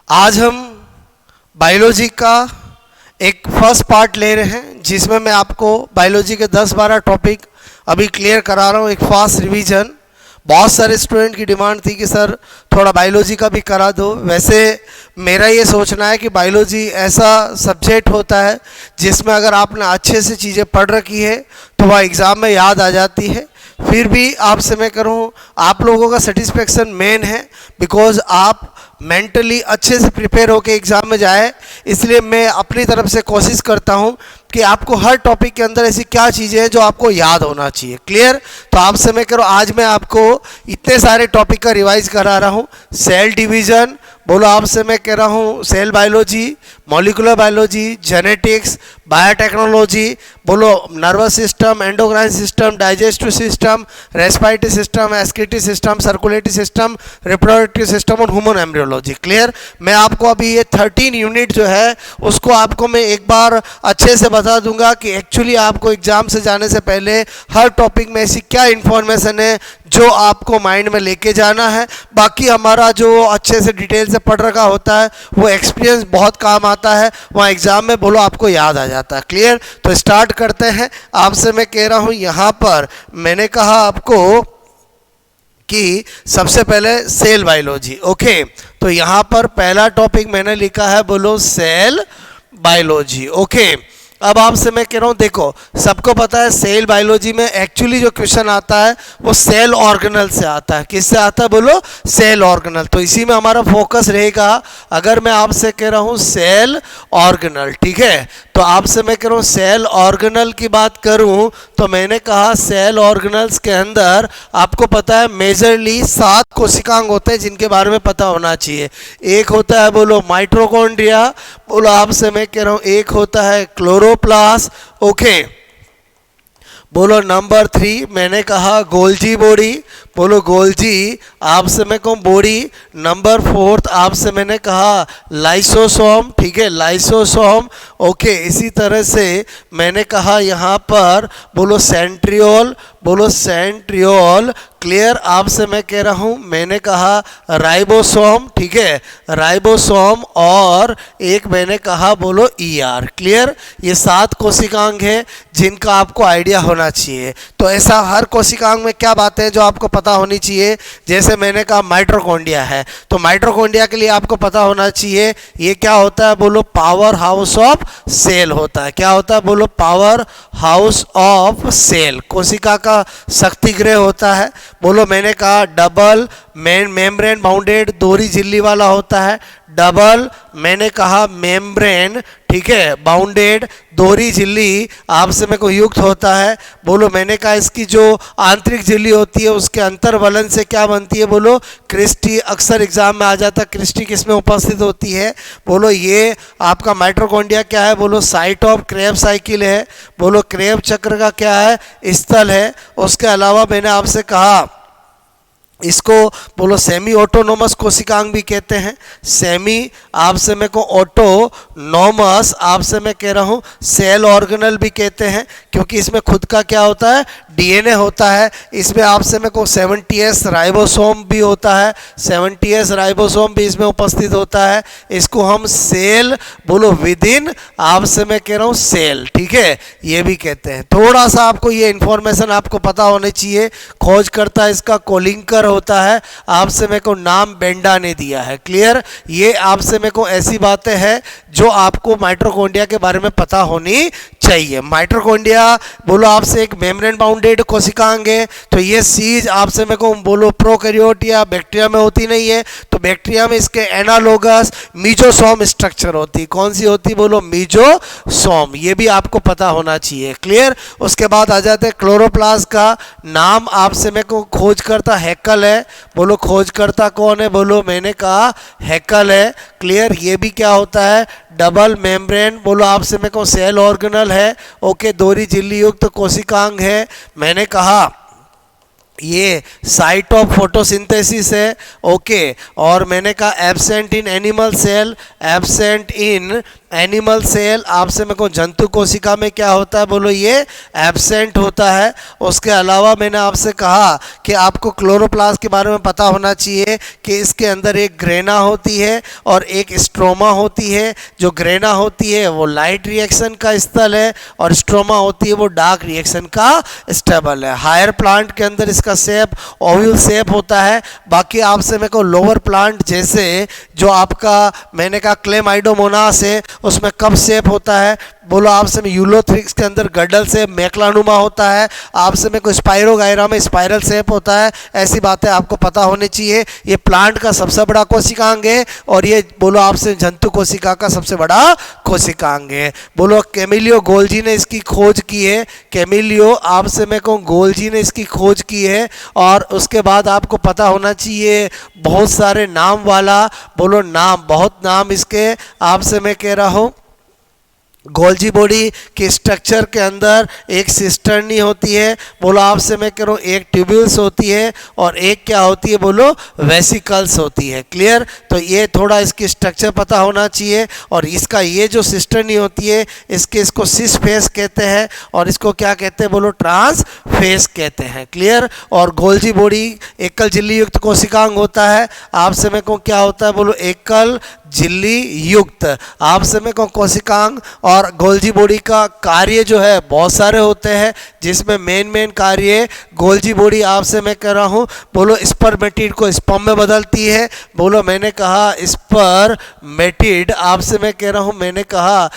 आज हम बायोलॉजी का एक फर्स्ट पार्ट ले रहे हैं जिसमें मैं आपको बायोलॉजी के 10-12 टॉपिक अभी क्लियर करा रहा हूँ। एक फास्ट रिवीजन। बहुत सारे स्टूडेंट की डिमांड थी कि सर थोड़ा बायोलॉजी का भी करा दो। वैसे मेरा ये सोचना है कि बायोलॉजी ऐसा सब्जेक्ट होता है जिसमें अगर आपने अच्छे से चीज़ें पढ़ रखी है तो वह एग्ज़ाम में याद आ जाती है। फिर भी आपसे मैं करूँ, आप लोगों का सेटिस्फेक्शन मेन है, बिकॉज आप मेंटली अच्छे से प्रिपेयर होकर एग्ज़ाम में जाए। इसलिए मैं अपनी तरफ से कोशिश करता हूँ कि आपको हर टॉपिक के अंदर ऐसी क्या चीज़ें हैं जो आपको याद होना चाहिए। क्लियर? तो आपसे मैं करूँ, आज मैं आपको इतने सारे टॉपिक का रिवाइज करा रहा हूँ। सेल डिवीज़न बोलो, आपसे मैं कह रहा हूँ cell biology, molecular biology, genetics, biotechnology बोलो, nervous system, endocrine system, digestive system, respiratory system, excretory system, circulatory system, reproductive system और ह्यूमन एम्ब्रियोलॉजी। क्लियर? मैं आपको अभी ये 13 यूनिट जो है उसको आपको मैं एक बार अच्छे से बता दूंगा कि एक्चुअली आपको एग्जाम से जाने से पहले हर टॉपिक में ऐसी क्या इन्फॉर्मेशन है जो आपको माइंड में लेके जाना है। बाकी हमारा जो अच्छे से डिटेल से पढ़ रखा होता है वो एक्सपीरियंस बहुत काम आता है, वहाँ एग्जाम में बोलो आपको याद आ जाता है। क्लियर? तो स्टार्ट करते हैं। आपसे मैं कह रहा हूँ, यहाँ पर मैंने कहा आपको कि सबसे पहले सेल बायोलॉजी। ओके, तो यहाँ पर पहला टॉपिक मैंने लिखा है बोलो सेल बायोलॉजी। ओके, अब आपसे मैं कह रहा हूँ, देखो सबको पता है सेल बायोलॉजी में एक्चुअली जो क्वेश्चन आता है वो सेल ऑर्गेनल से आता है। किससे आता है बोलो? Cell organelle. तो इसी में हमारा फोकस रहेगा। अगर मैं आपसे कह रहा हूँ सेल ऑर्गेनल, ठीक है, तो आपसे मैं कह रहा हूँ सेल ऑर्गेनल की बात करूँ तो मैंने कहा सेल ऑर्गेनल्स के अंदर आपको पता है मेजरली 7 कोशिकांग होते हैं जिनके बारे में पता होना चाहिए। एक होता है बोलो माइटोकॉन्ड्रिया, बोलो आपसे मैं कह रहा हूँ एक होता है क्लोरोप्लास्ट। ओके, बोलो नंबर 3 मैंने कहा गोल्जी बॉडी, बोलो गोल्जी आपसे मैं कहूँ बॉडी। नंबर 4 आपसे मैंने कहा लाइसोसोम, ठीक है, लाइसोसोम। ओके, इसी तरह से मैंने कहा यहाँ पर बोलो सेंट्रियोल, बोलो सेंट्रियोल। क्लियर? आपसे मैं कह रहा हूँ, मैंने कहा राइबोसोम, ठीक है, राइबोसोम, और एक मैंने कहा बोलो ईआर। क्लियर? ये 7 कोशिकांग है जिनका आपको आइडिया होना चाहिए। तो ऐसा हर कोशिकांग में क्या बातें हैं जो आपको पता होनी चाहिए। जैसे मैंने कहा माइटोकॉन्ड्रिया है, तो माइटोकॉन्ड्रिया के लिए आपको पता होना चाहिए ये क्या होता है बोलो पावर हाउस ऑफ सेल होता है। क्या होता है बोलो? Power house of cell. कोशिका का शक्ति गृह होता है। बोलो मैंने कहा डबल मेम्ब्रेन बाउंडेड दोहरी झिल्ली वाला होता है। डबल मैंने कहा मेम्ब्रेन, ठीक है, बाउंडेड दोहरी झिल्ली आपसे मेरे को युक्त होता है। बोलो मैंने कहा इसकी जो आंतरिक झिल्ली होती है उसके अंतर्वलन से क्या बनती है बोलो क्रिस्टी। अक्सर एग्जाम में आ जाता है क्रिस्टी किसमें उपस्थित होती है। बोलो ये आपका माइटोकॉन्ड्रिया क्या है बोलो साइट ऑफ क्रेब्स साइकिल है। बोलो क्रेब चक्र का क्या है? स्थल है। उसके अलावा मैंने आपसे कहा इसको बोलो सेमी ऑटोनोमस कोशिकांग भी कहते हैं। सेमी आपसे मैं को ऑटोनोमस आपसे मैं कह रहा हूँ सेल ऑर्गेनल भी कहते हैं, क्योंकि इसमें खुद का क्या होता है? डीएनए होता है। इसमें आपसे मैं को 70S राइबोसोम भी होता है। 70S राइबोसोम भी इसमें उपस्थित होता है। इसको हम सेल बोलो विद इन आपसे मैं कह रहा हूँ सेल, ठीक है, ये भी कहते हैं। थोड़ा सा आपको ये इंफॉर्मेशन आपको पता होनी चाहिए। खोजकर्ता इसका कोलिंकर होता है। आपसे मेरे को नाम बेंडा ने दिया है। क्लियर? ये आपसे मेरे को ऐसी बातें हैं जो आपको माइटोकॉन्ड्रिया के बारे में पता होनी चाहिए। माइटोकॉन्ड्रिया बोलो आपसे एक मेम्ब्रेन बाउंडेड कोशिकांग है। तो ये चीज आपसे मेरे को बोलो प्रोकैरियोट या बैक्टीरिया में होती नहीं है। तो बैक्टीरिया में इसके एनालोगस मीजोसोम स्ट्रक्चर होती। कौन सी होती बोलो? मीजोसोम। ये भी आपको पता होना चाहिए। क्लियर? उसके बाद आ जाते हैं क्लोरोप्लास्ट का नाम आपसे मेरे को खोजकर्ता हैकल है। बोलो खोजकर्ता कौन है बोलो मैंने कहा हैकल है। क्लियर? ये भी क्या होता है? डबल मेम्ब्रेन बोलो आपसे मेरे को सेल ऑर्गेनल है। ओके, दोहरी झिल्ली युक्त कोशिकांग है। मैंने कहा ये साइट ऑफ फोटोसिंथेसिस है, ओके। और मैंने कहा absent in animal cell, absent in animal cell आपसे मेरे को जंतु कोशिका में क्या होता है, बोलो ये एब्सेंट होता है। उसके अलावा मैंने आपसे कहा कि आपको क्लोरोप्लास्ट के बारे में पता होना चाहिए कि इसके अंदर एक ग्रेना होती है और एक स्ट्रोमा होती है। जो ग्रेना होती है वो लाइट रिएक्शन का स्थल है और स्ट्रोमा होती है वो डार्क रिएक्शन का स्टेबल है। हायर प्लांट के अंदर इसका शेप ओवल शेप होता है। बाकी आपसे मेरे को लोअर प्लांट जैसे जो आपका मैंने कहा क्लेमाइडोमोनास है उसमें कप शेप होता है, बोलो आपसे में यूलोथ्रिक्स के अंदर गडल से मेकलानुमा होता है, आपसे में कोई स्पाइरोगायरा में स्पाइरल शेप होता है। ऐसी बातें आपको पता होनी चाहिए। ये प्लांट का सबसे बड़ा कोशिकांग है और ये बोलो आपसे जंतु कोशिका का सबसे बड़ा कोशिकांग है। बोलो कैमिलियो गोल्जी ने इसकी खोज की है, कैमिलियो आपसे में को गोल्जी ने इसकी खोज की है। और उसके बाद आपको पता होना चाहिए बहुत सारे नाम वाला, बोलो नाम, बहुत नाम इसके आपसे मैं कह रहा हूँ। गोल्जी बॉडी के स्ट्रक्चर के अंदर एक सिस्टर्नी होती है, बोलो आपसे मैं कह रहा हूँ एक ट्यूब्यूल्स होती है और एक क्या होती है, बोलो वेसिकल्स होती है। क्लियर? तो ये थोड़ा इसकी स्ट्रक्चर पता होना चाहिए। और इसका ये जो सिस्टर्नी होती है इसको सिस फेस कहते हैं और इसको क्या कहते हैं, बोलो ट्रांस फेस कहते हैं। क्लियर? और गोल्जी बॉडी एकल झिल्ली युक्त कोशिकांग होता है। आपसे मैं कहूँ क्या होता है, बोलो एकल झिल्ली युक्त आपसे में कोशिकांग। और गोल्जी बॉडी का कार्य जो है बहुत सारे होते हैं जिसमें मेन कार्य गोल्जी बॉडी आपसे मैं कह रहा हूँ, बोलो स्पर्मेटिड को स्पर्म में बदलती है। बोलो मैंने कहा स्पर्मेटिड आपसे मैं कह रहा हूँ, मैंने कहा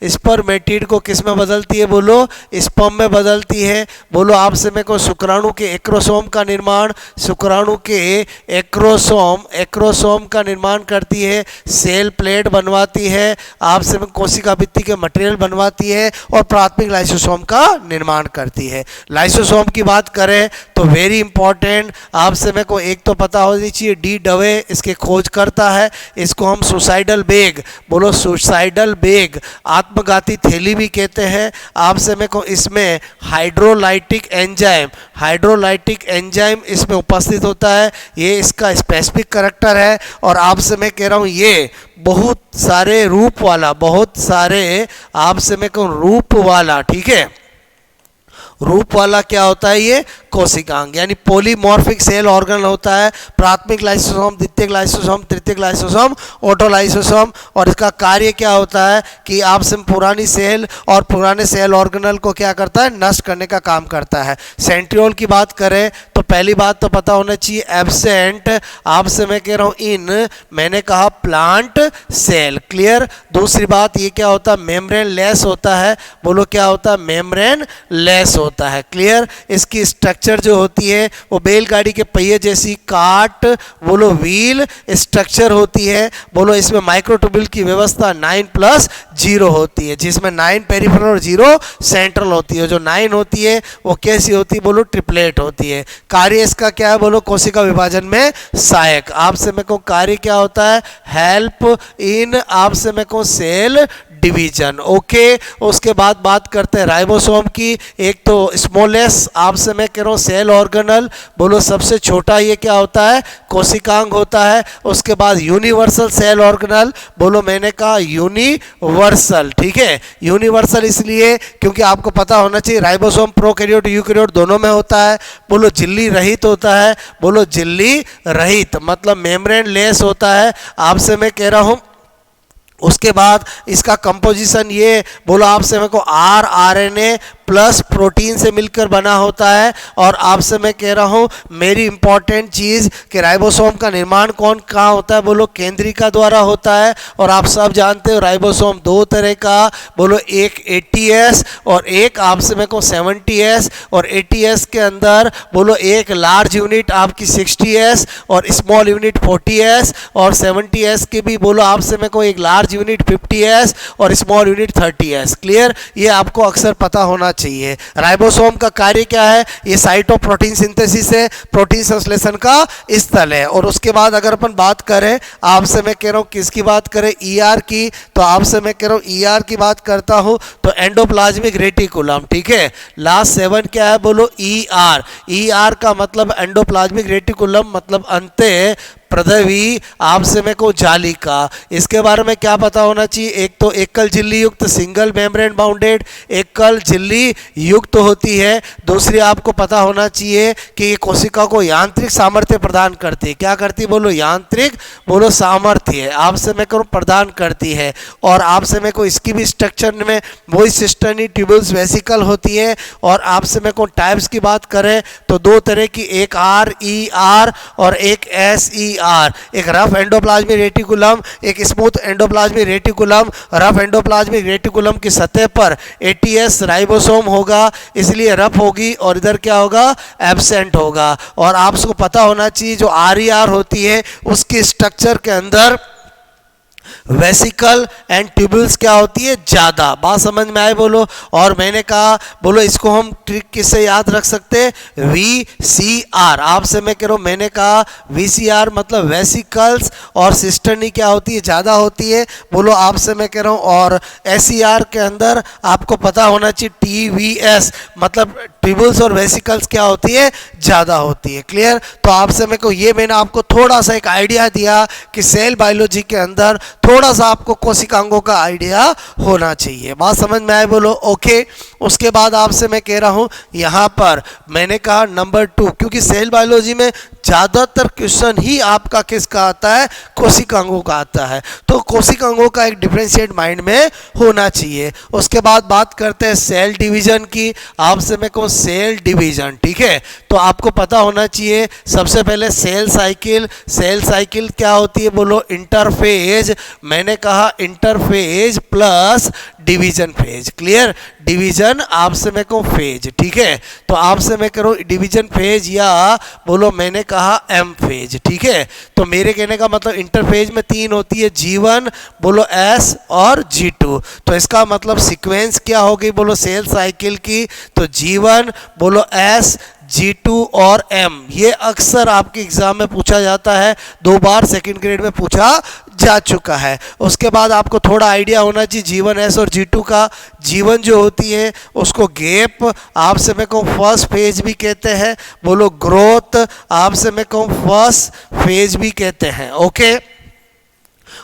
स्पर्मेटिड को किस में बदलती है, बोलो स्पर्म में बदलती है। बोलो आपसे मैं को शुक्राणु के एक्रोसोम का निर्माण, शुक्राणु के एक्रोसोम का निर्माण करती है, सेल प्लेट बनवाती है, आपसे में कोशिका भित्ति के मटेरियल बनवाती है और प्राथमिक लाइसोसोम का निर्माण करती है। लाइसोसोम की बात करें तो वेरी इंपॉर्टेंट आपसे में को एक तो पता होनी चाहिए, डी डवे इसके खोज करता है। इसको हम सुसाइडल बैग, बोलो सुसाइडल बैग, आत्मघाती थैली भी कहते हैं। आपसे में को इसमें हाइड्रोलाइटिक एंजाइम इसमें उपस्थित होता है, ये इसका स्पेसिफिक कैरेक्टर है। और आपसे मैं कह रहा हूँ ये बहुत सारे रूप वाला, बहुत सारे आपसे मैं कहूँ रूप वाला, ठीक है, रूप वाला क्या होता है, ये कोशिकांग यानी पॉलीमॉर्फिक सेल ऑर्गन होता है। प्राथमिक लाइसोसोम, द्वितीयक लाइसोसोम, तृतीयक लाइसोसोम, ऑटोलाइसोसोम। और इसका कार्य क्या होता है कि आपसे पुरानी सेल और पुराने सेल ऑर्गेनल को क्या करता है, नष्ट करने का काम करता है। सेंट्रियोल की बात करें तो पहली बात तो पता होना चाहिए एब्सेंट आपसे मैं कह रहा हूँ इन मैंने कहा प्लांट सेल। क्लियर? दूसरी बात ये क्या होता है, मेम्ब्रेन लेस होता है। बोलो क्या होता है, मेम्ब्रेन लेस होता है। क्लियर? इसकी स्ट्रक्चर जो होती है वो बैलगाड़ी के पहिए जैसी काट, बोलो व्हील स्ट्रक्चर होती है। बोलो इसमें माइक्रोट्यूब्यूल की व्यवस्था 9+0 होती है, जिसमें 9 पेरिफेरल और 0 सेंट्रल होती है। जो 9 होती है वो कैसी होती है, बोलो ट्रिपलेट होती है। कार्य इसका क्या है, बोलो कोशिका विभाजन में सहायक। आपसे मैं कहूँ कार्य क्या होता है, हेल्प इन आपसे मैं कहूँ सेल डिवीजन। ओके, उसके बाद बात करते हैं राइबोसोम की। एक तो स्मॉलेस्ट आपसे मैं कह रहा हूँ सेल ऑर्गेनल, बोलो सबसे छोटा ये क्या होता है, कोशिकांग होता है। उसके बाद यूनिवर्सल सेल ऑर्गेनल, बोलो मैंने कहा यूनिवर्सल, ठीक है। यूनिवर्सल इसलिए क्योंकि आपको पता होना चाहिए राइबोसोम प्रोकैरियोट यूकैरियोट दोनों में होता है। बोलो झिल्ली रहित होता है, बोलो झिल्ली रहित मतलब मेम्ब्रेन लेस होता है आपसे मैं कह रहा हूँ। उसके बाद इसका कंपोजिशन ये बोलो आपसे मेरे को RNA प्लस प्रोटीन से मिलकर बना होता है। और आपसे मैं कह रहा हूँ मेरी इंपॉर्टेंट चीज़ कि राइबोसोम का निर्माण कहाँ होता है, बोलो केंद्रिका द्वारा होता है। और आप सब जानते हो राइबोसोम दो तरह का, बोलो एक 80S और एक आपसे मेरे को 70S। और 80S के अंदर बोलो एक लार्ज यूनिट आपकी 60S और स्मॉल यूनिट 40S। और 70S के भी बोलो आपसे मेरे को एक लार्ज यूनिट 50S और स्मॉल यूनिट 30S। क्लियर? ये आपको अक्सर पता होना चाहिए। राइबोसोम का कार्य क्या है? ये साइट ऑफ प्रोटीन सिंथेसिस है, प्रोटीन संश्लेषण का स्थल है। और उसके बाद अगर अपन बात करें, आपसे मैं कह रहा हूँ किसकी बात करें, ईआर की, तो आपसे मैं कह रहा हूँ ईआर की बात करता हूँ तो एंडोप्लाज्मिक रेटिकुलम, ठीक है। लास्ट 7 क्या है बोलो, ईआर। ईआर का मतलब एंडोप्लाज्मिक रेटिकुलम, मतलब अंत्य प्रदवी आपसे में को जालिका। इसके बारे में क्या पता होना चाहिए? एक तो एकल झिल्ली युक्त, सिंगल मेम्ब्रेन बाउंडेड, एकल झिल्ली युक्त होती है। दूसरी आपको पता होना चाहिए कि ये कोशिका को यांत्रिक सामर्थ्य प्रदान करती है। क्या करती है बोलो? यांत्रिक बोलो सामर्थ्य आपसे में को प्रदान करती है। और आपसे में को इसकी भी स्ट्रक्चर में वही सिस्टर्नी ट्यूबुल्स वेसिकल होती है। और आपसे में को टाइप्स की बात करें तो दो तरह की, एक आर ई आर और एक एस ई आर। एक रफ एंडोप्लाज्मिक रेटिकुलम, एक smooth endoplasmic reticulum. Rough endoplasmic reticulum की सतह पर एटीएस राइबोसोम होगा, इसलिए रफ होगी, और इधर क्या होगा? एब्सेंट होगा। और आपको पता होना चाहिए जो आरईआर होती है उसके स्ट्रक्चर के अंदर वेसिकल एंड ट्यूबुल्स क्या होती है? ज़्यादा। बात समझ में आए बोलो? और मैंने कहा बोलो इसको हम ट्रिक किससे याद रख सकते हैं? VCR। आपसे मैं कह रहा हूँ, मैंने कहा VCR मतलब वेसिकल्स और सिस्टर्नी क्या होती है? ज़्यादा होती है बोलो। आपसे मैं कह रहा हूँ, और SER के अंदर आपको पता होना चाहिए TVS मतलब ट्यूबुल्स और वेसिकल्स क्या होती है? ज़्यादा होती है। क्लियर? तो आपसे मैं को ये मैंने आपको थोड़ा सा एक आइडिया दिया कि सेल बायोलॉजी के अंदर थोड़ा सा आपको कोशिकांगों का आइडिया होना चाहिए। बात समझ में आए बोलो? ओके। उसके बाद आपसे मैं कह रहा हूं यहां पर मैंने कहा नंबर 2, क्योंकि सेल बायोलॉजी में ज़्यादातर क्वेश्चन ही आपका किसका आता है? कोशिकांगों का आता है। तो कोशिकांगों का एक डिफरेंशिएट माइंड में होना चाहिए। उसके बाद बात करते हैं सेल डिवीजन की। आपसे मैं कहूँ सेल डिवीजन, ठीक है। तो आपको पता होना चाहिए सबसे पहले सेल साइकिल। सेल साइकिल क्या होती है बोलो? इंटरफेज। मैंने कहा interphase plus division phase. Clear? Division आपसे मैं कहूँ फेज, ठीक है। तो आपसे मैं करूँ डिवीजन फेज या बोलो मैंने कहा एम फेज, ठीक है। तो मेरे कहने का मतलब इंटरफेज में 3 होती है, G1 बोलो S और G2। तो इसका मतलब सीक्वेंस क्या होगी बोलो सेल साइकिल की? तो G1 बोलो S, G2 और M। ये अक्सर आपके एग्जाम में पूछा जाता है, 2 बार सेकंड ग्रेड में पूछा जा चुका है। उसके बाद आपको थोड़ा आइडिया होना चाहिए G1S और G2 का। G1 जो होती है उसको गैप आपसे मैं कहूँ फर्स्ट फेज भी कहते हैं बोलो। ग्रोथ आपसे मैं कहूँ फर्स्ट फेज भी कहते हैं। ओके।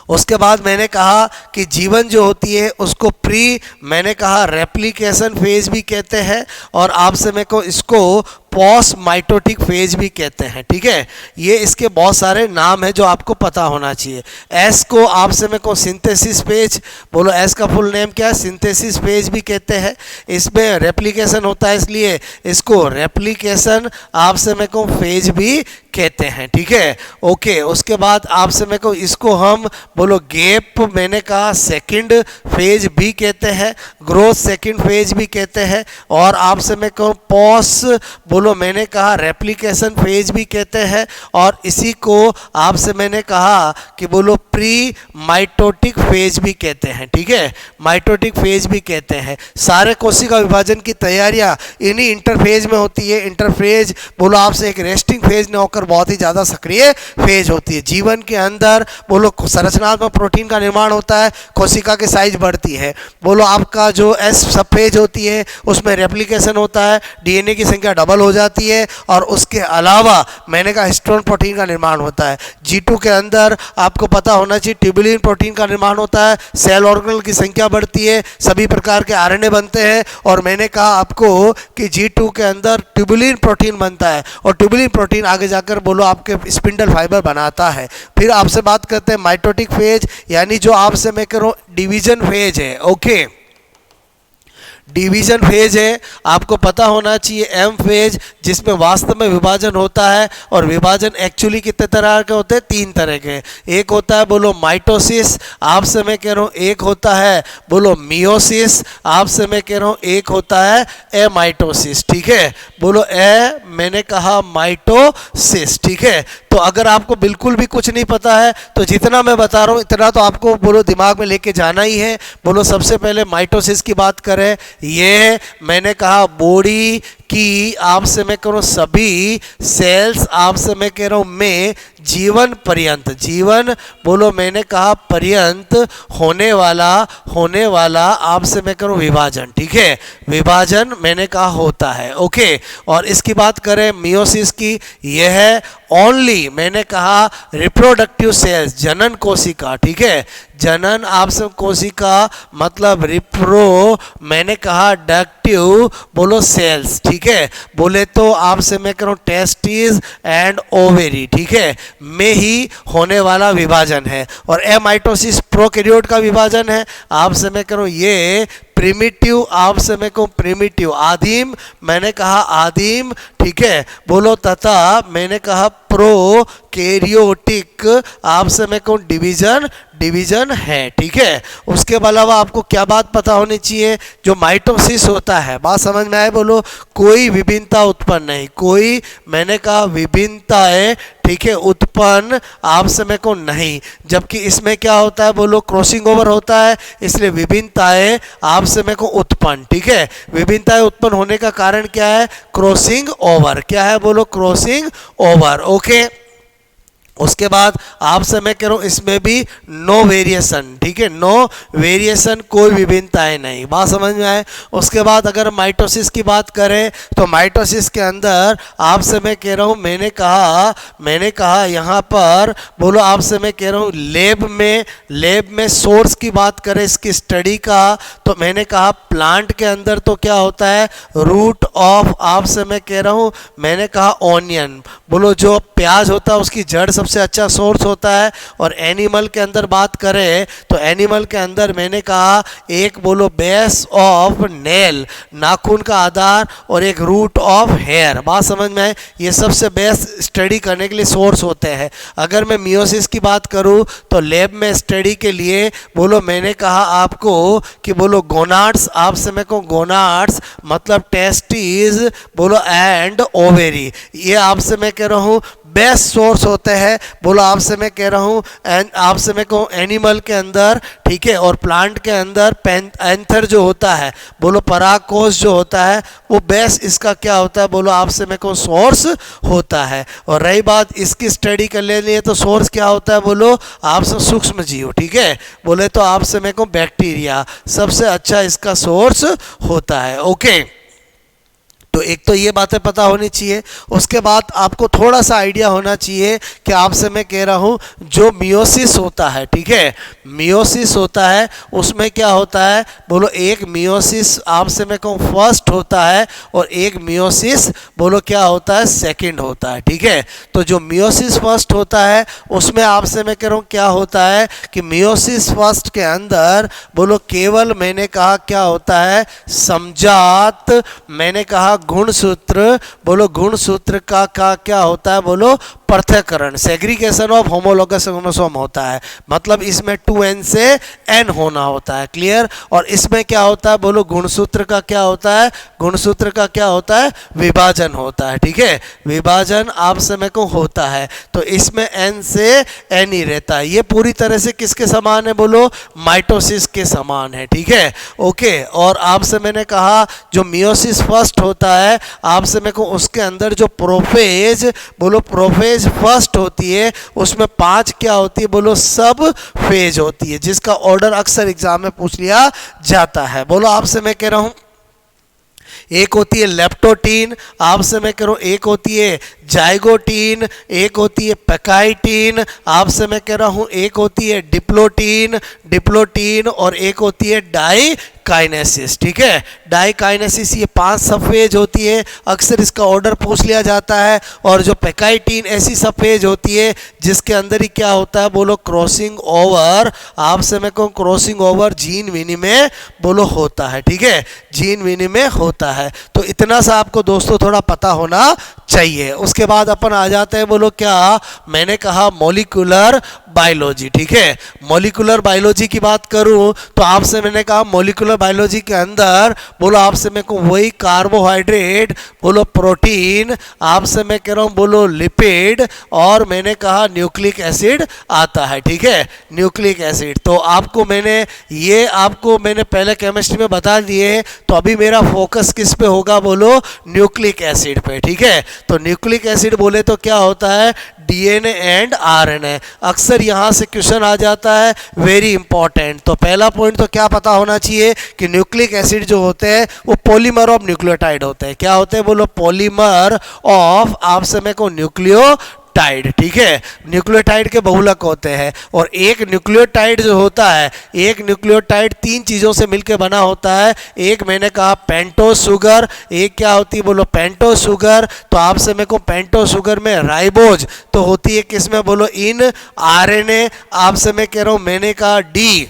उसके बाद मैंने कहा कि जीवन जो होती है उसको प्री मैंने कहा रेप्लिकेशन फेज भी कहते हैं, और आपसे मैं को इसको पोस्ट माइटोटिक फेज भी कहते हैं, ठीक है। ये इसके बहुत सारे नाम हैं जो आपको पता होना चाहिए। एस को आपसे मैं को सिंथेसिस फेज बोलो, एस का फुल नेम क्या है? सिंथेसिस फेज भी कहते हैं। इसमें रेप्लिकेशन होता है इसलिए इसको रेप्लिकेशन आपसे मैं को फेज भी कहते हैं, ठीक है। ओके। उसके बाद आपसे मैं को इसको हम बोलो गैप मैंने कहा सेकंड फेज भी कहते हैं, ग्रोथ सेकंड फेज भी कहते हैं, और आपसे मैं कहूँ पोस्ट बोलो मैंने कहा रेप्लिकेशन फेज भी कहते हैं, और इसी को आपसे मैंने कहा कि बोलो प्री माइटोटिक फेज भी कहते हैं, ठीक है। माइटोटिक फेज भी कहते हैं। सारे कोशिका विभाजन की तैयारियां इन्हीं इंटरफेज में होती है। इंटरफेज बोलो आपसे एक रेस्टिंग फेज न होकर बहुत ही ज़्यादा सक्रिय फेज होती है। जीवन के अंदर बोलो संरचनात्मक प्रोटीन का निर्माण होता है, कोशिका की साइज बढ़ती है। बोलो आपका जो एस सब फेज होती है उसमें रेप्लिकेशन होता है, डीएनए की संख्या डबल हो जाती है, और उसके अलावा मैंने कहा हिस्टोन प्रोटीन का निर्माण होता है। G2 के अंदर आपको पता होना चाहिए ट्यूबुलिन प्रोटीन का निर्माण होता है, सेल ऑर्गेनल की संख्या बढ़ती है, सभी प्रकार के आरएनए बनते हैं, और मैंने कहा आपको कि G2 के अंदर ट्यूबुलिन प्रोटीन बनता है, और ट्यूबुलिन प्रोटीन आगे जाकर बोलो आपके स्पिंडल फाइबर बनाता है। फिर आपसे बात करते हैं माइटोटिक फेज, यानी जो आपसे मैं कह रहा हूँ डिवीजन फेज है। ओके, डिवीजन फेज है। आपको पता होना चाहिए एम फेज जिसमें वास्तव में विभाजन होता है, और विभाजन एक्चुअली कितने तरह के होते हैं? 3 तरह के। एक होता है बोलो माइटोसिस, आपसे मैं कह रहा हूँ एक होता है बोलो मियोसिस, आपसे मैं कह रहा हूँ एक होता है एमाइटोसिस, ठीक है। बोलो ए मैंने कहा माइटोसिस, ठीक है। तो अगर आपको बिल्कुल भी कुछ नहीं पता है तो जितना मैं बता रहा हूँ इतना तो आपको बोलो दिमाग में लेके जाना ही है। बोलो सबसे पहले माइटोसिस की बात करें, ये मैंने कहा बॉडी कि आपसे मैं कह रहा हूँ सभी सेल्स आपसे मैं कह रहा हूँ में जीवन पर्यंत, जीवन बोलो मैंने कहा पर्यंत होने वाला आपसे मैं कह रहा हूँ विभाजन, ठीक है, विभाजन मैंने कहा होता है। ओके, और इसकी बात करें मियोसिस की, यह है ओनली मैंने कहा रिप्रोडक्टिव सेल्स, जनन कोशिका, ठीक है, जनन आपसे कोशिका मतलब रिप्रो मैंने कहा डक्टिव बोलो सेल्स, ठीक है, बोले तो आपसे मैं कह रहा हूँ टेस्टिस एंड ओवेरी, ठीक है, में ही होने वाला विभाजन है। और एमाइटोसिस प्रोकैरियोट का विभाजन है, आपसे मैं कह रहा हूँ ये प्रिमिटिव, आपसे मैं कहूँ प्रिमिटिव आदिम मैंने कहा आदिम, ठीक है, बोलो तथा मैंने कहा प्रोकैरियोटिक आपसे मैं कहूँ डिवीजन है, ठीक है। उसके अलावा आपको क्या बात पता होनी चाहिए, जो माइटोसिस होता है, बात समझ में आए, बोलो कोई विभिन्नता उत्पन्न नहीं, कोई मैंने कहा विभिन्नताएं, ठीक है, उत्पन्न आपसे मैं को नहीं, जबकि इसमें क्या होता है बोलो क्रॉसिंग ओवर होता है, इसलिए विभिन्नताएं आपसे मैं को उत्पन्न, ठीक है, विभिन्नताएं उत्पन्न होने का कारण क्या है, क्रॉसिंग ओवर, क्या है बोलो क्रॉसिंग ओवर। ओके, उसके बाद आपसे मैं कह रहा हूँ इसमें भी नो वेरिएशन, ठीक है, नो वेरिएशन, कोई विभिन्नताएं नहीं, बात समझ में आए। उसके बाद अगर माइटोसिस की बात करें तो माइटोसिस के अंदर आपसे मैं कह रहा हूँ मैंने कहा यहाँ पर बोलो आपसे मैं कह रहा हूँ लेब में सोर्स की बात करें इसकी स्टडी का, तो मैंने कहा प्लांट के अंदर तो क्या होता है रूट ऑफ आपसे मैं कह रहा हूँ मैंने कहा ऑनियन, बोलो जो प्याज होता है उसकी जड़ सबसे अच्छा सोर्स होता है। और एनिमल के अंदर बात करें तो एनिमल के अंदर मैंने कहा एक बोलो बेस ऑफ नेल, नाखून का आधार, और एक रूट ऑफ हेयर, बात समझ में आए, ये सबसे बेस्ट स्टडी करने के लिए सोर्स होते हैं। अगर मैं मियोसिस की बात करूं तो लैब में स्टडी के लिए बोलो मैंने कहा आपको कि बोलो गोनाड्स, आपसे मैं कहूँ गोनाड्स मतलब टेस्टिस बोलो एंड ओवेरी, ये आपसे मैं कह रहा हूँ बेस्ट सोर्स होते हैं, बोलो आपसे मैं कह रहा हूँ आपसे मैं कहूँ एनिमल के अंदर, ठीक है, और प्लांट के अंदर एंथर जो होता है बोलो परागकोश जो होता है वो बेस्ट इसका क्या होता है बोलो आपसे मैं कहूँ सोर्स होता है। और रही बात इसकी स्टडी कर लेनी है तो सोर्स क्या होता है बोलो आपसे सूक्ष्म जीव, ठीक है, बोले तो आपसे मैं कहूँ बैक्टीरिया सबसे अच्छा इसका सोर्स होता है। ओके, तो एक तो ये बातें पता होनी चाहिए। उसके बाद आपको थोड़ा सा आइडिया होना चाहिए कि आपसे मैं कह रहा हूँ जो मियोसिस होता है, ठीक है, मियोसिस होता है उसमें क्या होता है बोलो एक मियोसिस आपसे मैं कहूँ फर्स्ट होता है और एक मियोसिस बोलो क्या होता है सेकंड होता है, ठीक है। तो जो मियोसिस फर्स्ट होता है उसमें आपसे मैं कह रहा हूँ क्या होता है कि मियोसिस फर्स्ट के अंदर बोलो केवल मैंने कहा क्या होता है समजात मैंने कहा गुणसूत्र, बोलो गुणसूत्र का क्या होता है बोलो पृथक्करण, सेग्रीगेशन ऑफ होमोलोगस क्रोमोसोम होता है, मतलब इसमें 2n से n होना होता है, क्लियर। और इसमें क्या होता है बोलो गुणसूत्र का क्या होता है, गुणसूत्र का क्या होता है विभाजन होता है, ठीक है, विभाजन आप समय को होता है, तो इसमें n से n ही रहता है। ये पूरी तरह से किसके समान है बोलो माइटोसिस के समान है, ठीक है। ओके, और आपसे मैंने कहा जो मियोसिस फर्स्ट होता है आपसे मेरे को उसके अंदर जो प्रोफेज बोलो प्रोफेज फर्स्ट होती है उसमें 5 क्या होती है बोलो सब फेज होती है, जिसका ऑर्डर अक्सर एग्जाम में पूछ लिया जाता है। बोलो आपसे मैं कह रहा हूं एक होती है लेप्टोटीन, आपसे मैं कह रहा हूँ एक होती है जाइगोटीन, एक होती है पैकाइटीन, आपसे मैं कह रहा हूँ एक होती है डिप्लोटीन और एक होती है डाइकाइनेसिस, ठीक है, डाइकाइनेसिस। ये 5 सब फेज होती है, अक्सर इसका ऑर्डर पूछ लिया जाता है। और जो पैकाइटीन ऐसी सब फेज होती है जिसके अंदर ही क्या होता है बोलो क्रॉसिंग ओवर, आपसे मैं कहूँ क्रॉसिंग ओवर जीन विनिमय बोलो होता है, ठीक है, जीन विनिमय होता है। तो इतना सा आपको दोस्तों थोड़ा पता होना चाहिए। उसके बाद अपन आ जाते हैं बोलो क्या मैंने कहा मॉलिक्यूलर बायोलॉजी, ठीक है। मॉलिक्यूलर बायोलॉजी की बात करूं तो आपसे मैंने कहा मॉलिक्यूलर बायोलॉजी के अंदर बोलो आपसे मेरे को वही कार्बोहाइड्रेट, बोलो प्रोटीन, आपसे मैं कह रहा हूं बोलो लिपिड, और मैंने कहा न्यूक्लिक एसिड आता है, ठीक है, न्यूक्लिक एसिड। तो आपको मैंने पहले केमिस्ट्री में बता दिए, तो अभी मेरा फोकस किस पे होगा बोलो, न्यूक्लिक एसिड पे, ठीक है। तो न्यूक्लिक एसिड बोले तो क्या होता है, डीएनए एंड आरएनए। अक्सर यहाँ से क्वेश्चन आ जाता है, वेरी इंपॉर्टेंट। तो पहला पॉइंट तो क्या पता होना चाहिए कि न्यूक्लिक एसिड जो होते हैं वो पॉलीमर ऑफ न्यूक्लियोटाइड होते हैं। क्या होते हैं बोलो, पॉलीमर ऑफ आपसे मेरे को न्यूक्लियोटाइड, ठीक है। न्यूक्लियोटाइड के बहुलक होते हैं, और एक न्यूक्लियोटाइड जो होता है, एक न्यूक्लियोटाइड 3 चीज़ों से मिलकर बना होता है। एक मैंने कहा पेंटोस शुगर, एक क्या होती है बोलो, पेंटोस शुगर। तो आपसे मेरे को पेंटोस शुगर में राइबोज तो होती है किसमें बोलो, इन आरएनए। आपसे मैं कह रहा हूँ, मैंने कहा डी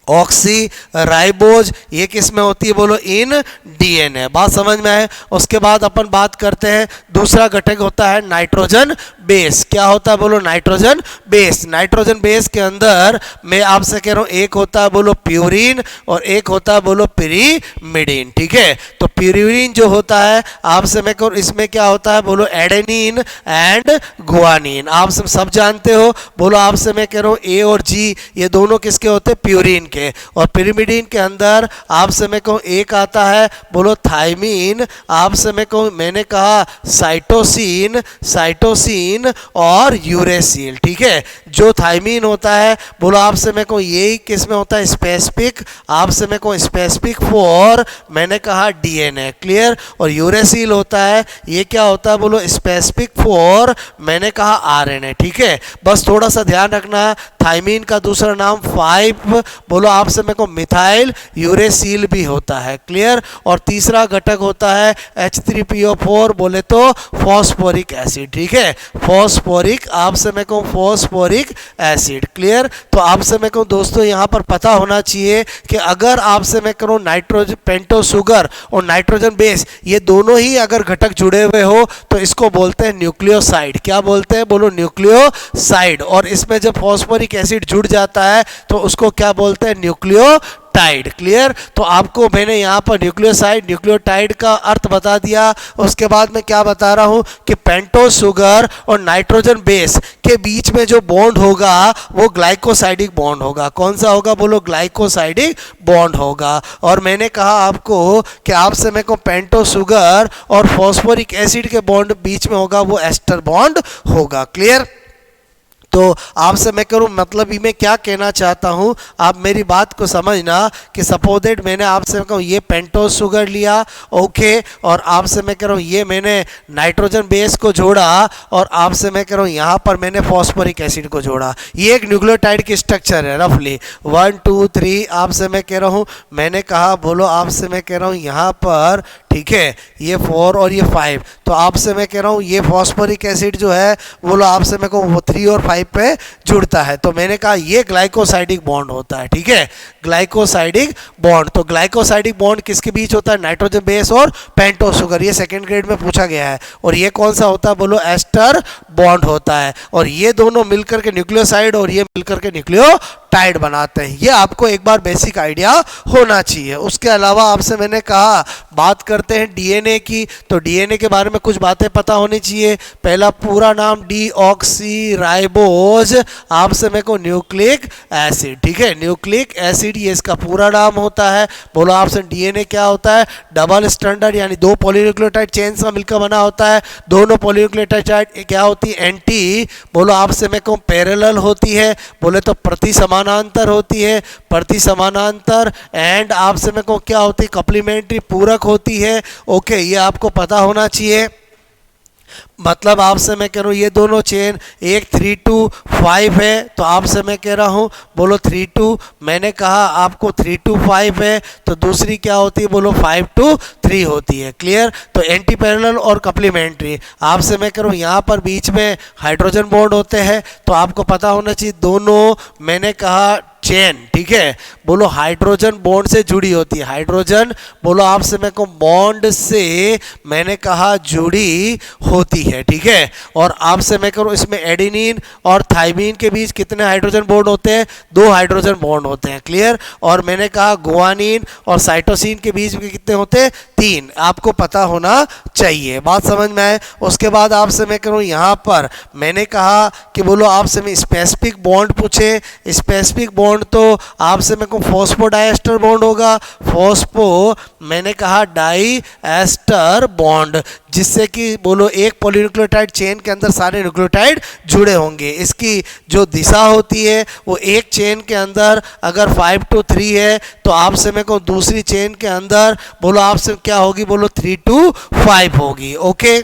ऑक्सी राइबोज, ये किस में होती है बोलो, इन डीएनए। बात समझ में आए। उसके बाद अपन बात करते हैं, दूसरा घटक होता है नाइट्रोजन बेस। क्या होता है बोलो, नाइट्रोजन बेस। नाइट्रोजन बेस के अंदर मैं आपसे कह रहा हूं, एक होता है बोलो प्यूरिन और एक होता है बोलो पिरीमिडीन, ठीक है। तो प्यूरिन जो होता है आपसे मैं कहूँ, इसमें क्या होता है बोलो, एडेनिन एंड गुआनिन। आप सब जानते हो, बोलो आपसे मैं कह रहा हूँ ए और जी ये दोनों किसके होते हैं, प्यूरिन के। और पिरीमिडीन के अंदर आपसे मैं कहूँ एक आता है बोलो थायमीन, आपसे मैं कहूँ मैंने कहा साइटोसिन, साइटोसिन और यूरेसिल, ठीक है। जो थायमीन होता है बोलो आपसे मैं कहूँ यही किस में होता है, स्पेसिफिक, आपसे मैं कहूँ स्पेसिफिक फॉर मैंने कहा डीएनए, क्लियर। और यूरेसिल होता है, ये क्या होता है बोलो, स्पेसिफिक फॉर मैंने कहा आरएनए, ठीक है। बस थोड़ा सा ध्यान रखना, थायमीन का दूसरा नाम 5 बोलो आपसे मेरे को मिथाइल यूरेसिल भी होता है, क्लियर। और तीसरा घटक होता है H3PO4 बोले तो फॉस्फोरिक एसिड, ठीक है। फॉस्फोरिक, आपसे मेरे को फॉस्फोरिक एसिड, क्लियर। तो आपसे मेरे को दोस्तों यहाँ पर पता होना चाहिए कि अगर आपसे मैं करूँ नाइट्रोजन पेंटो शुगर और नाइट्रोजन बेस ये दोनों ही अगर घटक जुड़े हुए हो तो इसको बोलते हैं न्यूक्लियोसाइड। क्या बोलते हैं बोलो, न्यूक्लियोसाइड। और इसमें जब फॉस्फोरिक एसिड जुड़ जाता है तो उसको क्या बोलते हैं, न्यूक्लियोटाइड, क्लियर। तो आपको मैंने यहाँ पर न्यूक्लियोसाइड न्यूक्लियोटाइड का अर्थ बता दिया। उसके बाद मैं क्या बता रहा हूँ कि पेंटोस शुगर और नाइट्रोजन बेस के बीच में जो बॉन्ड होगा वो ग्लाइकोसाइडिक बॉन्ड होगा। कौन सा होगा बोलो, ग्लाइकोसाइडिक बॉन्ड होगा। और मैंने कहा आपको कि आपसे मेरे को पेंटोस शुगर और फॉस्फोरिक एसिड के बॉन्ड बीच में होगा वो एस्टर बॉन्ड होगा, क्लियर। तो आपसे मैं करूँ मतलब ही मैं क्या कहना चाहता हूँ, आप मेरी बात को समझना कि सपोज दैट मैंने आपसे कहूँ ये पेंटोस शुगर लिया, ओके, और आपसे मैं कह रहा हूँ ये मैंने नाइट्रोजन बेस को जोड़ा, और आपसे मैं कह रहा हूँ यहाँ पर मैंने फॉस्फोरिक एसिड को जोड़ा। ये एक न्यूक्लियोटाइड की स्ट्रक्चर है रफली 1 2 3। आपसे मैं कह रहा हूँ, मैंने कहा बोलो आपसे मैं कह रहा हूँ यहाँ पर, ठीक है, ये 4 और ये 5। तो आपसे मैं कह रहा हूँ ये फॉस्फोरिक एसिड जो है बोलो आपसे मैं कहूँ 3 और 5 पे जुड़ता है। तो मैंने कहा ये ग्लाइकोसाइडिक बॉन्ड होता है, ठीक है, ग्लाइकोसाइडिक बॉन्ड। तो ग्लाइकोसाइडिक बॉन्ड किसके बीच होता है, नाइट्रोजन बेस और पेंटोस शुगर। ये सेकंड ग्रेड में पूछा गया है। और ये कौन सा होता है बोलो, एस्टर बॉन्ड होता है। और ये दोनों मिलकर के न्यूक्लियोसाइड और ये मिलकर के न्यूक्लियोटाइड बनाते हैं। ये आपको एक बार बेसिक आइडिया होना चाहिए। उसके अलावा आपसे मैंने कहा बात करते हैं डीएनए की। तो डीएनए के बारे में कुछ बातें पता होनी चाहिए। पहला पूरा नाम डी ऑक्सी राइबोज, आपसे मेरे को न्यूक्लिक एसिड, ठीक है, न्यूक्लिक एसिड ये इसका पूरा नाम होता है। बोलो आपसे डीएनए क्या होता है, डबल स्टैंडर्ड यानी 2 पॉलीन्यूक्लियोटाइड चेन्स का मिलकर बना होता है। दोनों पॉलीन्यूक्लियोटाइड क्या होती है, एंटी, बोलो आपसे मेरे को पैरेलल होती है, बोले तो प्रति समानांतर होती है, प्रति समानांतर। एंड आपसे मेरे को क्या होती है, कॉम्प्लीमेंट्री, पूरक होती है। ओके, ये आपको पता होना चाहिए। मतलब आपसे मैं कह रहा हूँ ये दोनों चेन एक 3 to 5 है, तो आपसे मैं कह रहा हूँ बोलो 3 to, मैंने कहा आपको 3 to 5 है, तो दूसरी क्या होती है बोलो 5 to 3 होती है, क्लियर। तो एंटी पैरेलल और कॉम्प्लीमेंट्री, आपसे मैं कह रहा हूँ यहाँ पर बीच में हाइड्रोजन बॉन्ड होते हैं। तो आपको पता होना चाहिए दोनों मैंने कहा चेन, ठीक है, बोलो हाइड्रोजन बॉन्ड से जुड़ी होती है। हाइड्रोजन बोलो आपसे मैं कहूँ बॉन्ड से मैंने कहा जुड़ी होती है, ठीक है। और आपसे मैं करूँ इसमें एडेनिन और थाइमीन के बीच कितने हाइड्रोजन बॉन्ड होते हैं? 2 हाइड्रोजन बॉन्ड होते हैं, क्लियर। और मैंने कहा गुआनिन और साइटोसिन के बीच में कितने होते हैं? 3। आपको पता होना चाहिए, बात समझ में आए। उसके बाद आपसे मैं करूँ यहाँ पर मैंने कहा कि बोलो आपसे मैं स्पेसिफिक बॉन्ड पूछे। स्पेसिफिक बॉन्ड तो आपसे मैं कहूँ फॉस्फोडाइएस्टर बॉन्ड होगा। फॉस्फो मैंने कहा डाई एस्टर बॉन्ड, जिससे कि बोलो एक पॉलीन्यूक्लियोटाइड चेन के अंदर सारे न्यूक्लियोटाइड जुड़े होंगे। इसकी जो दिशा होती है वो एक चेन के अंदर अगर 5 to 3 है तो आपसे मैं कहूँ दूसरी चेन के अंदर बोलो आपसे क्या होगी? बोलो 3 to 5 होगी, ओके।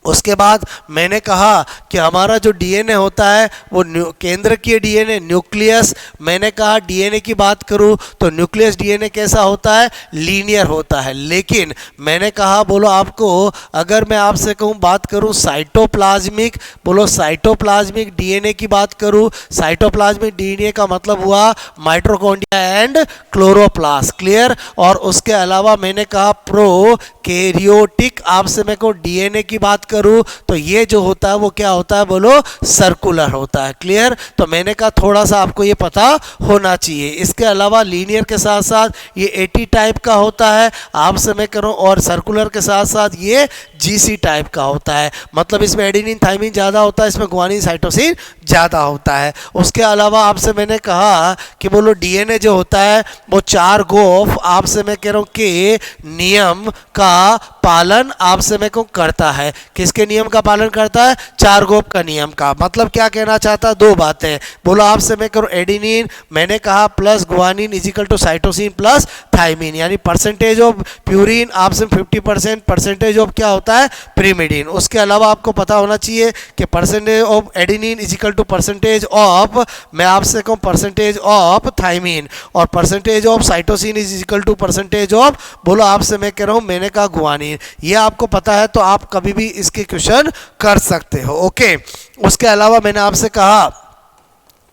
उसके बाद मैंने कहा कि हमारा जो डीएनए होता है वो केंद्रकीय डीएनए, न्यूक्लियस। मैंने कहा डीएनए की बात करूं तो न्यूक्लियस डीएनए कैसा होता है? लीनियर होता है। लेकिन मैंने कहा बोलो आपको अगर मैं आपसे कहूं बात करूं साइटोप्लाज्मिक, बोलो साइटोप्लाज्मिक डीएनए की बात करूं। साइटोप्लाज्मिक डीएनए का मतलब हुआ माइटोकॉन्ड्रिया एंड क्लोरोप्लास्ट, क्लियर। और उसके अलावा मैंने कहा प्रोकैरियोटिक आपसे मैं कहूं डीएनए की बात करूं तो ये जो होता है वो क्या होता है? बोलो सर्कुलर होता है, क्लियर। तो मैंने कहा थोड़ा सा आपको ये पता होना चाहिए। इसके अलावा लीनियर के साथ साथ ये 80 टाइप का होता है आपसे मैं करूं, और सर्कुलर के साथ साथ ये जीसी टाइप का होता है। मतलब इसमें एडेनिन थाइमिन ज़्यादा होता है, इसमें गुआनिन साइटोसिन ज़्यादा होता है। उसके अलावा आपसे मैंने कहा कि बोलो डीएनए जो होता है वो 4 गोफ आपसे मैं कह रहा हूँ कि नियम का पालन आपसे मैं कहूँ करता है। किसके नियम का पालन करता है? 4 गोफ का नियम का। मतलब क्या कहना चाहता है? 2 बातें बोलो आपसे मैं करूँ एडेनिन मैंने कहा plus guanine is equal to cytosine plus thymine, यानी परसेंटेज ऑफ प्यूरिन आपसे 50%, परसेंटेज ऑफ क्या होता है? प्रीमिडिन। उसके अलावा आपको पता होना चाहिए कि percentage of adenine is equal to percentage of मैं आपसे कहूँ परसेंटेज ऑफ थाइमिन, और percentage of cytosine is is equal to percentage of बोलो आपसे मैं कह रहा हूँ मैंने कहा गुआनिन। ये आपको पता है तो आप कभी भी इसके क्वेश्चन कर सकते हो, ओके। उसके अलावा मैंने आपसे कहा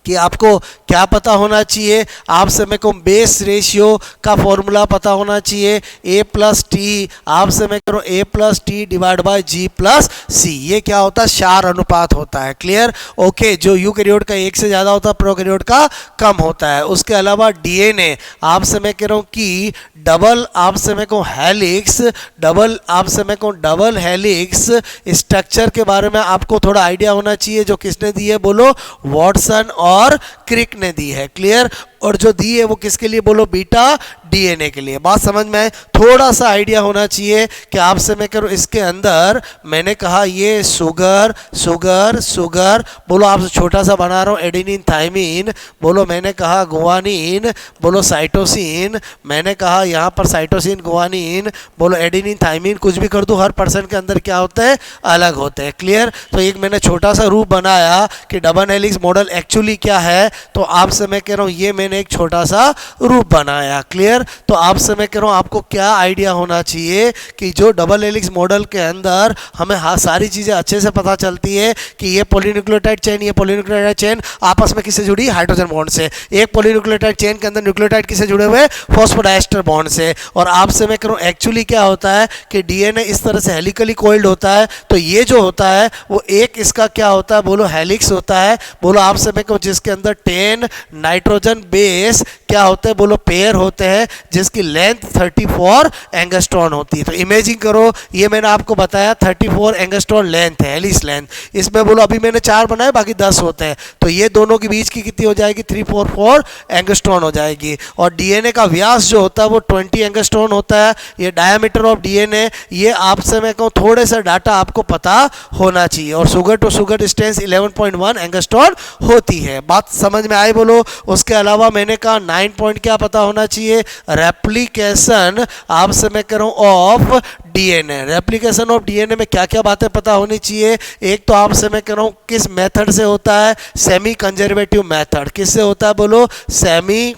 कि आपको क्या पता होना चाहिए? आपसे मैं कहूँ बेस रेशियो का फॉर्मूला पता होना चाहिए। A+T आपसे मैं करूँ A+T डिवाइड बाय G+C। ये क्या होता है? क्षार अनुपात होता है, क्लियर, ओके। जो यूकैरियोट का 1 से ज़्यादा होता है, प्रोकैरियोट का कम होता है। उसके अलावा डीएनए आपसे मैं कह रहा हूँ कि डबल आपसे मैं कहूँ हेलिक्स, डबल आपसे मैं कहूँ डबल हेलिक्स स्ट्रक्चर के बारे में आपको थोड़ा आइडिया होना चाहिए। जो किसने दी है? बोलो वॉटसन और क्रिक ने दी है, क्लियर। और जो दी है वो किसके लिए? बोलो बीटा डीएनए के लिए। बात समझ में आए? थोड़ा सा आइडिया होना चाहिए कि आपसे मैं करूँ इसके अंदर मैंने कहा ये सुगर सुगर सुगर बोलो आपसे छोटा सा बना रहा हूँ एडेनिन थाइमिन, बोलो मैंने कहा गुआनिन, बोलो साइटोसिन, मैंने कहा यहाँ पर साइटोसिन गुआनिन, बोलो एडेनिन थाइमिन, कुछ भी कर दूँ हर पर्सन के अंदर क्या होते हैं? अलग होते हैं, क्लियर। तो एक मैंने छोटा सा रूप बनाया कि डबल हेलिक्स मॉडल एक्चुअली क्या है, तो आपसे मैं कह रहा हूँ ये मैंने एक छोटा सा रूप बनाया, क्लियर। तो आपसे मैं कह रहा हूँ आपको क्या आइडिया होना चाहिए कि जो डबल हेलिक्स मॉडल के अंदर हमें सारी चीज़ें अच्छे से पता चलती है कि ये पॉलीन्यूक्लियोटाइड चेन, ये पॉलीन्यूक्लियोटाइड चेन आपस में किससे जुड़ी? हाइड्रोजन बॉन्ड से। एक पॉलीन्यूक्लियोटाइड चेन के अंदर न्यूक्लियोटाइड किससे जुड़े हुए? फॉस्फोडाइएस्टर बॉन्ड से। और आपसे मैं कह रहा हूँ एक्चुअली क्या होता है कि डीएनए इस तरह से हेलिकली कोइल्ड होता है, तो ये जो होता है वो एक इसका क्या होता है? बोलो हेलिक्स होता है। बोलो आपसे मैं कहूँ जिसके अंदर 10 नाइट्रोजन बेस क्या होते हैं? बोलो पेयर होते हैं, जिसकी लेंथ 34 एंगस्ट्रॉन होती है। तो इमेजिन करो ये मैंने आपको बताया 34 एंगस्ट्रॉन लेंथ है, हेलिक्स लेंथ। इसमें बोलो अभी मैंने 4 बनाए, बाकी 10 होते हैं, तो ये दोनों के बीच की कितनी हो जाएगी? 344 एंगस्ट्रॉन हो जाएगी। और डीएनए का व्यास जो होता है वो 20 एंगस्ट्रॉन होता है। ये डायमीटर ऑफ डीएनए, ये आपसे मैं कहूँ थोड़े से डाटा आपको पता होना चाहिए। और sugar to sugar distance 11.1 angstrom होती है। बात समझ में आई? बोलो उसके अलावा मैंने कहा 9 पॉइंट क्या पता होना चाहिए? रेप्लिकेशन आपसे मैं कह रहा हूँ of DNA. Replication of DNA में क्या क्या बातें पता होनी चाहिए? एक तो आपसे मैं कह रहा हूँ किस मेथड से होता है? Semi conservative method. किससे होता है? बोलो सेमी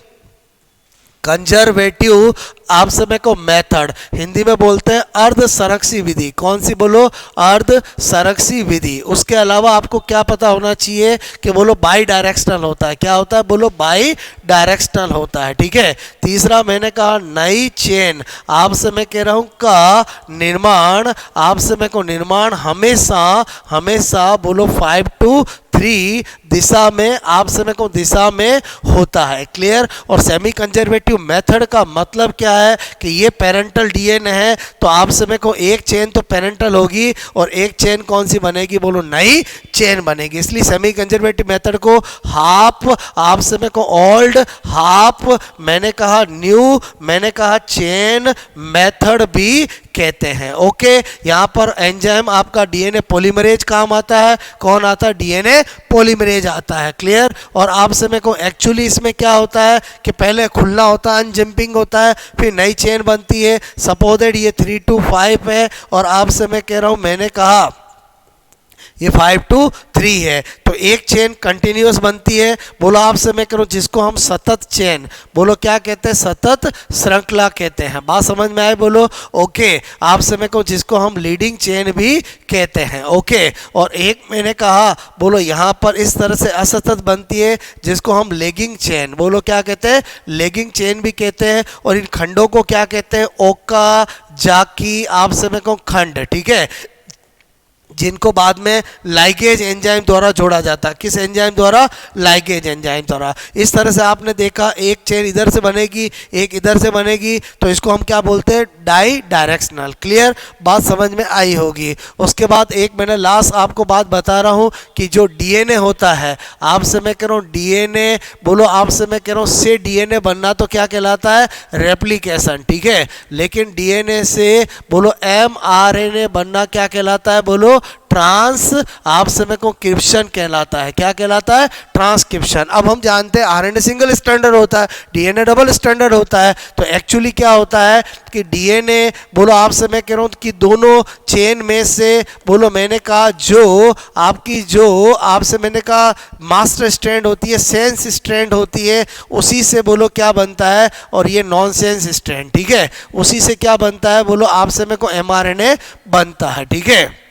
कंजर्वेटिव आप समय को मेथड, हिंदी में बोलते हैं अर्ध संरक्षी विधि। कौन सी बोलो? अर्ध संरक्षी विधि। उसके अलावा आपको क्या पता होना चाहिए कि बोलो बाई डायरेक्शनल होता है। क्या होता है? बोलो बाई डायरेक्शनल होता है। ठीक है। तीसरा मैंने कहा नई चेन, आपसे मैं कह रहा हूं का निर्माण, आपसे मैं को निर्माण हमेशा हमेशा बोलो 5 to 3 दिशा में, आप समय को दिशा में होता है। क्लियर। और सेमी कंजर्वेटिव मेथड का मतलब क्या है कि ये पेरेंटल डीएनए है, तो आप समय को एक चेन तो पेरेंटल होगी और एक चेन कौन सी बनेगी? बोलो नई चेन बनेगी। इसलिए सेमी कंजर्वेटिव मेथड को हाफ, आप समय को ओल्ड, हाफ मैंने कहा न्यू, मैंने कहा चेन मेथड भी कहते हैं। ओके। यहां पर एंजाइम आपका डीएनए पॉलीमरेज काम आता है। कौन आता है? डीएनए पॉलीमरेज आता है। क्लियर। और आप समय को एक्चुअली इसमें क्या होता है कि पहले खुलना होता है, अनजंपिंग होता है, फिर नई चेन बनती है। सपोजेड ये 3 to 5 है और आप समय कह रहा हूं, मैंने कहा ये 5 to 3 है, तो एक चेन कंटिन्यूअस बनती है। बोलो आपसे मैं करूं जिसको हम सतत चेन, बोलो क्या कहते हैं? सतत श्रृंखला कहते हैं। बात समझ में आए? बोलो ओके। आपसे मैं कहूं जिसको हम लीडिंग चेन भी कहते हैं। ओके। और एक मैंने कहा बोलो यहाँ पर इस तरह से असतत बनती है जिसको हम लेगिंग चेन, बोलो क्या कहते हैं? लेगिंग चेन भी कहते हैं। और इन खंडों को क्या कहते हैं? ओका जाकी, आपसे मैं कहूं खंड। ठीक है। जिनको बाद में लाइगेज एंजाइम द्वारा जोड़ा जाता है। किस एंजाइम द्वारा? लाइगेज एंजाइम द्वारा। इस तरह से आपने देखा एक चेन इधर से बनेगी, एक इधर से बनेगी, तो इसको हम क्या बोलते हैं? Di directional. क्लियर। बात समझ में आई होगी। उसके बाद एक मैंने लास्ट आपको बात बता रहा हूं कि जो डीएनए होता है, आपसे मैं कह रहा हूं डीएनए, बोलो आपसे मैं कह रहा हूं से डीएनए बनना तो क्या कहलाता है? रेप्लिकेशन। ठीक है। लेकिन डीएनए से बोलो एमआरएनए बनना क्या कहलाता है? बोलो ट्रांस, आप समय को क्रिप्शन कहलाता है। क्या कहलाता है? ट्रांसक्रिप्शन। अब हम जानते हैं आरएनए सिंगल स्टैंडर्ड होता है, डीएनए डबल स्टैंडर्ड होता है। तो एक्चुअली क्या होता है कि डीएनए, बोलो आपसे मैं कह रहा हूं कि दोनों चेन में से, बोलो मैंने कहा जो आपकी जो आपसे मैंने कहा मास्टर स्ट्रैंड होती है, सेंस स्ट्रैंड होती है, उसी से बोलो क्या बनता है? और ये नॉन सेंस स्ट्रैंड। ठीक है। उसी से क्या बनता है? बोलो आपसे मैं को एमआरएनए बनता है। ठीक है।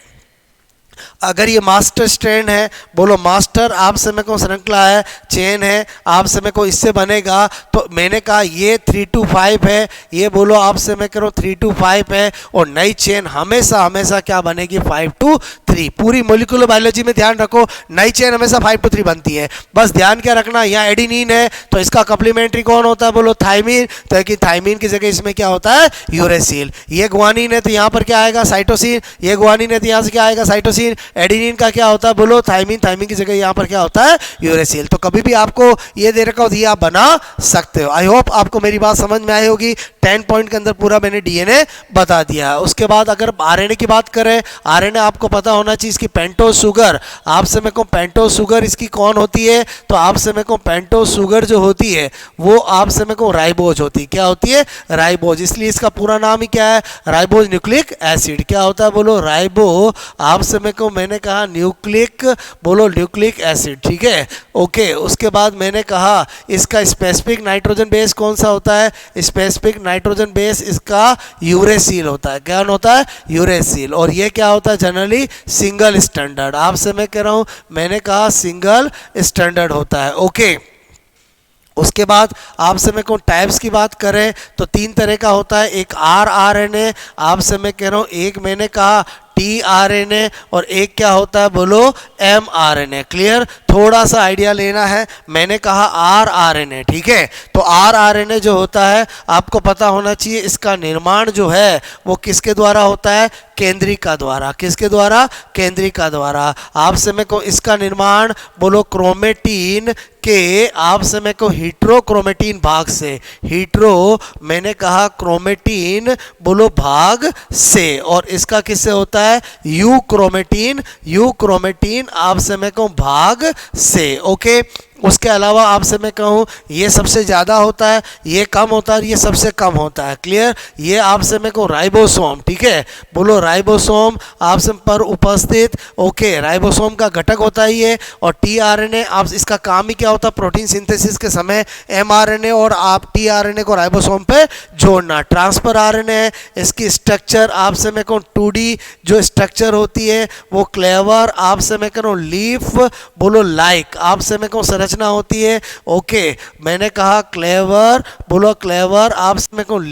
अगर ये मास्टर स्ट्रैंड है, बोलो मास्टर आप समय को श्रृंखला है, चेन है, आप समय को इससे बनेगा, तो मैंने कहा ये 3 to 5 है, ये बोलो आप समय करो 3 to 5 है, और नई चेन हमेशा हमेशा क्या बनेगी? 5 to 3। पूरी मोलिकुलर बायोलॉजी में ध्यान रखो, नई चेन हमेशा 5 to 3 बनती है। बस ध्यान क्या रखना, यहाँ एडिनिन है तो इसका कम्प्लीमेंट्री कौन होता है? बोलो थाइमिन। तो कि थाइमिन की जगह इसमें क्या होता है? यूरेसिल। ये ग्वानिन है तो यहाँ पर क्या आएगा? साइटोसिन। ये ग्वानिन है तो यहाँ से क्या आएगा? साइटोसिन। एडिनिन का क्या होता है? बोलो थाइमिन। थाइमिन की जगह यहाँ पर क्या होता है? यूरेसिल। तो कभी भी आपको ये दे रखा हो ये आप बना सकते हो। आई होप आपको मेरी बात समझ में आई होगी। 10 पॉइंट के अंदर पूरा मैंने डीएनए बता दिया है। उसके बाद अगर आरएनए की बात करें, आरएनए आपको पता होना चाहिए इसकी पेंटोज शुगर, आपसे मैं कहूँ पेंटोज शुगर इसकी कौन होती है? तो आपसे मैं कहूँ पेंटोज शुगर जो होती है वो आपसे मैं कहूँ राइबोज होती है। क्या होती है? राइबोज। इसलिए इसका पूरा नाम ही क्या है? Ribose nucleic acid. क्या होता है? बोलो राइबो, आपसे मैं कहूँ मैंने कहा न्यूक्लिक, बोलो न्यूक्लिक एसिड। ठीक है। ओके। उसके बाद मैंने कहा इसका स्पेसिफिक नाइट्रोजन बेस कौन सा होता है? स्पेसिफिक नाइट्रोजन बेस इसका यूरेसिल होता है। क्या होता है? यूरेसिल। और ये क्या होता है? Generally single standard. आपसे मैं कह रहा हूं, मैंने कहा सिंगल स्टैंडर्ड होता है। ओके। उसके बाद आपसे मैं कहूँ टाइप्स की बात करें तो 3 तरह का होता है। एक आरआरएनए, आपसे मैं कह रहा हूँ एक मैंने कहा टीआरएनए, और एक क्या होता है? बोलो एमआरएनए। क्लियर। थोड़ा सा आइडिया लेना है। मैंने कहा आरआरएनए। ठीक है। तो आरआरएनए जो होता है आपको पता होना चाहिए इसका निर्माण जो है वो किसके द्वारा होता है? केंद्रिका द्वारा। किसके द्वारा? केंद्रिका द्वारा। आपसे मैं को इसका निर्माण बोलो क्रोमेटीन के, आपसे मैं को हीट्रोक्रोमेटीन भाग से, हीट्रो मैंने कहा क्रोमेटीन बोलो भाग से, और इसका किससे होता है? यूक्रोमेटीन। यूक्रोमेटीन आपसे मैं कहूँ भाग से। ओके। उसके अलावा आपसे मैं कहूँ ये सबसे ज़्यादा होता है, ये कम होता है, ये सबसे कम होता है। क्लियर? ये आपसे मैं कहूँ राइबोसोम, ठीक है, बोलो राइबोसोम आपसे पर उपस्थित, ओके, राइबोसोम का घटक होता है ये। और टीआरएनए आप इसका काम ही क्या होता है, प्रोटीन सिंथेसिस के समय एमआरएनए और आप टीआरएनए को राइबोसोम पे जोड़ना। ट्रांसफर आरएनए है, इसकी स्ट्रक्चर आपसे मैं कहूँ 2D जो स्ट्रक्चर होती है वो क्लेवर आपसे मैं कहूँ लीफ, बोलो लाइक आपसे मैं कहूँ संरचना होती है। ओके, मैंने कहा क्लेवर, बोलो क्लेवर आपसे मैं कहूँ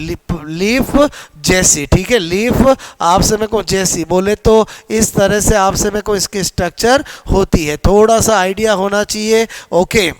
लीफ जैसी, ठीक है, लीफ आपसे मैं कहूँ जैसी, बोले तो इस तरह से आपसे मैं कहूँ इसकी स्ट्रक्चर होती है। थोड़ा सा आइडिया होना चाहिए। ओके,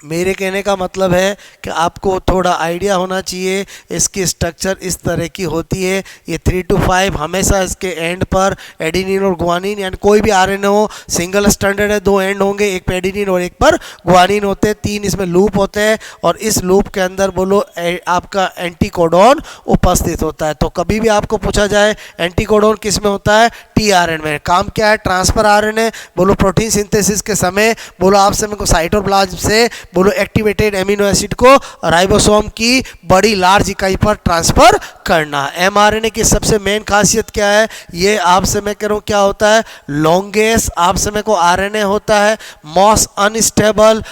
मेरे कहने का मतलब है कि आपको थोड़ा आइडिया होना चाहिए, इसकी स्ट्रक्चर इस तरह की होती है। ये 3 to 5 हमेशा इसके एंड पर एडेनिन और गुआनिन, यानी कोई भी आरएनए हो, सिंगल स्ट्रैंडेड है, 2 एंड होंगे, एक पे एडेनिन और एक पर गुआनिन होते हैं, 3 इसमें लूप होते हैं और इस लूप के अंदर बोलो आपका एंटीकोडॉन उपस्थित होता है। तो कभी भी आपको पूछा जाए एंटीकोडॉन किस में होता है, टीआरएनए में। काम क्या है, ट्रांसफर आरएनए, बोलो प्रोटीन सिंथेसिस के समय बोलो आपसे मेरे को साइटोप्लाज्म से बोलो एक्टिवेटेड एमिनो एसिड को राइबोसोम की बड़ी लार्ज इकाई पर ट्रांसफर करना। एमआरएनए की सबसे मेन खासियत क्या है, ये आपसे मैं कह रहा हूँ क्या होता है, लॉन्गेस्ट आपसे मेरे को आरएनए होता है, मोस्ट अनस्टेबल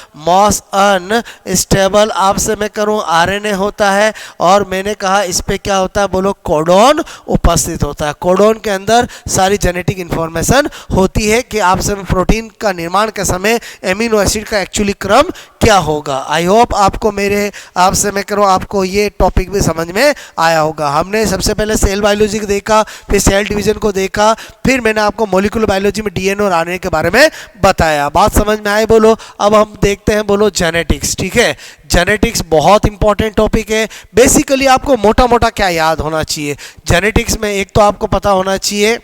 आपसे मैं करूँ आरएनए होता है। और मैंने कहा इस पे क्या होता है, बोलो कोडॉन उपस्थित होता है। कोडॉन के अंदर सारी जेनेटिक इंफॉर्मेशन होती है कि आपसे प्रोटीन का निर्माण के समय एमिनो एसिड का एक्चुअली क्रम क्या होगा। आई होप आपको मेरे आपसे मैं करूँ आपको ये टॉपिक भी समझ में आया होगा। हमने सबसे पहले सेल बायोलॉजी को देखा, फिर सेल डिवीजन को देखा, फिर मैंने आपको मॉलिक्यूलर बायोलॉजी में डीएनए और आरएनए के बारे में बताया। बात समझ में आए बोलो। अब हम देखते हैं बोलो जेनेटिक्स, ठीक है। जेनेटिक्स बहुत इंपॉर्टेंट टॉपिक है। बेसिकली आपको मोटा मोटा क्या याद होना चाहिए जेनेटिक्स में, एक तो आपको पता होना चाहिए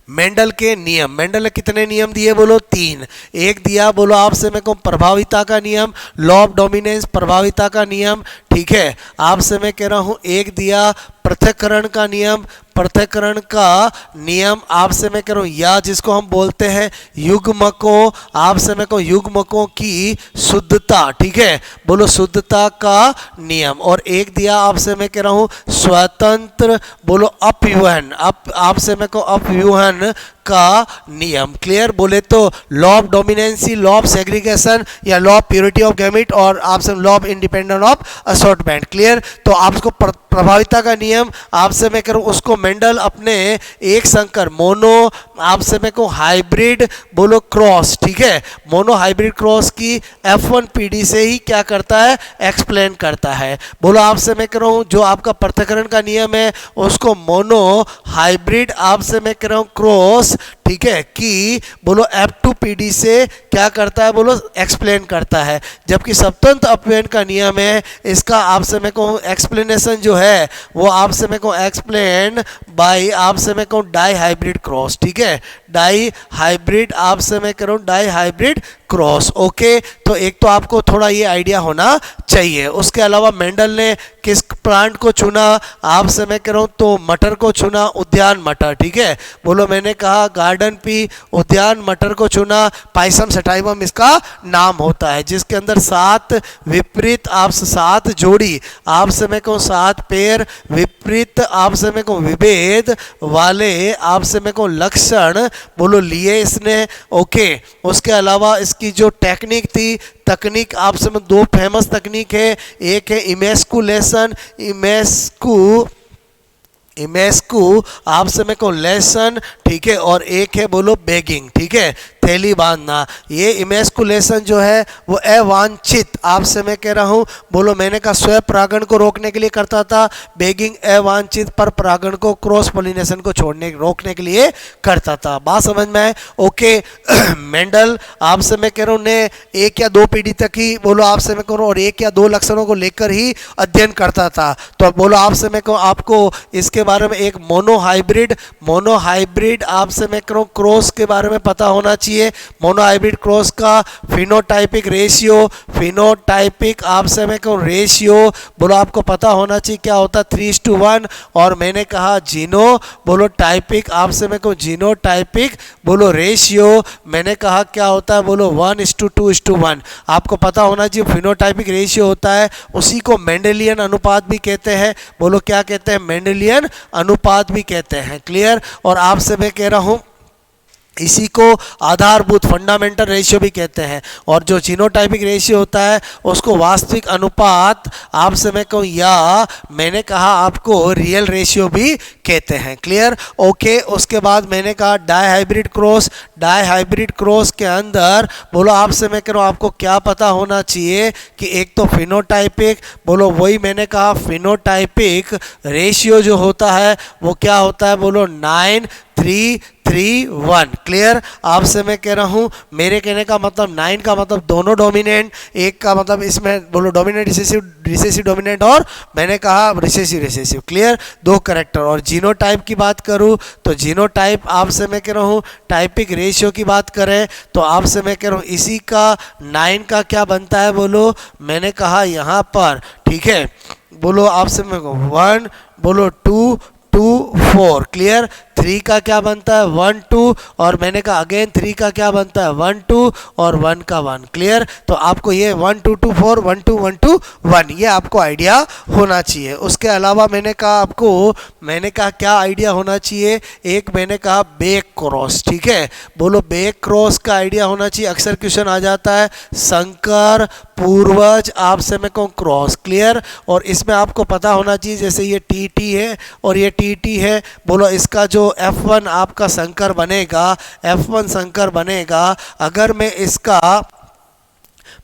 मेंडल के नियम। मेंडल ने कितने नियम दिए, बोलो 3। एक दिया बोलो आपसे मैं कहूँ प्रभाविता का नियम, लॉ ऑफ डोमिनेंस, प्रभाविता का नियम, ठीक है। आपसे मैं कह रहा हूँ एक दिया पृथक्करण का नियम, पृथक्करण का नियम आपसे मैं कह रहा हूँ, या जिसको हम बोलते हैं युग्मकों, आपसे मैं कहूँ युग्मकों की शुद्धता, ठीक है, बोलो शुद्धता का नियम। और एक दिया आपसे मैं कह रहा हूँ स्वतंत्र, बोलो अपव्यूहन, आपसे मैं कहूँ अपव्यूहन का नियम। क्लियर? बोले तो law of dominancy, law of segregation या law of purity of gamete और आपसे law of independent of assortment. Clear? तो आपको प्रभाविता का नियम आपसे मैं करूँ उसको मेंडल अपने एक संकर मोनो आपसे मैं कहूँ हाइब्रिड बोलो क्रॉस, ठीक है, मोनो हाइब्रिड क्रॉस की F1PD से ही क्या करता है, एक्सप्लेन करता है। बोलो आपसे मैं कह रहा हूँ जो आपका पृथक्करण का नियम है उसको मोनो हाइब्रिड आपसे मैं कह रहा हूँ क्रॉस, ठीक है, कि बोलो F2PD से क्या करता है, बोलो एक्सप्लेन करता है। जबकि स्वतंत्र अपव्ययन का नियम है, इसका आपसे मैं कहूँ एक्सप्लेनेशन जो है वो आपसे मैं कहूँ एक्सप्लेन बाय आपसे मैं कहूँ डाई हाइब्रिड क्रॉस, ठीक है, डाई हाइब्रिड आपसे मैं कह रहा हूँ डाई हाइब्रिड क्रॉस। ओके, तो एक तो आपको थोड़ा ये आइडिया होना चाहिए। उसके अलावा मेंडल ने किस प्लांट को चुना, आपसे मैं कह रहा हूँ तो मटर को चुना, उद्यान मटर, ठीक है, बोलो मैंने कहा गार्डन पी, उद्यान मटर को चुना, पाइसम सटाइवम इसका नाम होता है, जिसके अंदर 7 विपरीत आपसे 7 जोड़ी आपसे मैं कहूँ 7 पेयर विपरीत आपसे मैं कहूँ विभेद वाले आपसे मैं कहूँ लक्षण बोलो लिए इसने। ओके, उसके अलावा इसकी जो टेक्निक थी, तकनीक आपसे में 2 फेमस तकनीक है, एक है इमेस्कुलेशन, इमेस्कू आपसे मैं कहूँ लेसन, ठीक है, और एक है बोलो बेगिंग, ठीक है, थैली बांधना। ये इमेस्कुलेशन जो है वो अवांछित आपसे मैं कह रहा हूँ बोलो मैंने कहा स्वयं परागण को रोकने के लिए करता था, बेगिंग अवांछित पर परागण को क्रॉस पोलिनेशन को रोकने के लिए करता था। बात समझ में आए? ओके, मेंडल आपसे मैं कह रहा हूँ ने 1 या 2 पीढ़ी तक ही बोलो आपसे मैं कह रहा हूँ और 1 या 2 लक्षणों को लेकर ही अध्ययन करता था। तो बोलो आपसे मैं कहूँ आपको इसके बारे में एक मोनो हाइब्रिड आपसे मैं कह रहा हूँ क्रॉस के बारे में पता होना चाहिए। चाहिए मोनोहाइब्रिड क्रॉस का फिनोटाइपिक रेशियो, फिनोटाइपिक आप समय को रेशियो बोलो आपको पता होना चाहिए क्या होता है 3:1। और मैंने कहा जीनो बोलो टाइपिक आप समय को जीनोटाइपिक बोलो रेशियो मैंने कहा क्या होता है बोलो 1:2:1। आपको पता होना चाहिए फिनोटाइपिक रेशियो होता है, उसी को मेंडेलियन अनुपात भी कहते हैं। बोलो क्या कहते हैं, मेंडेलियन अनुपात भी कहते हैं। क्लियर। और आपसे मैं कह रहा हूं इसी को आधारभूत फंडामेंटल रेशियो भी कहते हैं। और जो जीनोटाइपिक रेशियो होता है उसको वास्तविक अनुपात आप समय को या मैंने कहा आपको रियल रेशियो भी कहते हैं। क्लियर। ओके। उसके बाद मैंने कहा डाईहाइब्रिड क्रॉस, डाईहाइब्रिड क्रॉस के अंदर बोलो आपसे मैं कह रहा हूँ आपको क्या पता होना चाहिए कि एक तो फिनोटाइपिक बोलो वही मैंने कहा फिनोटाइपिक रेशियो जो होता है वो क्या होता है बोलो 9:3:1। क्लियर। आपसे मैं कह रहा हूँ मेरे कहने का मतलब 9 का मतलब दोनों डोमिनेंट, एक का मतलब इसमें बोलो डोमिनेंट रिसेसिव, रिसेसिव डोमिनेंट और मैंने कहा रिसेसिव रिसेसिव। क्लियर। दो कैरेक्टर। और जीनोटाइप की बात करूँ तो जीनोटाइप आपसे मैं कह रहा हूँ टाइपिक रेशियो की बात करें तो आपसे मैं कह रहा हूँ इसी का 9 का क्या बनता है बोलो मैंने कहा यहाँ पर ठीक है बोलो आपसे मैं 1 बोलो 2 2 4। क्लियर। 3 का क्या बनता है 1 2 और मैंने कहा अगेन 3 का क्या बनता है 1 2 और 1 का 1। क्लियर। तो आपको ये 1 2 2 4 1 2 1 2 1 ये आपको आइडिया होना चाहिए। उसके अलावा मैंने कहा आपको मैंने कहा क्या आइडिया होना चाहिए, एक मैंने कहा बैक क्रॉस। ठीक है बोलो बैक क्रॉस का आइडिया होना चाहिए। अक्सर क्वेश्चन आ जाता है संकर पूर्वज आप से मैं कहूँ क्रॉस। क्लियर। और इसमें आपको पता होना चाहिए जैसे ये टी है और ये टी है बोलो इसका जो F1 आपका संकर बनेगा, F1 संकर बनेगा अगर मैं इसका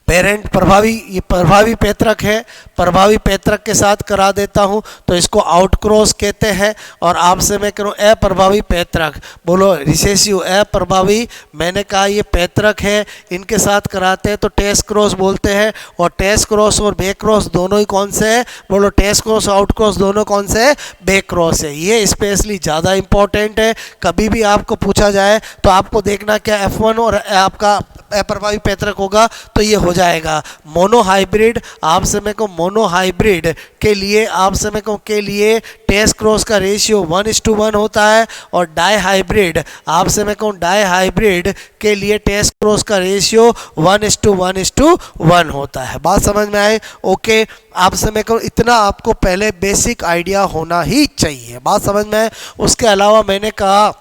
पेरेंट प्रभावी पैतृक है, प्रभावी पैतृक के साथ करा देता हूं तो इसको आउटक्रॉस कहते हैं। और आपसे मैं करूं अप्रभावी पैतृक बोलो रिसेसिव अप्रभावी मैंने कहा ये पैतृक है इनके साथ कराते हैं तो टेस्ट क्रॉस बोलते हैं। और टेस्ट क्रॉस और बैक क्रॉस दोनों ही कौन से है बोलो टेस्ट क्रॉस आउटक्रॉस दोनों कौन से है बैक क्रॉस है। ये स्पेशली ज़्यादा इंपॉर्टेंट है, कभी भी आपको पूछा जाए तो आपको देखना क्या F1 और आपका अप्रभावी पैतृक होगा तो ये हो जाएगा। मोनोहाइब्रिड आप समय को मोनोहाइब्रिड के लिए आप समय को के लिए टेस्ट क्रॉस का रेशियो 1:1 होता है। और डाईहाइब्रिड आप समय को डाईहाइब्रिड के लिए टेस्ट क्रॉस का रेशियो 1:1:1 होता है। बात समझ में आए। ओके। आप समय को इतना आपको पहले बेसिक आइडिया होना ही चाहिए। बात समझ में आए। उसके अलावा मैंने कहा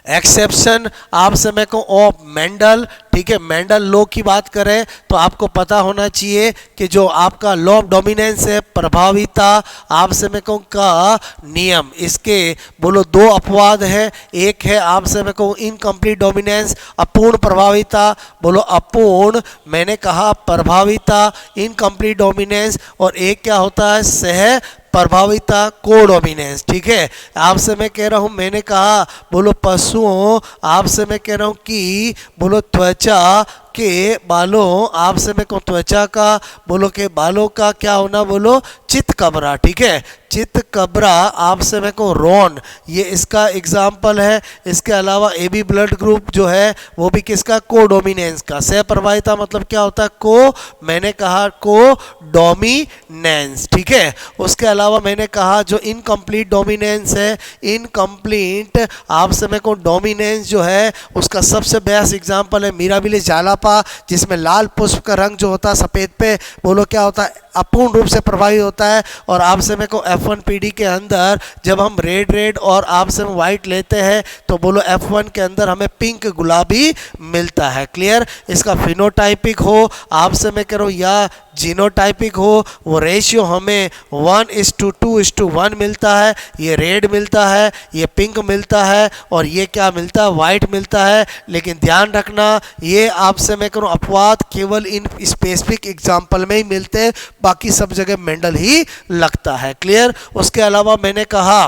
एक्सेप्शन आप समय को ऑफ मेंडल। ठीक है मेंडल लॉ की बात करें तो आपको पता होना चाहिए कि जो आपका लॉ ऑफ डोमिनेंस है प्रभाविता आप समय को का नियम, इसके बोलो दो अपवाद है। एक है आप समय को इनकम्प्लीट डोमिनेंस अपूर्ण प्रभाविता बोलो अपूर्ण मैंने कहा प्रभाविता इनकम्प्लीट डोमिनेंस। और एक क्या होता है सह प्रभाविता कोडोमिनेंस। ठीक है आपसे मैं कह रहा हूं मैंने कहा बोलो पशुओं आपसे मैं कह रहा हूं कि बोलो त्वचा के बालों आपसे मैं कहूँ त्वचा का बोलो के बालों का क्या होना बोलो चित्त कबरा। ठीक है चित्त कबरा आपसे मैं कहूँ रोन ये इसका एग्जाम्पल है। इसके अलावा AB ब्लड ग्रुप जो है वो भी किसका कोडोमिनेंस का। सह प्रभाविता मतलब क्या होता है को मैंने कहा को डोमिनेंस। ठीक है उसके अलावा मैंने कहा जो इनकम्प्लीट डोमिनेंस है इनकम्प्लीट आपसे मैं कहूँ डोमिनेंस जो है उसका सबसे बेस्ट एग्जाम्पल है मीराबिलिस जालापा जिसमें लाल पुष्प का रंग जो होता है सफ़ेद पे बोलो क्या होता है अपूर्ण रूप से प्रभावी होता है। और आपसे मैं को F1 PD के अंदर जब हम रेड और आपसे में वाइट लेते हैं तो बोलो F1 के अंदर हमें पिंक गुलाबी मिलता है। क्लियर। इसका फिनोटाइपिक हो आपसे मैं कह रहा हूँ या जीनोटाइपिक हो वो रेशियो हमें 1:2:1 मिलता है। ये रेड मिलता है ये पिंक मिलता है और ये क्या मिलता है वाइट मिलता है। लेकिन ध्यान रखना ये आपसे मैं करूँ अपवाद केवल इन स्पेसिफिक एग्जाम्पल में ही मिलते हैं, बाकी सब जगह मेंडल ही लगता है। क्लियर। उसके अलावा मैंने कहा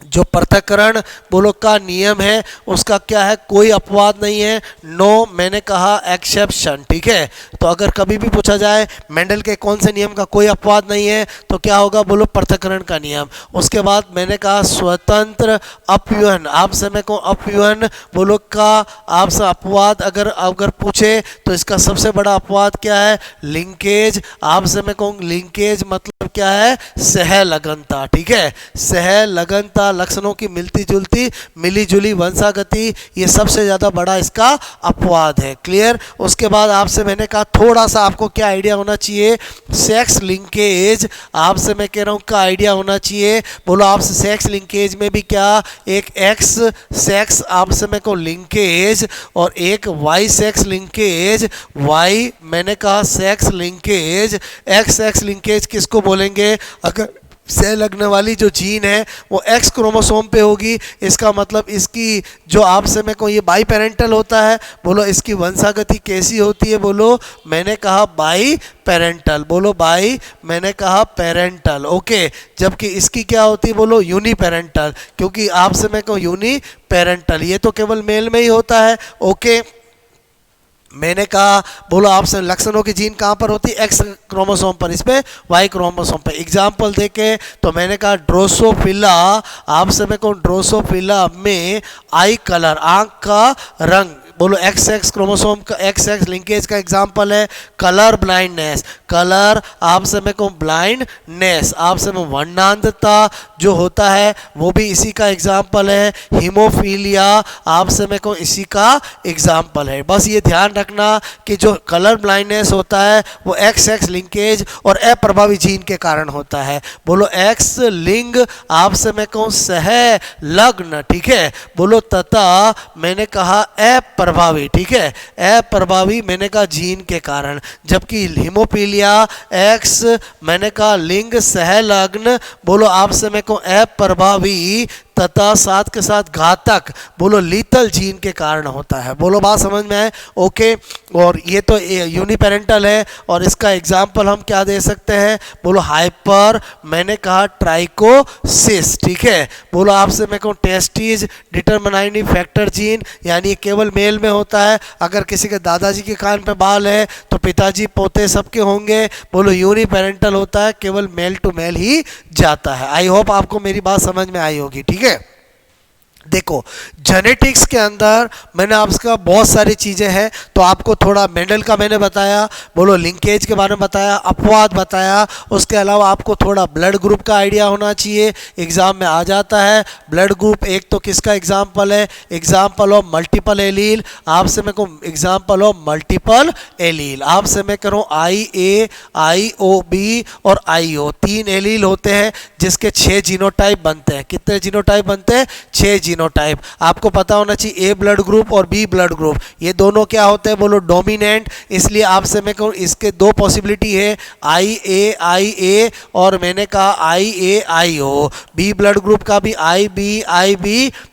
जो पृथक्करण बोलो का नियम है उसका क्या है, कोई अपवाद नहीं है, नो मैंने कहा एक्सेप्शन, ठीक है। तो अगर कभी भी पूछा जाए मेंडल के कौन से नियम का कोई अपवाद नहीं है तो क्या होगा, बोलो पृथक्करण का नियम। उसके बाद मैंने कहा स्वतंत्र अपव्यवन, आपसे मैं कहूँ अपव्यवन बोलो का आपसे अपवाद अगर अगर पूछे तो इसका सबसे बड़ा अपवाद क्या है, लिंकेज। आपसे मैं कहूँ लिंकेज मतलब क्या है, सहलगनता, ठीक है। सहलगनता, लक्षणों की मिलती जुलती मिली जुली वंशागति, ये सबसे ज़्यादा बड़ा इसका अपवाद है, क्लियर। उसके बाद आपसे मैंने कहा थोड़ा सा आपको क्या आइडिया होना चाहिए, सेक्स लिंकेज, आपसे मैं कह रहा हूँ का आइडिया होना चाहिए। बोलो आपसे सेक्स लिंकेज में भी क्या, एक एक्स सेक्स आपसे मैं कहूँ लिंकेज और एक वाई सेक्स लिंकेज, वाई मैंने कहा sex linkage, x x linkage किसको बोलेंगे, अगर सह लगने वाली जो जीन है वो एक्स क्रोमोसोम पे होगी, इसका मतलब इसकी जो आपसे मैं कहूँ ये बाई पेरेंटल होता है। बोलो इसकी वंशागति कैसी होती है, बोलो मैंने कहा बाई पेरेंटल, बोलो बाई मैंने कहा पेरेंटल, ओके। जबकि इसकी क्या होती है, बोलो यूनी पेरेंटल, क्योंकि आपसे मैं कहूँ यूनी पेरेंटल, ये तो केवल मेल में ही होता है, ओके। मैंने कहा बोलो आपसे लक्षणों की जीन कहाँ पर होती है, एक्स क्रोमोसोम पर, इस पे वाई क्रोमोसोम पर। एग्जाम्पल देखे तो मैंने कहा ड्रोसोफिला, आपसे मैं कहूँ ड्रोसोफिला में आई कलर, आंख का रंग, बोलो एक्स एक्स क्रोमोसोम का एक्स एक्स लिंकेज का एग्जाम्पल है कलर ब्लाइंडनेस, कलर आपसे मैं कहूँ ब्लाइंडनेस, आपसे मैं वर्णांधता जो होता है वो भी इसी का एग्जाम्पल है। हीमोफीलिया आपसे मैं कहूँ इसी का एग्जाम्पल है। बस ये ध्यान रखना कि जो कलर ब्लाइंडनेस होता है वो एक्स एक्स लिंकेज और अप्रभावी जीन के कारण होता है। बोलो एक्स लिंग आपसे मैं कहूँ सह लग्न, ठीक है। बोलो तथा मैंने कहा अप्रभावी, ठीक है, अप्रभावी मैंने कहा जीन के कारण। जबकि हीमोफीलिया एक्स मैंने कहा लिंग सहलग्न, बोलो आपसे मैं कहूँ अप्रभावी तथा साथ के साथ घातक, बोलो लीथल जीन के कारण होता है। बोलो बात समझ में आए, ओके। और ये तो यूनिपेरेंटल है और इसका एग्जाम्पल हम क्या दे सकते हैं, बोलो हाइपर मैंने कहा ट्राइकोसिस, ठीक है। बोलो आपसे मैं कहूँ टेस्टीज डिटरमिनाइंग फैक्टर जीन, यानी केवल मेल में होता है। अगर किसी के दादाजी के कान पे बाल है तो पिताजी पोते सबके होंगे। बोलो यूनिपेरेंटल होता है, केवल मेल टू मेल ही जाता है। आई होप आपको मेरी बात समझ में आई होगी, ठीक है। देखो जेनेटिक्स के अंदर मैंने आपका बहुत सारी चीज़ें हैं, तो आपको थोड़ा मेंडल का मैंने बताया, बोलो लिंकेज के बारे में बताया, अपवाद बताया। उसके अलावा आपको थोड़ा ब्लड ग्रुप का आइडिया होना चाहिए, एग्जाम में आ जाता है। ब्लड ग्रुप एक तो किसका एग्जाम्पल है, एग्जाम्पल ऑफ मल्टीपल एलील, आपसे मैं कहूँ एग्जाम्पल ऑफ मल्टीपल एलील, आपसे मैं करूँ IA, IOB और IO, 3 एलील होते हैं जिसके 6 जीनोटाइप बनते हैं। कितने जीनोटाइप बनते हैं, 6 जीनोटाइप। आपको पता होना चाहिए ए ब्लड ग्रुप और बी ब्लड ग्रुप ये दोनों क्या होते हैं, बोलो डोमिनेंट। इसलिए आपसे मैं कहूँ इसके 2 पॉसिबिलिटी है, IA और मैंने कहा IAIO। बी ब्लड ग्रुप का भी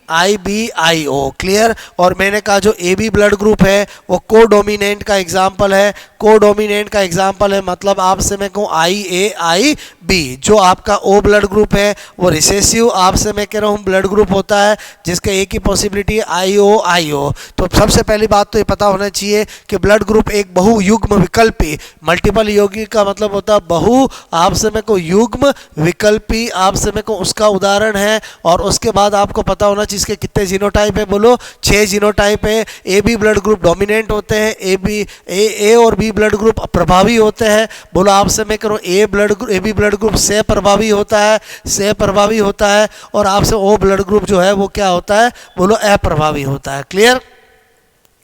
IBIO, क्लियर। और मैंने कहा जो AB ब्लड ग्रुप है वो कोडोमिनेंट का एग्जाम्पल है, कोडोमिनेंट का एग्जाम्पल है, मतलब आपसे मैं कहूँ IAIB। जो आपका O ब्लड ग्रुप है वो रिसेसिव आपसे मैं कह रहा हूँ ब्लड ग्रुप होता है जिसका एक ही पॉसिबिलिटी है IOIO। तो सबसे पहली बात तो ये पता होना चाहिए कि ब्लड ग्रुप एक बहुयुग्म विकल्पी, मल्टीपल यौगिक का मतलब होता है बहु, आपसे मैं को युग्म विकल्पी, आपसे मैं को उसका उदाहरण है। और उसके बाद आपको पता होना चाहिए इसके कितने जीनोटाइप है, बोलो 6 जीनोटाइप है। AB ब्लड ग्रुप डोमिनेंट होते हैं, A और B ब्लड ग्रुप प्रभावी होते हैं। बोलो आपसे मैं करूँ AB ब्लड ग्रुप से प्रभावी होता है, से प्रभावी होता है। और आपसे O ब्लड ग्रुप जो है वो क्या होता है, बोलो अप्रभावी होता है, क्लियर,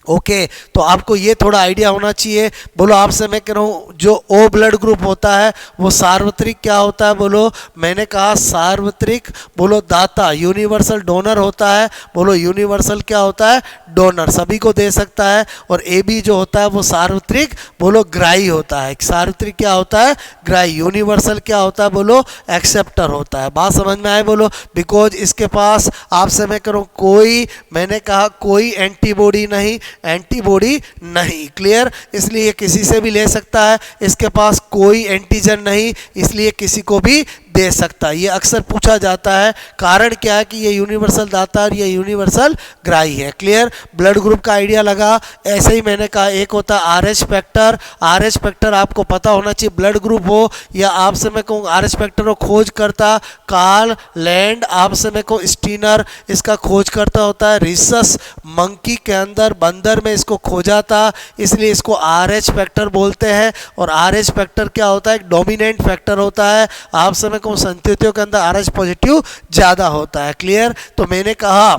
ओके। तो आपको ये थोड़ा आइडिया होना चाहिए। बोलो आपसे मैं कह रहा हूँ जो O ब्लड ग्रुप होता है वो सार्वत्रिक क्या होता है, बोलो मैंने कहा सार्वत्रिक, बोलो दाता, यूनिवर्सल डोनर होता है। बोलो यूनिवर्सल क्या होता है, डोनर, सभी को दे सकता है। और AB जो होता है वो सार्वत्रिक, बोलो ग्राही होता है। सार्वत्रिक क्या होता है, ग्राही। यूनिवर्सल क्या होता है, बोलो एक्सेप्टर होता है। बात समझ में आए, बोलो बिकॉज इसके पास आपसे मैं करूँ कोई मैंने कहा कोई एंटीबॉडी नहीं, एंटीबॉडी नहीं, क्लियर। इसलिए किसी से भी ले सकता है, इसके पास कोई एंटीजन नहीं, इसलिए किसी को भी दे सकता। ये अक्सर पूछा जाता है, कारण क्या है कि ये यूनिवर्सल दाता और ये यूनिवर्सल ग्राही है। क्लियर, ब्लड ग्रुप का आइडिया लगा। ऐसे ही मैंने कहा एक होता है आरएच फैक्टर। आरएच फैक्टर आपको पता होना चाहिए, ब्लड ग्रुप हो या आपसे मैं कहूँ आरएच फैक्टर को खोज करता कार्ल लैंड, आपसे मैं कहूँ स्टीनर इसका खोज करता होता है। रिसस मंकी के अंदर बंदर में इसको खोजा था, इसलिए इसको आरएच फैक्टर बोलते हैं। और आरएच फैक्टर क्या होता है, एक डोमिनेंट फैक्टर होता है। आप समय को संततियों के अंदर आरएच पॉजिटिव ज़्यादा होता है। क्लियर, तो मैंने कहा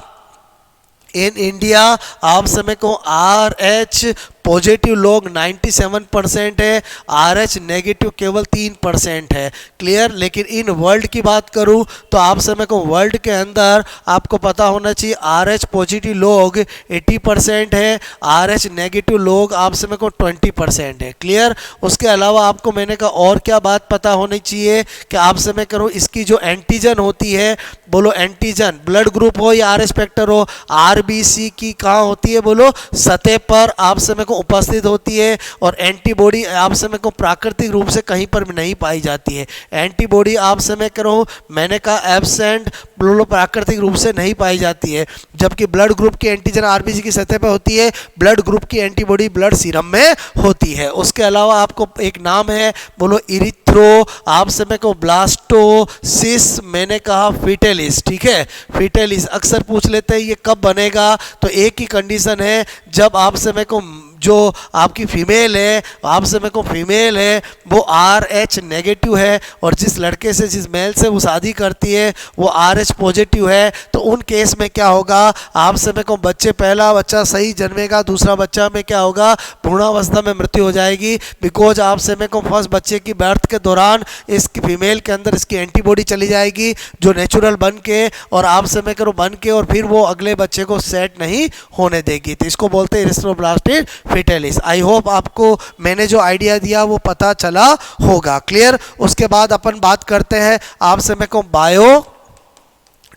इन इंडिया आप समय को आर एच पॉजिटिव लोग 97% है, आर एच नेगेटिव केवल 3% है। क्लियर, लेकिन इन वर्ल्ड की बात करूं तो आप समय को वर्ल्ड के अंदर आपको पता होना चाहिए आर एच पॉजिटिव लोग 80% है, आर एच नेगेटिव लोग आप समय को 20% है। क्लियर, उसके अलावा आपको मैंने कहा और क्या बात पता होनी चाहिए कि आप समय करो इसकी जो एंटीजन होती है, बोलो एंटीजन ब्लड ग्रुप हो या आर एच फैक्टर हो, आरबीसी की कहाँ होती है, बोलो सतह पर आप समय को उपस्थित होती है। और एंटीबॉडी आप समय को प्राकृतिक रूप से कहीं पर भी नहीं पाई जाती है। एंटीबॉडी आप समय करो मैंने कहा एब्सेंट, बोलो प्राकृतिक रूप से नहीं पाई जाती है। जबकि ब्लड ग्रुप की एंटीजन आरबीसी की सतह पर होती है, ब्लड ग्रुप की एंटीबॉडी ब्लड सीरम में होती है। उसके अलावा आपको एक नाम है, बोलो इरिथ्रो, आप समय को ब्लास्टोसिस, मैंने कहा फिटेलिस। ठीक है, फिटेलिस अक्सर पूछ लेते हैं ये कब बनेगा, तो एक ही कंडीशन है जब आप समय को जो आपकी फीमेल है, आप समय को फीमेल है वो आर एच नेगेटिव है और जिस लड़के से जिस मेल से वो शादी करती है वो आर एच पॉजिटिव है, तो उन केस में क्या होगा, आप समय को बच्चे पहला बच्चा सही जन्मेगा, दूसरा बच्चा में क्या होगा भ्रूणावस्था में मृत्यु हो जाएगी। बिकॉज आप समय को फर्स्ट बच्चे की बर्थ के दौरान इसकी फीमेल के अंदर इसकी एंटीबॉडी चली जाएगी जो नेचुरल बन के और आप समय करो बन के और फिर वो अगले बच्चे को सेट नहीं होने देगी। तो इसको बोलते हैं इरिथ्रोब्लास्टिड फिटेलिस। आई होप आपको मैंने जो आइडिया दिया वो पता चला होगा। क्लियर, उसके बाद अपन बात करते हैं आप समय को बायो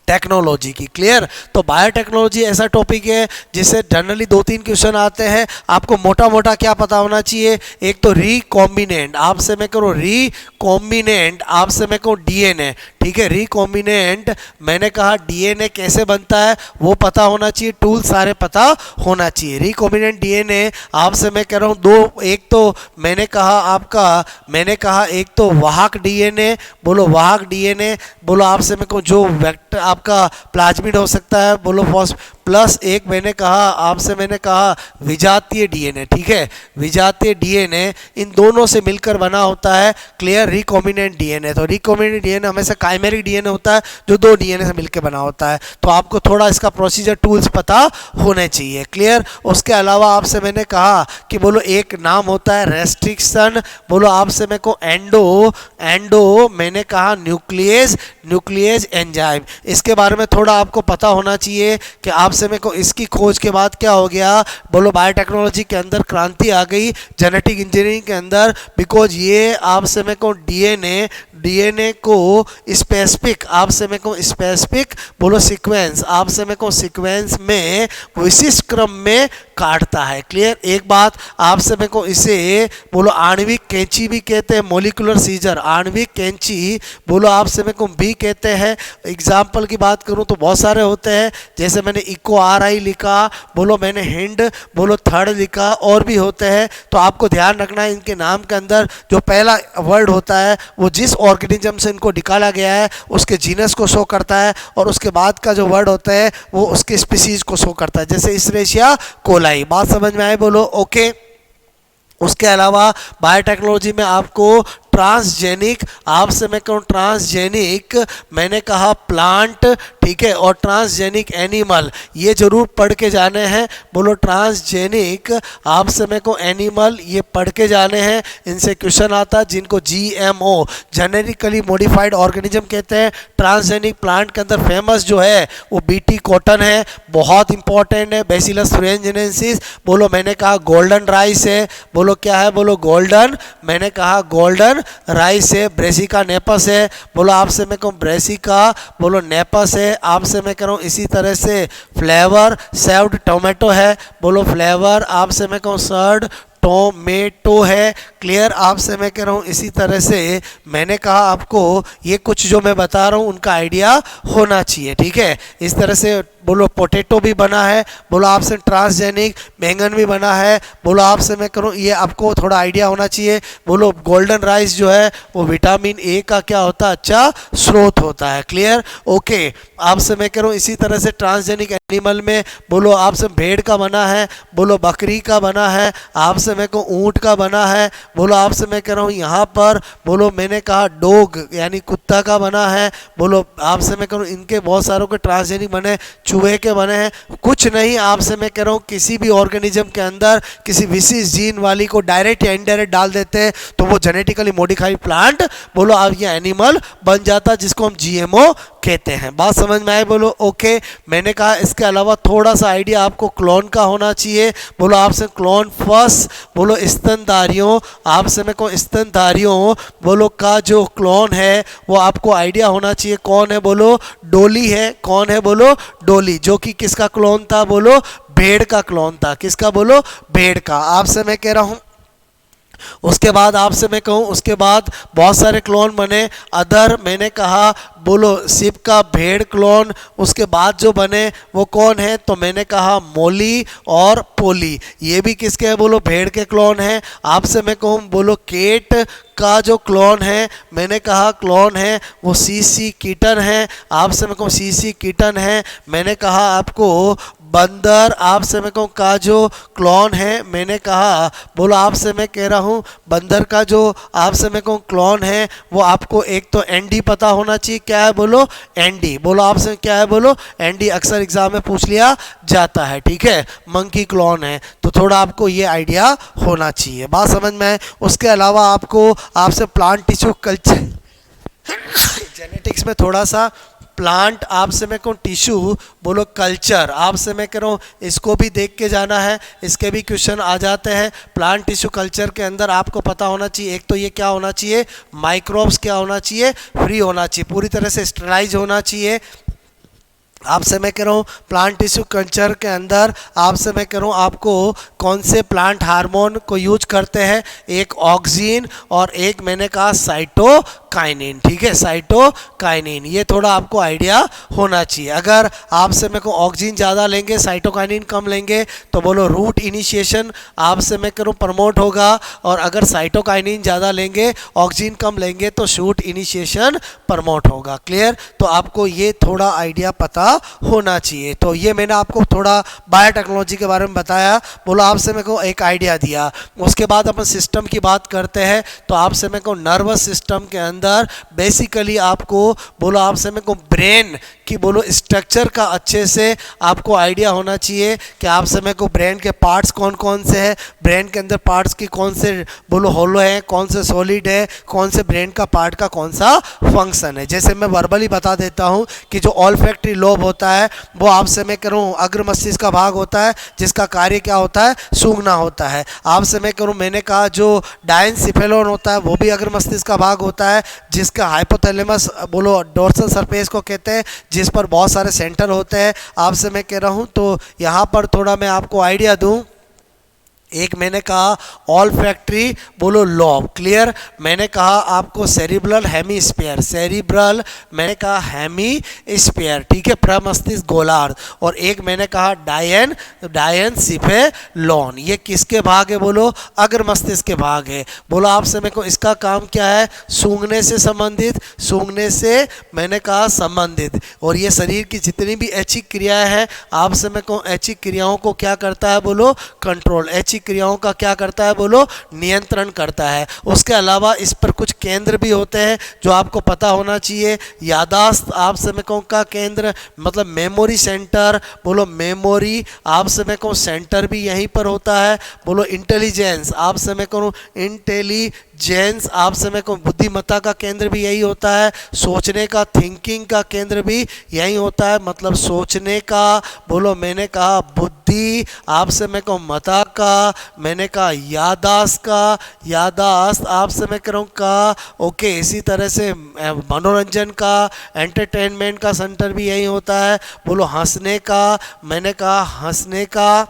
टेक्नोलॉजी की। क्लियर, तो बायोटेक्नोलॉजी ऐसा टॉपिक है जिससे जनरली 2-3 क्वेश्चन आते हैं। आपको मोटा मोटा क्या पता होना चाहिए, एक तो रिकॉम्बिनेंट, आपसे मैं करो रिकॉम्बिनेंट, आपसे मैं कहूँ डीएनए। ठीक है, रिकॉम्बिनेंट मैंने कहा डीएनए कैसे बनता है वो पता होना चाहिए, टूल सारे पता होना चाहिए। रिकॉम्बिनेंट डीएनए आपसे मैं कह रहा हूँ दो, एक तो मैंने कहा एक तो वाहक डीएनए, बोलो वाहक डीएनए, बोलो आपसे मैं कहूँ जो वेक्टर आपका प्लाज्मिड हो सकता है, बोलो प्लस एक मैंने कहा विजातीय डीएनए। ठीक है, विजातीय डीएनए, इन दोनों से मिलकर बना होता है क्लियर रिकॉम्बिनेंट डीएनए। तो रिकॉम्बिनेंट डीएनए हमेशा काइमेरिक डीएनए होता है जो 2 डीएनए से मिलकर बना होता है। तो आपको थोड़ा इसका प्रोसीजर टूल्स पता होने चाहिए। क्लियर, उसके अलावा आपसे मैंने कहा कि बोलो एक नाम होता है रेस्ट्रिक्शन, बोलो आपसे मेरे को एंडो मैंने कहा न्यूक्लियस एंजाइम, इसके बारे में थोड़ा आपको पता होना चाहिए कि आपसे मेरे को इसकी खोज के बाद क्या हो गया, बोलो बायोटेक्नोलॉजी के अंदर क्रांति आ गई जेनेटिक इंजीनियरिंग के अंदर। बिकॉज ये आपसे मेरे को डीएनए को स्पेसिफिक, आपसे मेरे को स्पेसिफिक बोलो सीक्वेंस, आपसे मेरे को सीक्वेंस में विशिष्ट क्रम में काटता है। क्लियर, एक बात आपसे मेरे को इसे बोलो आणविक कैंची भी कहते हैं, मोलिकुलर सीजर, आणविक कैंची बोलो आपसे मेरे को भी कहते हैं। एग्जाम्पल की बात करूं तो बहुत सारे होते हैं, जैसे मैंने इको RI लिखा, बोलो मैंने हिंड बोलो थर्ड लिखा, और भी होते हैं। तो आपको ध्यान रखना है इनके नाम के अंदर जो पहला वर्ड होता है वो जिस ऑर्गेनिज्म से इनको निकाला गया है उसके जीनस को शो करता है, और उसके बाद का जो वर्ड होता है वो उसके स्पीसीज को शो करता है, जैसे इस्रेशिया कोलाई। बात समझ में आए, बोलो ओके। उसके अलावा बायोटेक्नोलॉजी में आपको ट्रांसजेनिक, आपसे मैं कहूँ ट्रांसजेनिक मैंने कहा प्लांट, ठीक है, और ट्रांसजेनिक एनिमल, ये जरूर पढ़ के जाने हैं। बोलो ट्रांसजेनिक आपसे मैं कहूँ एनिमल, ये पढ़ के जाने हैं, इनसे क्वेश्चन आता है, जिनको GMO जेनेटिकली मॉडिफाइड ऑर्गेनिज्म कहते हैं। ट्रांसजेनिक प्लांट के अंदर फेमस जो है वो BT कॉटन है, बहुत इंपॉर्टेंट है, बैसिलस thuringiensis, बोलो मैंने कहा गोल्डन राइस है, बोलो क्या है, बोलो गोल्डन, मैंने कहा गोल्डन राइस है। ब्रेसिका नेपस है, बोलो आपसे मैं कहूँ ब्रेसिका, बोलो नेपस है, आपसे मैं कह रहा हूँ इसी तरह से फ्लेवर सेव्ड टोमेटो है, बोलो फ्लेवर आपसे मैं कहूँ सर्ड टोमेटो है। क्लियर, आपसे मैं कह रहा हूँ इसी तरह से मैंने कहा आपको ये कुछ जो मैं बता रहा हूँ उनका आइडिया होना चाहिए। ठीक है, इस तरह से बोलो पोटैटो भी बना है, बोलो आपसे ट्रांसजेनिक बैंगन भी बना है, बोलो आपसे मैं करूँ ये आपको थोड़ा आइडिया होना चाहिए। बोलो गोल्डन राइस जो है वो विटामिन ए का क्या होता है, अच्छा स्रोत होता है। क्लियर, ओके, आपसे मैं कह रहा हूँ इसी तरह से ट्रांसजेनिक एनिमल में बोलो आपसे भेड़ का बना है, बोलो बकरी का बना है, आपसे मैं कहूँ ऊँट का बना है, बोलो आपसे मैं कह रहा हूँ यहाँ पर बोलो मैंने कहा डॉग यानी कुत्ता का बना है, बोलो आपसे मैं कह रहा हूँ इनके बहुत सारों के ट्रांसजेनिक बने, चूहे के बने हैं। कुछ नहीं, आपसे मैं कह रहा हूँ किसी भी ऑर्गेनिज्म के अंदर किसी विशेष जीन वाली को डायरेक्ट या इनडायरेक्ट डाल देते हैं तो वो जेनेटिकली मॉडिफाइड प्लांट बोलो अब ये एनिमल बन जाता है जिसको हम जीएमओ कहते हैं। बात समझ में आए, बोलो ओके। मैंने कहा इसके अलावा थोड़ा सा आइडिया आपको क्लोन का होना चाहिए। बोलो आपसे क्लोन फर्स्ट बोलो स्तनधारियों, आपसे मैं कहूँ स्तनधारियों बोलो का जो क्लोन है वो आपको आइडिया होना चाहिए कौन है, बोलो डोली है। कौन है, बोलो डोली, जो कि किसका क्लोन था, बोलो भेड़ का क्लोन था। किसका, बोलो भेड़ का। आपसे मैं कह रहा हूँ उसके बाद आपसे मैं कहूँ उसके बाद बहुत सारे क्लोन बने अदर, मैंने कहा बोलो शिप का भेड़ क्लोन। उसके बाद जो बने वो कौन है, तो मैंने कहा मोली और पोली, ये भी किसके हैं, बोलो भेड़ के क्लोन हैं। आपसे मैं कहूँ बोलो केट का जो क्लोन है मैंने कहा क्लोन है वो सीसी कीटन है। आपसे मैं कहूँ सीसी कीटन है। मैंने कहा आपको बंदर, आपसे मैं कहूँ का जो क्लोन है मैंने कहा बोलो आपसे मैं कह रहा हूँ बंदर का जो आपसे मैं कहूँ क्लोन है वो आपको एक तो एंडी पता होना चाहिए। क्या है, बोलो एंडी। बोलो आपसे क्या है, बोलो एंडी, अक्सर एग्जाम में पूछ लिया जाता है। ठीक है, मंकी क्लोन है तो थोड़ा आपको ये आइडिया होना चाहिए। बात समझ में आए। उसके अलावा आपको आपसे प्लांट टिश्यू कल्चर जेनेटिक्स में थोड़ा सा प्लांट आपसे मैं कहूँ टिश्यू बोलो कल्चर, आपसे मैं कह रहा हूँ इसको भी देख के जाना है, इसके भी क्वेश्चन आ जाते हैं। प्लांट टिश्यू कल्चर के अंदर आपको पता होना चाहिए एक तो ये क्या होना चाहिए, माइक्रोब्स क्या होना चाहिए, फ्री होना चाहिए, पूरी तरह से स्टेराइज होना चाहिए। आपसे मैं कह रहा हूँ प्लांट टिश्यू कल्चर के अंदर आपसे मैं कह रहा हूँ आपको कौन से प्लांट हार्मोन को यूज करते हैं, एक ऑक्सीन और एक मैंने कहा साइटोकाइनिन। ठीक है, साइटोकाइनिन, ये थोड़ा आपको आइडिया होना चाहिए। अगर आपसे मैं कहूँ ऑक्सीजन ज़्यादा लेंगे साइटोकाइनिन कम लेंगे तो बोलो रूट इनिशिएशन आपसे मैं कह रहा हूँ प्रमोट होगा, और अगर साइटोकाइनिन ज़्यादा लेंगे ऑक्सीजन कम लेंगे तो शूट इनिशिएशन प्रमोट होगा। क्लियर, तो आपको ये थोड़ा आइडिया पता होना चाहिए। तो ये मैंने आपको थोड़ा बायोटेक्नोलॉजी के बारे में बताया, बोलो आपसे मेरे को एक आइडिया दिया। उसके बाद अपन सिस्टम की बात करते हैं तो आपसे मेरे को नर्वस सिस्टम के अंदर बेसिकली आपको बोलो आपसे मेरे को ब्रेन की बोलो स्ट्रक्चर का अच्छे से आपको आइडिया होना चाहिए कि आपसे मेरे को ब्रेन के पार्ट्स कौन कौन से हैं, ब्रेन के अंदर पार्ट्स की कौन से बोलो होलो है, कौन से सॉलिड है, कौन से ब्रेन का पार्ट का कौन सा फंक्शन है। जैसे मैं वर्बली बता देता हूँ कि जो ऑल्फैक्टरी लोब होता है वो आपसे मैं करूँ अग्र मस्तिष्क का भाग होता है जिसका कार्य क्या होता है, सूंघना होता है। आपसे मैं करूँ मैंने कहा जो डायनसिफेलोन होता है वो भी अग्र मस्तिष्क का भाग होता है जिसका हाइपोथैलेमस बोलो डोर्सल सरफेस को कहते हैं, जिस पर बहुत सारे सेंटर होते हैं। आपसे मैं कह रहा हूँ तो यहाँ पर थोड़ा मैं आपको आइडिया दूँ। एक मैंने कहा ऑल्फैक्टरी बोलो लॉब, क्लियर। मैंने कहा आपको सेरिब्रल हेमीस्फीयर, सेरिब्रल मैंने कहा हेमीस्फीयर, ठीक है, प्रमस्तिष्क गोलार्ध। और एक मैंने कहा डायनसिफेलोन, ये किसके भाग है, बोलो अग्र मस्तिष्क के भाग है। बोलो आपसे मेरे को इसका काम क्या है, सूंघने से संबंधित, सूंघने से मैंने कहा संबंधित। और ये शरीर की जितनी भी ऐच्छिक क्रियाएं हैं आपसे मेरे को ऐच्छिक क्रियाओं को क्या करता है, बोलो कंट्रोल, ऐच्छिक क्रियाओं का क्या करता है, बोलो नियंत्रण करता है। उसके अलावा इस पर कुछ केंद्र भी होते हैं जो आपको पता होना चाहिए। यादाश्त आपसे मैं कहूँ का केंद्र मतलब मेमोरी सेंटर, बोलो मेमोरी आपसे मैं कहूँ सेंटर भी यहीं पर होता है। बोलो इंटेलिजेंस आपसे मैं कहूँ इंटेलिजेंस आपसे मैं कहूँ बुद्धिमत्ता का केंद्र भी यही होता है। सोचने का थिंकिंग का केंद्र भी यही होता है, मतलब सोचने का बोलो मैंने कहा बुद्धि आपसे मैं कहूँ मता का, मैंने कहा यादाश्त का, यादाश्त आपसे मैं कह रहा हूँ का, ओके। इसी तरह से मनोरंजन का एंटरटेनमेंट का सेंटर भी यही होता है। बोलो हंसने का, मैंने कहा हंसने का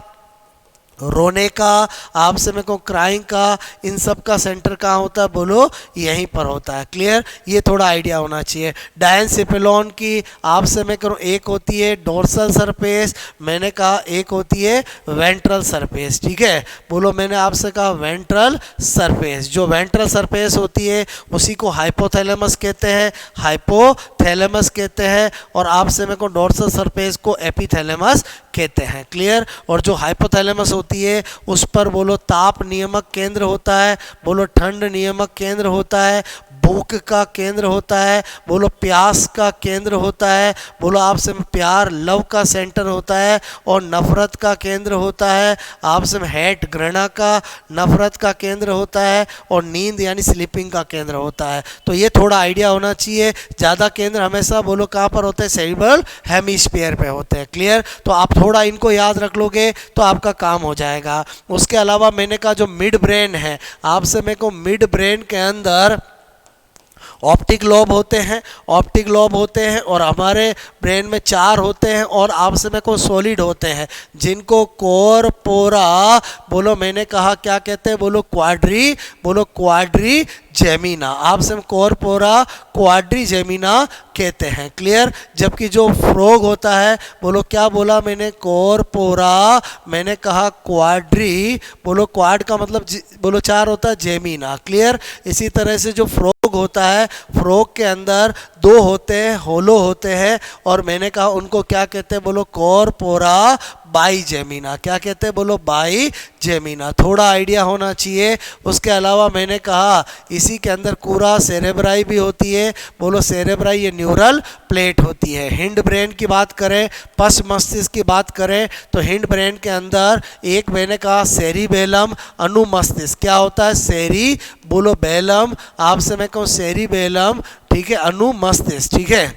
रोने का, आपसे मेरे को क्राइंग का, इन सब का सेंटर कहाँ होता है बोलो, यहीं पर होता है। क्लियर, ये थोड़ा आइडिया होना चाहिए। डायनसेफेलॉन की आपसे मैं करूँ एक होती है डोर्सल सरफेस, मैंने कहा एक होती है वेंट्रल सरफेस। ठीक है, बोलो मैंने आपसे कहा वेंट्रल सरफेस। जो वेंट्रल सरफेस होती है उसी को हाइपोथैलेमस कहते हैं, हाइपोथैलेमस कहते हैं, और आपसे मेरे को डोर्सल सरफेस को एपिथैलेमस कहते हैं। क्लियर, और जो हाइपोथैलेमस होती है उस पर बोलो ताप नियामक केंद्र होता है, बोलो ठंड नियामक केंद्र होता है, भूख का केंद्र होता है, बोलो प्यास का केंद्र होता है, बोलो आपसे प्यार लव का सेंटर होता है, और नफरत का केंद्र होता है, आपसे हेट घृणा का, नफरत का केंद्र होता है, और नींद यानी स्लीपिंग का केंद्र होता है। तो ये थोड़ा आइडिया होना चाहिए। ज़्यादा केंद्र हमेशा बोलो कहाँ पर होते हैं, सेरिब्रल हेमिस्फीयर पे होते हैं। क्लियर, तो आप थोड़ा इनको याद रख लोगे तो आपका काम हो जाएगा। उसके अलावा मैंने कहा जो मिड ब्रेन है, आपसे मेरे को मिड ब्रेन के अंदर ऑप्टिक लोब होते हैं, ऑप्टिक लोब होते हैं, और हमारे ब्रेन में 4 होते हैं, और आपसे में को सॉलिड होते हैं जिनको कोरपोरा बोलो मैंने कहा क्या कहते हैं बोलो क्वाड्री, बोलो क्वाड्री जेमिना, आपसे कोरपोरा क्वाड्री जेमिना कहते हैं। क्लियर, जबकि जो फ्रॉग होता है बोलो क्या बोला मैंने, कोरपोरा, मैंने कहा क्वाड्री, बोलो क्वाड का मतलब बोलो 4 होता है, जेमिना। क्लियर, इसी तरह से जो फ्रॉग होता है, फ्रॉग के अंदर 2 होते हैं, होलो होते हैं, और मैंने कहा उनको क्या कहते हैं बोलो कोरपोरा बाई जेमिना। क्या कहते हैं बोलो, बाई जेमिना। थोड़ा आइडिया होना चाहिए। उसके अलावा मैंने कहा इसी के अंदर कूरा सेरेब्राई भी होती है, बोलो सेरेब्राई ये न्यूरल प्लेट होती है। हिंड ब्रेन की बात करें, पश्च मस्तिष्क की बात करें, तो हिंड ब्रेन के अंदर एक मैंने कहा सेरिबेलम अनुमस्तिष्क, क्या होता है सेरी बोलो बेलम, आपसे मैं कहूँ सेरिबेलम, ठीक है, अनुमस्तिष्क। ठीक है,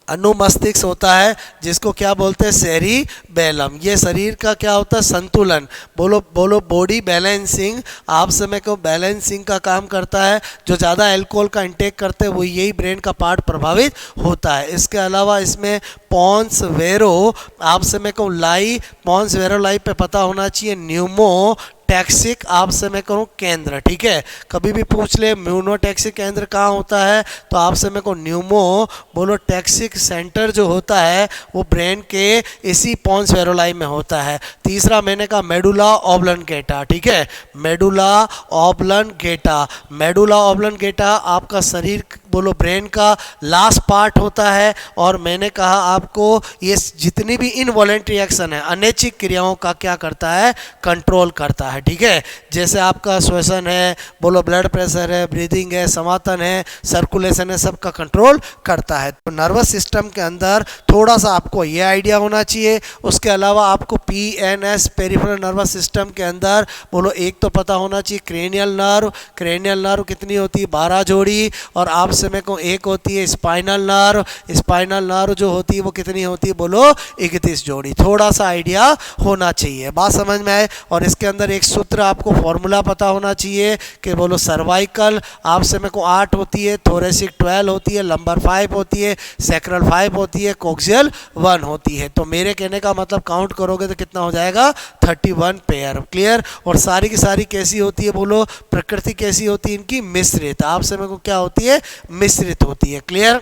अनुमस्तिष्क होता है जिसको क्या बोलते हैं, सेरिबेलम। ये शरीर का क्या होता है, संतुलन, बोलो बोलो बॉडी बैलेंसिंग, आप समय को बैलेंसिंग का काम करता है। जो ज़्यादा अल्कोहल का इंटेक करते हैं वो यही ब्रेन का पार्ट प्रभावित होता है। इसके अलावा इसमें पॉन्स वेरो, आप समय को लाई, पॉन्स वेरो लाई पे पता होना चाहिए, न्यूमो टैक्सिक आपसे मैं कहूँ केंद्र। ठीक है, कभी भी पूछ ले म्यूनोटैक्सिक केंद्र कहाँ होता है, तो आपसे मैं कहूँ न्यूमो बोलो टैक्सिक सेंटर जो होता है वो ब्रेन के इसी पॉन्स वेरोलाई में होता है। तीसरा मैंने कहा मेडुला ऑब्लंगेटा। ठीक है, मेडुला ऑब्लंगेटा, मेडुला ऑब्लंगेटा आपका शरीर बोलो ब्रेन का लास्ट पार्ट होता है, और मैंने कहा आपको ये जितनी भी इनवॉलेंट्री एक्शन है, अनैच्छिक क्रियाओं का क्या करता है, कंट्रोल करता है। ठीक है, जैसे आपका श्वसन है, बोलो ब्लड प्रेशर है, ब्रीदिंग है, समातन है, सर्कुलेशन है, सबका कंट्रोल करता है। तो नर्वस सिस्टम के अंदर थोड़ा सा आपको ये आइडिया होना चाहिए। उसके अलावा आपको PNS पेरिफेरल नर्वस सिस्टम के अंदर बोलो एक तो पता होना चाहिए क्रेनियल नर्व, क्रेनियल नर्व कितनी होती है, 12 जोड़ी, और आप समय को एक होती है स्पाइनल नर्व, स्पाइनल नर्व जो होती है वो कितनी होती है बोलो 31 जोड़ी। थोड़ा सा आइडिया होना चाहिए, बात समझ में आए। और इसके अंदर एक सूत्र आपको फॉर्मूला पता होना चाहिए कि बोलो सर्वाइकल आप समय को 8 होती है, थोरेसिक 12 होती है, लंबर 5 होती है, सैक्रल 5 होती है, कोक्सियल 1 होती है। तो मेरे कहने का मतलब काउंट करोगे तो कितना हो जाएगा, 31 पेयर। क्लियर, और सारी की सारी कैसी होती है बोलो, प्रकृति कैसी होती है इनकी, मिश्रित, आप समय को क्या होती है, मिश्रित होती है। क्लियर,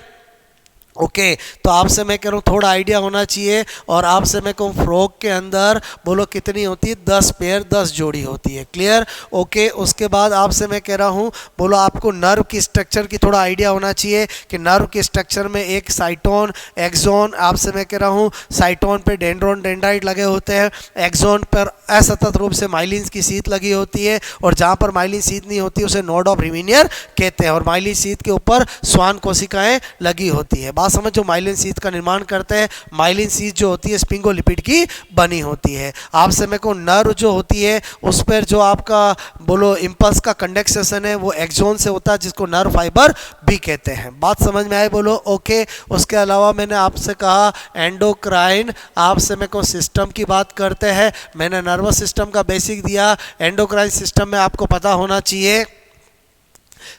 ओके, तो आपसे मैं कह रहा हूँ थोड़ा आइडिया होना चाहिए। और आपसे मैं कहूँ फ्रॉग के अंदर बोलो कितनी होती है, 10 पेयर, 10 जोड़ी होती है। Clear, okay. उसके बाद आपसे मैं कह रहा हूँ बोलो आपको नर्व की स्ट्रक्चर की थोड़ा आइडिया होना चाहिए कि नर्व के स्ट्रक्चर में एक साइटोन, एक्सोन, आपसे मैं कह रहा हूँ साइटोन पे डेंड्रोन डेंड्राइट लगे होते हैं, एक्सोन पर असतत रूप से माइलिन की सीट लगी होती है, और जहाँ पर माइलिन सीट नहीं होती उसे नोड ऑफ रिमीनियर कहते हैं, और माइलिन सीट के ऊपर स्वान कोशिकाएं लगी होती है। समझ, जो माइलिन सीथ का निर्माण करते हैं, माइलिन सीथ जो होती है स्पिंगोलिपिड की बनी होती है। आपसे मैं को नर्व जो होती है उस पर जो आपका बोलो इम्पल्स का कंडक्सेशन है वो एक्सोन से होता है, जिसको नर्व फाइबर भी कहते हैं। बात समझ में आए बोलो, ओके। उसके अलावा मैंने आपसे कहा एंडोक्राइन, आपसे मैं को सिस्टम की बात करते हैं, मैंने नर्वस सिस्टम का बेसिक दिया। एंडोक्राइन सिस्टम में आपको पता होना चाहिए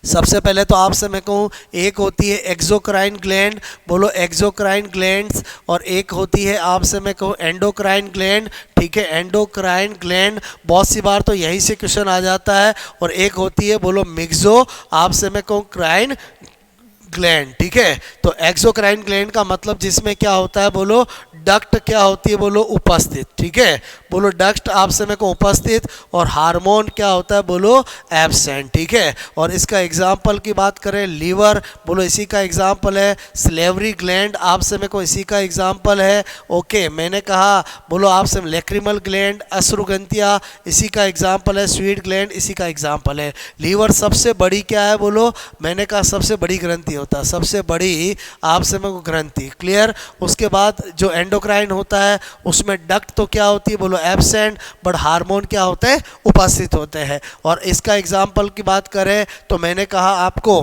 सबसे पहले तो आपसे मैं कहूँ, एक होती है एक्सोक्राइन ग्लैंड, बोलो एक्सोक्राइन ग्लैंड्स, और एक होती है आपसे मैं कहूँ एंडोक्राइन ग्लैंड, ठीक है, एंडोक्राइन ग्लैंड, बहुत सी बार तो यहीं से क्वेश्चन आ जाता है। और एक होती है बोलो मिक्सो, आपसे मैं कहूँ क्राइन ग्लैंड, ठीक है। तो एक्सोक्राइन ग्लैंड का मतलब जिसमें क्या होता है बोलो डक्ट क्या होती है बोलो उपस्थित, ठीक है, बोलो डक्ट आपसे में को उपस्थित, और हार्मोन क्या होता है बोलो एब्सेंट, ठीक है। और इसका एग्जाम्पल की बात करें लीवर, बोलो इसी का एग्जाम्पल है। स्लेवरी ग्लैंड आपसे में को इसी का एग्जाम्पल है। ओके, मैंने कहा बोलो आपसे लेक्रिमल ग्लैंड, अश्रुग्रंथियाँ इसी का एग्जाम्पल है। स्वीट ग्लैंड इसी का एग्जाम्पल है। लीवर सबसे बड़ी क्या है बोलो, मैंने कहा सबसे बड़ी ग्रंथि होता है, सबसे बड़ी आपसे में को ग्रंथि, क्लियर। उसके बाद जो एंडोक्राइन होता है उसमें डक्ट तो क्या होती है बोलो एब्सेंट, बट हार्मोन क्या होते हैं उपस्थित होते हैं। और इसका एग्जाम्पल की बात करें तो मैंने कहा आपको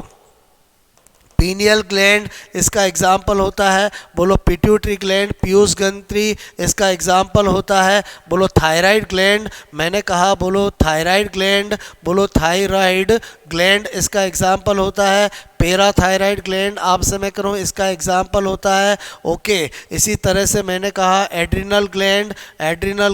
पीनियल ग्लैंड इसका एग्जाम्पल होता है, बोलो पिट्यूटरी ग्लैंड, पीयूष ग्रंथि इसका एग्जाम्पल होता है, बोलो थायराइड ग्लैंड, मैंने कहा बोलो थायराइड ग्लैंड, बोलो थायराइड ग्लैंड इसका एग्जाम्पल होता है। पैराथायराइड ग्लैंड आपसे मैं करूँ इसका एग्जाम्पल होता है। ओके, इसी तरह से मैंने कहा एड्रिनल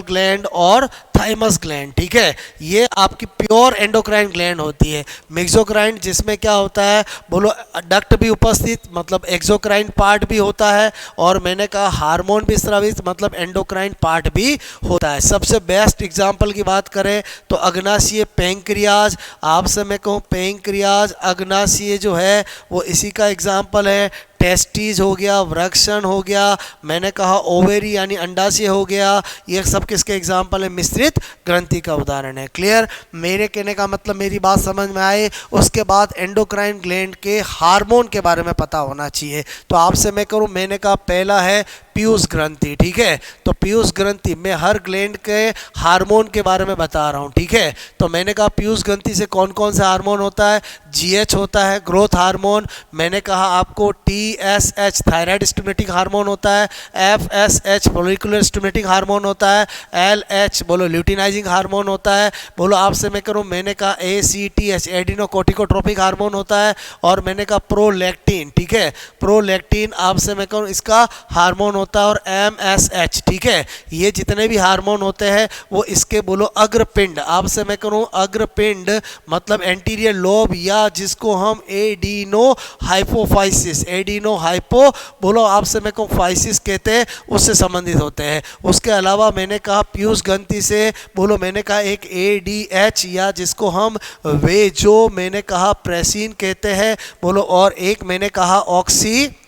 ग्लैंड और थाइमस ग्लैंड, ठीक है, ये आपकी प्योर एंडोक्राइन ग्लैंड होती है। मिक्सोक्राइन जिसमें क्या होता है बोलो डक्ट भी उपस्थित, मतलब एक्सोक्राइन पार्ट भी होता है, और मैंने कहा हार्मोन भी स्रावित, मतलब एंडोक्राइन पार्ट भी होता है। सबसे बेस्ट एग्जाम्पल की बात करें तो अग्नाशय पैंक्रियाज, आपसे मैं कहूँ पैंक्रियाज अग्नाशय जो है वो इसी का एग्जाम्पल है। टेस्टीज हो गया, वृक्षण हो गया, मैंने कहा ओवेरी यानी अंडाशय हो गया, ये सब किसके एग्जाम्पल है, मिश्रित ग्रंथि का उदाहरण है। क्लियर, मेरे कहने का मतलब मेरी बात समझ में आए। उसके बाद एंडोक्राइन ग्लैंड के हार्मोन के बारे में पता होना चाहिए। तो आपसे मैं करूँ, मैंने कहा पहला है पीयूष ग्रंथि, ठीक है। तो पीयूष ग्रंथि में हर ग्लैंड के हार्मोन के बारे में बता रहा हूँ, ठीक है। तो मैंने कहा पीयूष ग्रंथि से कौन कौन सा हार्मोन होता है, जीएच होता है ग्रोथ हार्मोन, मैंने कहा आपको टीएसएच थायराइड स्टिमुलेटिंग हार्मोन होता है, एफएसएच फॉलिकुलर स्टिमुलेटिंग हार्मोन होता है, एलएच बोलो ल्यूटिनाइजिंग हार्मोन होता है, बोलो आपसे मैं करूँ, मैंने कहा एसीटीएच एडिनोकोर्टिकोट्रोपिक हार्मोन होता है, और मैंने कहा प्रोलैक्टिन, ठीक है, प्रोलैक्टिन आपसे मैं कहूँ इसका हार्मोन होता है, और एमएसएच, ठीक है। ये जितने भी हार्मोन होते हैं वो इसके बोलो अग्रपिंड, आपसे मैं करूँ अग्रपिंड मतलब एंटीरियर लोब, या जिसको हम एडिनो हाइपोफाइसिस, एडिनो हाइपो बोलो आपसे मैं कहूँ फाइसिस कहते हैं, उससे संबंधित होते हैं। उसके अलावा मैंने कहा पीयूष ग्रंथि से बोलो, मैंने कहा एक एडीएच या जिसको हम वेजो मैंने कहा प्रेसिन कहते हैं बोलो, और एक मैंने कहा ऑक्सीटोसिन,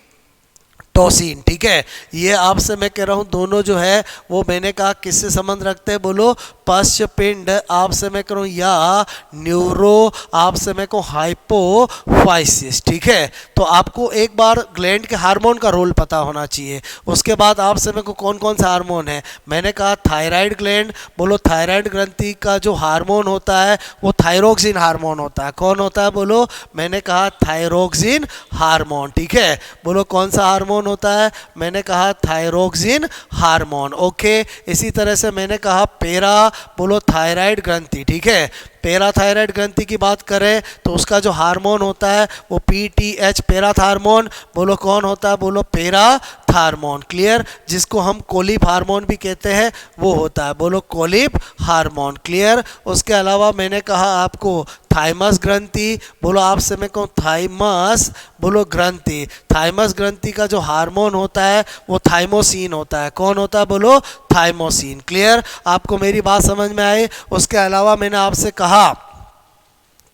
ठीक है। ये आपसे मैं कह रहा हूँ दोनों जो है वो मैंने कहा किससे संबंध रखते हैं बोलो, पश्चपिंड आपसे मैं करूँ या न्यूरो आपसे मैं कहूँ हाइपोफाइसिस, ठीक है। तो आपको एक बार ग्लैंड के हार्मोन का रोल पता होना चाहिए। उसके बाद आपसे मैं को कौन कौन सा हार्मोन है, मैंने कहा थायराइड ग्लैंड, बोलो थायराइड ग्रंथि का जो हार्मोन होता है वो थायरोक्सिन हार्मोन होता है। कौन होता है बोलो, मैंने कहा थायरोक्सिन हार्मोन, ठीक है। बोलो कौन सा हार्मोन होता है, मैंने कहा थायरोक्सिन हार्मोन। ओके, इसी तरह से मैंने कहा पैरा बोलो थायराइड ग्रंथि, ठीक है। पैराथायराइड ग्रंथि की बात करें तो उसका जो हार्मोन होता है वो पीटीएच पैराथार्मोन, बोलो कौन होता है बोलो पैराथार्मोन, क्लियर, जिसको हम कोलिप हार्मोन भी कहते हैं वो होता है, बोलो कोलिप हार्मोन, क्लियर। उसके अलावा मैंने कहा आपको थाइमस ग्रंथि, बोलो आपसे मैं कहूँ थाइमस बोलो ग्रंथि, थाइमस ग्रंथि का जो हार्मोन होता है वो थाइमोसिन होता है। कौन होता है बोलो थाइमोसिन, क्लियर, आपको मेरी बात समझ में आई। उसके अलावा मैंने आपसे कहा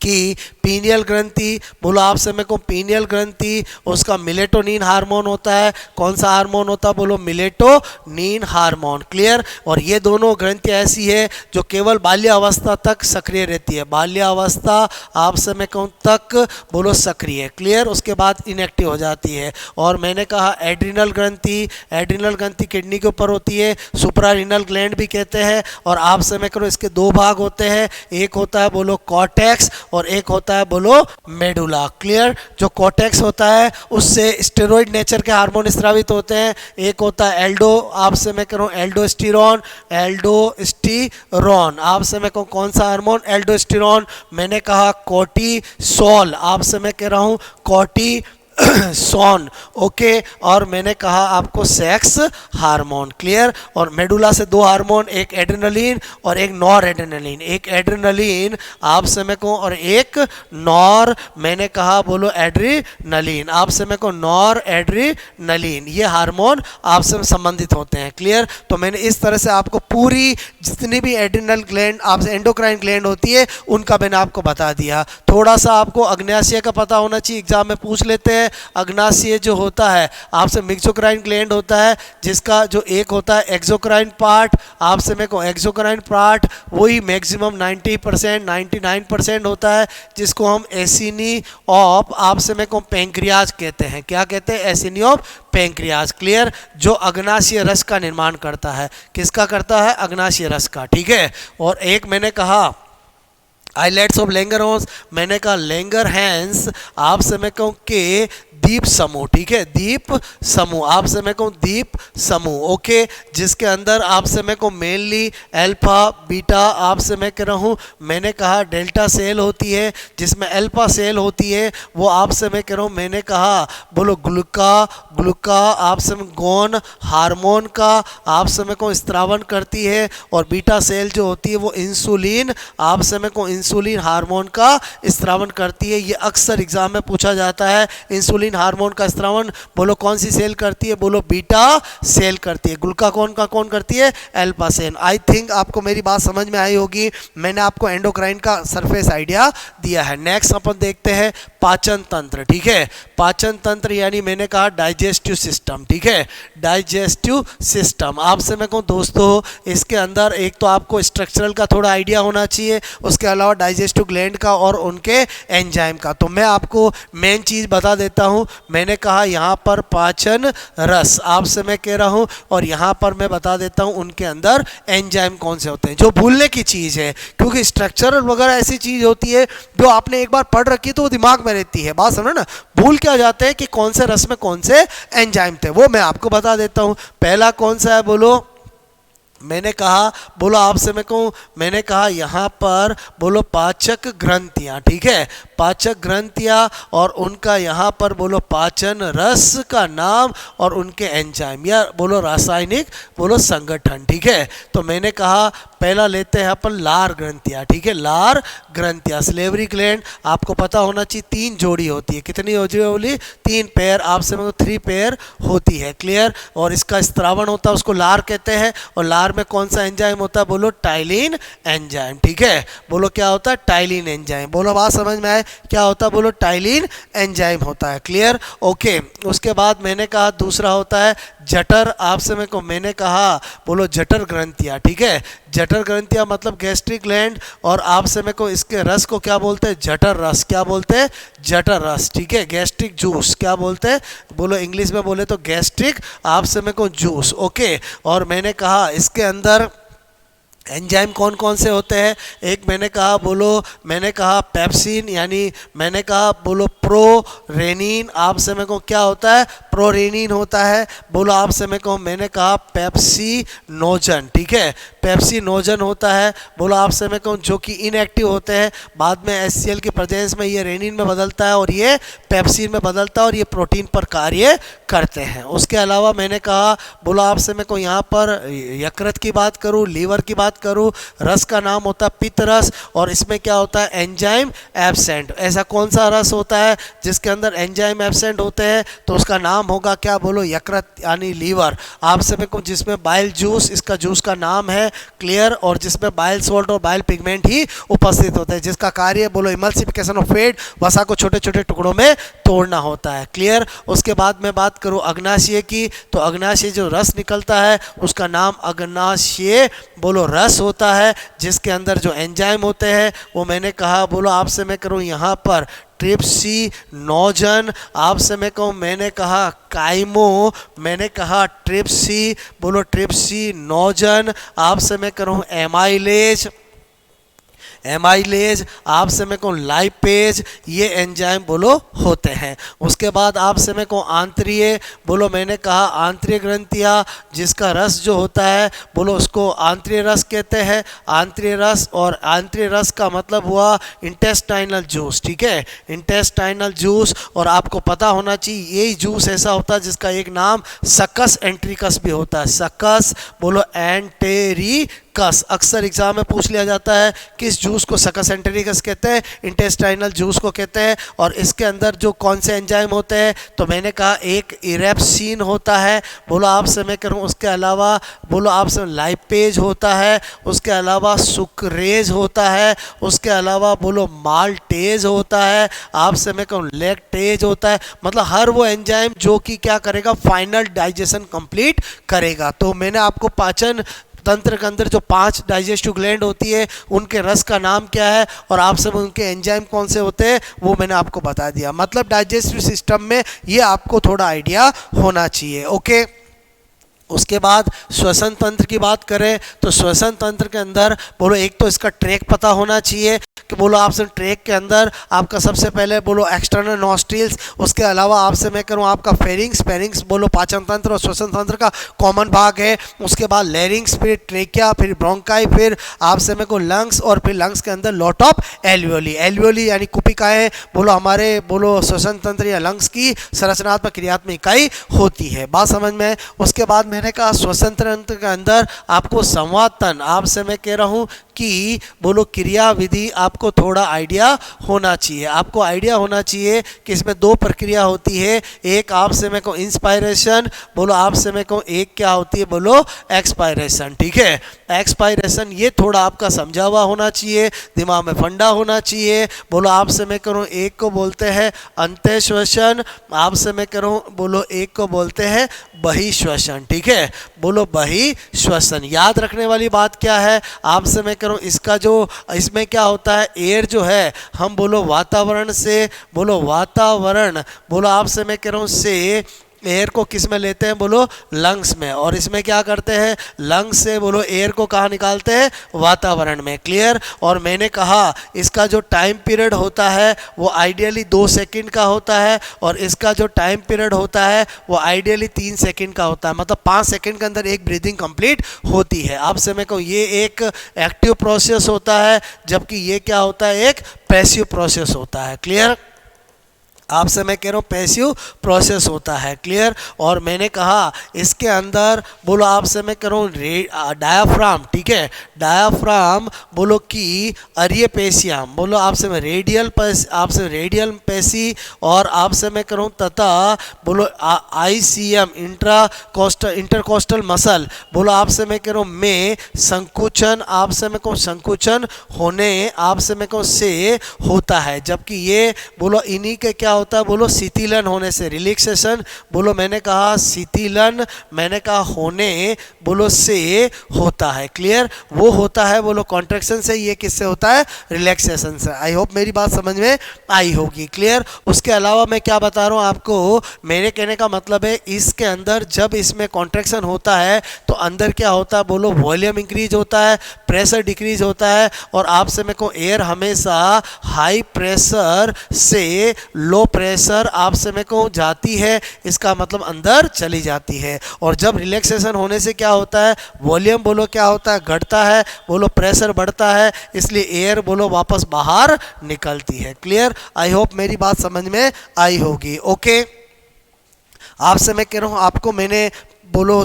कि पीनियल ग्रंथि, बोलो आपसे मैं कहूँ पीनियल ग्रंथि उसका मिलेटोनिन हार्मोन होता है। कौन सा हार्मोन होता है बोलो मिलेटोनिन हार्मोन, क्लियर। और ये दोनों ग्रंथि ऐसी है जो केवल बाल्यावस्था तक सक्रिय रहती है, बाल्यावस्था आपसे मैं कहूँ तक बोलो सक्रिय, क्लियर, उसके बाद इनएक्टिव हो जाती है। और मैंने कहा एड्रिनल ग्रंथि, एड्रिनल ग्रंथि किडनी के ऊपर होती है, सुप्रारीनल ग्लैंड भी कहते हैं। और आपसे मैं कहूँ इसके दो भाग होते हैं, एक होता है बोलो कॉर्टेक्स और एक होता है बोलो मेडुला। क्लियर? जो कॉर्टेक्स होता है उससे स्टेरॉइड नेचर के हार्मोन स्रावित होते हैं। एक होता है एल्डो, आपसे मैं कह रहा हूँ एल्डोस्टेरॉन, एल्डोस्टेरॉन आपसे मैं कहूँ कौन सा हार्मोन? एल्डोस्टेरॉन। मैंने कहा कोर्टिसोल, आपसे मैं कह रहा हूँ कोर्टिसोन। ओके, और मैंने कहा आपको सेक्स हार्मोन। क्लियर? और मेडुला से दो हार्मोन, एक एड्रेनलिन और एक नॉर एड्रेनलिन। एक एड्रेनलिन आपसे मैं कहूँ और एक नॉर, मैंने कहा बोलो एड्रेनलिन, आपसे मैं कहूँ नॉर एड्रेनलिन। ये हार्मोन आपसे संबंधित होते हैं। क्लियर? तो मैंने इस तरह से आपको पूरी जितनी भी एड्रिनल ग्लैंड आपसे एंडोक्राइन ग्लैंड होती है उनका मैंने आपको बता दिया। थोड़ा सा आपको अग्न्याशय का पता होना चाहिए, एग्जाम में पूछ लेते हैं। अग्नाशय जो होता है आपसे मिक्सोक्राइन ग्लैंड होता है, जिसका जो एक होता है एक्सोक्राइन पार्ट, आपसे मैं कहूँ एक्सोक्राइन पार्ट वही मैक्सिमम 90% 99% होता है, जिसको हम एसिनी ऑफ आपसे मैं कहूँ पेंक्रियाज कहते हैं। क्या कहते हैं? एसिनी ऑफ पेंक्रियाज। क्लियर? जो अग्नाशय रस का निर्माण करता है। किसका करता है? अग्नाशय रस का। ठीक है? और एक मैंने कहा आइलेट्स ऑफ लैंगरहॉर्न्स, मैंने कहा लैंगरहैंस आपसे मैं कहूँ के द्वीप समूह। ठीक है? द्वीप समूह आपसे मैं कहूँ द्वीप समूह। ओके, जिसके अंदर आपसे मैं कहूँ मेनली अल्फा बीटा आपसे मैं कह रहा हूँ, मैंने कहा डेल्टा सेल होती है, जिसमें अल्फा सेल होती है वो आपसे मैं कह रहा हूँ, मैंने कहा बोलो ग्लूका आपसे मैं गौन हार्मोन का आपसे मैं कहूँ स्त्रावन करती है। और बीटा सेल जो होती है वो इंसुलिन आपसे मैं कहूँ इंसुलिन हार्मोन का स्त्रावन करती है। ये अक्सर एग्जाम में पूछा जाता है। इंसुलिन हार्मोन का स्त्रावन बोलो कौन सी सेल करती है? बोलो बीटा सेल करती है। ग्लूकागॉन का कौन करती है? Alpha cell. आई थिंक आपको मेरी बात समझ में आई होगी। मैंने आपको एंडोक्राइन का सरफेस आइडिया दिया है। नेक्स्ट अपन देखते हैं पाचन तंत्र। ठीक है? पाचन तंत्र यानी मैंने कहा डाइजेस्टिव सिस्टम। ठीक है? डाइजेस्टिव सिस्टम आपसे मैं कहूँ दोस्तों, इसके अंदर एक तो आपको स्ट्रक्चरल का थोड़ा आइडिया होना चाहिए, उसके अलावा डाइजेस्टिव ग्लैंड का और उनके एंजाइम का। तो मैं आपको मेन चीज़ बता देता हूँ। मैंने कहा यहाँ पर पाचन रस आपसे मैं कह रहा हूँ, और यहाँ पर मैं बता देता हूँ उनके अंदर एंजाइम कौन से होते हैं, जो भूलने की चीज़ है, क्योंकि स्ट्रक्चरल वगैरह ऐसी चीज़ होती है जो आपने एक बार पढ़ रखी है तो वो दिमाग में रहती है। बात समझो ना, भूल क्या जाते हैं कि कौन से रस में कौन से एंजाइम थे, वो मैं आपको बता देता हूँ। पहला कौन सा है? बोलो मैंने कहा बोलो आपसे मैं कहूँ, मैंने कहा यहाँ पर बोलो पाचक ग्रंथियाँ। ठीक है? पाचक ग्रंथियाँ और उनका यहाँ पर बोलो पाचन रस का नाम और उनके एंजाइम या बोलो रासायनिक बोलो संगठन। ठीक है? तो मैंने कहा पहला लेते हैं अपन लार ग्रंथियाँ। ठीक है? लार ग्रंथियाँ स्लेवरी ग्लैंड आपको पता होना चाहिए 3 जोड़ी होती है। कितनी जोड़ी? 3 पेयर आपसे मतलब 3 पेयर होती है। क्लियर? और इसका स्त्रावण होता है, उसको लार कहते हैं। और लार में कौन सा एंजाइम होता है? बोलो टाइलिन एंजाइम। ठीक है? बोलो क्या होता है? Ptyalin enzyme. बोलो बात समझ में आए क्या होता है? बोलो टाइलिन एंजाइम होता है। क्लियर? ओके, उसके बाद मैंने कहा दूसरा होता है जठर आपसे मैं को मैंने कहा बोलो जठर ग्रंथियाँ। ठीक है? जठर ग्रंथियाँ मतलब गैस्ट्रिक ग्लैंड, और आपसे मैं को इसके रस को क्या बोलते हैं? जठर रस। क्या बोलते हैं? जठर रस। ठीक है? गैस्ट्रिक जूस क्या बोलते हैं? बोलो इंग्लिश में बोले तो गैस्ट्रिक आपसे मैं को जूस। ओके, और मैंने कहा इसके अंदर एंजाइम कौन कौन से होते हैं? एक मैंने कहा बोलो मैंने कहा पेप्सिन, यानी मैंने कहा बोलो प्रोरेनिन आपसे मैं कहूँ क्या होता है? प्रोरेनिन होता है। बोलो आपसे मैं कहूँ मैंने कहा पेप्सिनोजन। ठीक है? पेप्सिनोजन होता है। बोलो आपसे मैं कहूँ जो कि इनएक्टिव होते हैं, बाद में HCl की प्रेजेंस में ये रेनिन में बदलता है और ये पेप्सिन में बदलता है और ये प्रोटीन पर कार्य करते हैं। उसके अलावा मैंने कहा बोलो आपसे मैं कहूँ यहाँ पर यकृत की बात करूँ, लीवर की बात करूँ, रस का नाम होता है पित्त रस, और इसमें क्या होता है? Enzyme absent. ऐसा कौन सा रस होता है जिसके अंदर एंजाइम एब्सेंट होते हैं? तो उसका नाम होगा क्या? बोलो यकृत यानी लीवर आपसे मैं कहूँ, जिसमें बाइल जूस इसका जूस का नाम है। क्लियर? और जिसमें बाइल सॉल्ट और बाइल पिगमेंट ही उपस्थित होते हैं, जिसका कार्य बोलो इमल्सिफिकेशन ऑफ फैट, वसा को छोटे छोटे टुकड़ों में तोड़ना होता है। क्लियर? उसके बाद मैं बात करूँ अग्नाशय की, तो अग्नाशय जो रस निकलता है उसका नाम अग्नाशय बोलो रस होता है, जिसके अंदर जो एंजाइम होते हैं वो मैंने कहा बोलो आपसे मैं करूँ यहाँ पर ट्रिप्सिनोजन आपसे मैं कहूँ, मैंने कहा काइमो, मैंने कहा ट्रिप्सी बोलो ट्रिप्सिनोजन आपसे मैं करूँ एमाइलेज, एमाइलेज, आपसे मेरे को लाइपेज, ये एंजाइम बोलो होते हैं। उसके बाद आपसे मेरे को आंतरीय बोलो, मैंने कहा आंतरीय ग्रंथियाँ जिसका रस जो होता है बोलो उसको आंतरीय रस कहते हैं। आंतरीय रस, और आंतरीय रस का मतलब हुआ इंटेस्टाइनल जूस, ठीक है, इंटेस्टाइनल जूस। और आपको पता होना चाहिए यही जूस ऐसा होता है जिसका एक नाम सकस एंट्रिकस भी होता है। सकस बोलो एंटेरिकस, अक्सर एग्जाम में पूछ लिया जाता है किस जूस को सकस एंटेरिकस कहते हैं, इंटेस्टाइनल जूस को कहते हैं। और इसके अंदर जो कौन से एंजाइम होते हैं, तो मैंने कहा एक इरेप्सिन होता है बोलो आपसे मैं करूँ, उसके अलावा बोलो आपसे लाइपेज होता है, उसके अलावा सुक्रेज होता है, उसके अलावा बोलो माल्टेज होता है, आपसे मैं कहूँ लैक्टेज होता है। मतलब हर वो एंजाइम जो कि क्या करेगा, फाइनल डाइजेशन कंप्लीट करेगा। तो मैंने आपको पाचन तंत्र के अंदर जो 5 डाइजेस्टिव ग्लैंड होती है उनके रस का नाम क्या है और आपसे उनके एंजाइम कौन से होते हैं वो मैंने आपको बता दिया। मतलब डाइजेस्टिव सिस्टम में ये आपको थोड़ा आइडिया होना चाहिए। ओके, उसके बाद श्वसन तंत्र की बात करें तो श्वसन तंत्र के अंदर बोलो एक तो इसका ट्रैक पता होना चाहिए कि बोलो आपसे ट्रैक के अंदर आपका सबसे पहले बोलो एक्सटर्नल नॉस्ट्रिल्स, उसके अलावा आपसे मैं करूँ आपका फेरिंग्स, फेरिंग्स बोलो पाचन तंत्र और श्वसन तंत्र का कॉमन भाग है। उसके बाद लैरिंग्स, फिर ट्रेकिया, फिर ब्रोंकाई, फिर आपसे मैं को लंग्स, और फिर लंग्स के अंदर लॉट ऑफ एल्वियोली। एल्वियोली यानी कुपिकाएँ बोलो हमारे बोलो श्वसन तंत्र या लंग्स की संरचनात्मक क्रियात्मक इकाई होती है। बात समझ में। उसके बाद मैंने कहा श्वसन तंत्र के अंदर आपको संवाद तंत्र, आपसे मैं कह रहा हूँ कि बोलो क्रिया विधि आपको थोड़ा आइडिया होना चाहिए। आपको आइडिया होना चाहिए कि इसमें 2 प्रक्रिया होती है, एक आपसे मैं को इंस्पायरेशन बोलो, आपसे मैं को एक क्या होती है बोलो एक्सपायरेशन, ठीक है। एक्सपायरेशन ये थोड़ा आपका समझा हुआ होना चाहिए, दिमाग में फंडा होना चाहिए। बोलो आपसे मैं करूँ एक को बोलते हैं अंतःश्वसन, आपसे मैं करूँ बोलो एक को बोलते हैं बहिश्वसन, ठीक है। बोलो बहिश्वसन। याद रखने वाली बात क्या है, आपसे मैं करूँ इसका जो इसमें क्या होता है, एयर जो है हम बोलो वातावरण से बोलो वातावरण बोलो आपसे मैं कह रहा हूँ से एयर को किस में लेते हैं बोलो लंग्स में, और इसमें क्या करते हैं लंग्स से बोलो एयर को कहाँ निकालते हैं वातावरण में। क्लियर। और मैंने कहा इसका जो टाइम पीरियड होता है वो आइडियली 2 सेकंड का होता है, और इसका जो टाइम पीरियड होता है वो आइडियली 3 सेकंड का होता है। मतलब 5 सेकंड के अंदर एक ब्रीदिंग कंप्लीट होती है। आपसे मैं कहूँ ये एक एक्टिव प्रोसेस होता है, जबकि ये क्या होता है एक पैसिव प्रोसेस होता है। क्लियर। आपसे मैं कह रहा हूँ पैसिव प्रोसेस होता है। क्लियर। और मैंने कहा इसके अंदर बोलो आपसे मैं कह रहा हूँ डायाफ्राम, ठीक है, डायाफ्राम बोलो कि अरिय पेशियाम बोलो आपसे मैं रेडियल आपसे रेडियल पेशी, और आपसे मैं कह रहा हूँ तथा बोलो ICM इंटरकोस्टल मसल बोलो आपसे मैं कह रहा हूँ में संकुचन, आपसे मैं कहूँ संकुचन होने आपसे मैं कहूँ से होता है, जबकि ये बोलो इन्हीं के क्या होता है बोलो शिथिलन होने से, रिलैक्सेशन बोलो मैंने कहा शिथिलन मैंने कहा होने बोलो से होता है। क्लियर। वो होता है बोलो कॉन्ट्रैक्शन से, ये किससे होता है रिलैक्सेशन से। आई होप मेरी बात समझ में आई होगी। क्लियर। उसके अलावा मैं क्या बता रहा हूँ आपको, मेरे कहने का मतलब है इसके अंदर जब इसमें कॉन्ट्रैक्शन होता है तो अंदर क्या होता है बोलो वॉल्यूम इंक्रीज होता है, प्रेशर डिक्रीज होता है, और आपसे मेरे को एयर हमेशा हाई प्रेशर से लो प्रेशर आपसे मेरे को जाती है, इसका मतलब अंदर चली जाती है। और जब रिलैक्सेशन होने से क्या होता है वॉल्यूम बोलो क्या होता है घटता है, बोलो प्रेशर बढ़ता है, इसलिए एयर बोलो वापस बाहर निकलती है। क्लियर। आई होप मेरी बात समझ में आई होगी। ओके। आपसे मैं कह रहा हूँ आपको मैंने बोलो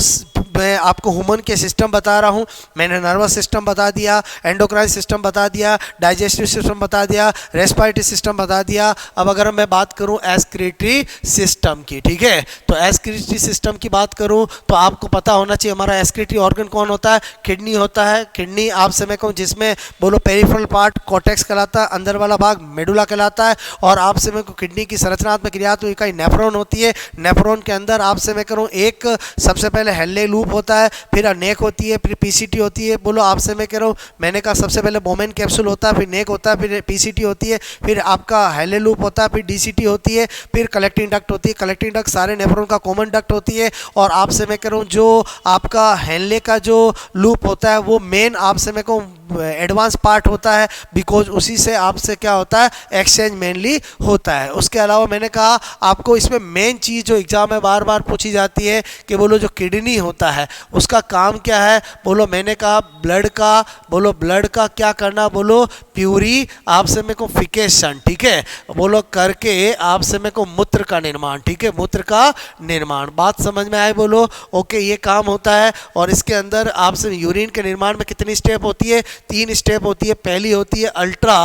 मैं आपको ह्यूमन के सिस्टम बता रहा हूँ, मैंने नर्वस सिस्टम बता दिया, एंडोक्राइन सिस्टम बता दिया, डाइजेस्टिव सिस्टम बता दिया, रेस्पिरेटरी सिस्टम बता दिया। अब अगर मैं बात करूँ एक्सक्रीटरी सिस्टम की, ठीक है, तो एक्सक्रीटरी सिस्टम की बात करूँ तो आपको पता होना चाहिए हमारा एक्सक्रीटरी ऑर्गन कौन होता है, किडनी होता है। किडनी आपसे मैं कहूँ जिसमें बोलो पेरिफेरल पार्ट कॉर्टेक्स कहलाता है, अंदर वाला भाग मेडुला कहलाता है, और आपसे मैं किडनी की संरचनात्मक क्रियात्मक इकाई नेफ्रॉन होती है। नेफ्रॉन के अंदर आपसे मैं करूँ एक सबसे पहले हेनले लूप होता है, फिर नेक होती है, फिर पीसीटी होती है। बोलो आपसे मैं कह रहा हूँ, मैंने कहा सबसे पहले बोमेन कैप्सूल होता है, फिर नेक होता है, फिर पीसीटी होती है, फिर आपका हेनले लूप होता है, फिर डीसीटी होती है, फिर कलेक्टिंग डक्ट होती है। कलेक्टिंग डक्ट सारे नेफ्रॉन का कॉमन डक्ट होती है। और आपसे मैं कह रहा हूँ जो आपका हेनले का जो लूप होता है वो मेन आपसे मैं कहूँ एडवांस पार्ट होता है, बिकॉज उसी से आपसे क्या होता है, एक्सचेंज मेनली होता है। उसके अलावा मैंने कहा आपको इसमें मेन चीज़ जो एग्जाम में बार बार पूछी जाती है कि बोलो जो किडनी होता है उसका काम क्या है। बोलो मैंने कहा ब्लड का, बोलो ब्लड का क्या करना, बोलो प्यूरी आपसे मेरे को फिकेशन, ठीक है, बोलो करके आपसे मेरे को मूत्र का निर्माण, ठीक है, मूत्र का निर्माण। बात समझ में आए? बोलो ओके, ये काम होता है। और इसके अंदर आपसे यूरिन के निर्माण में कितनी स्टेप होती है? 3 स्टेप होती है। पहली होती है अल्ट्रा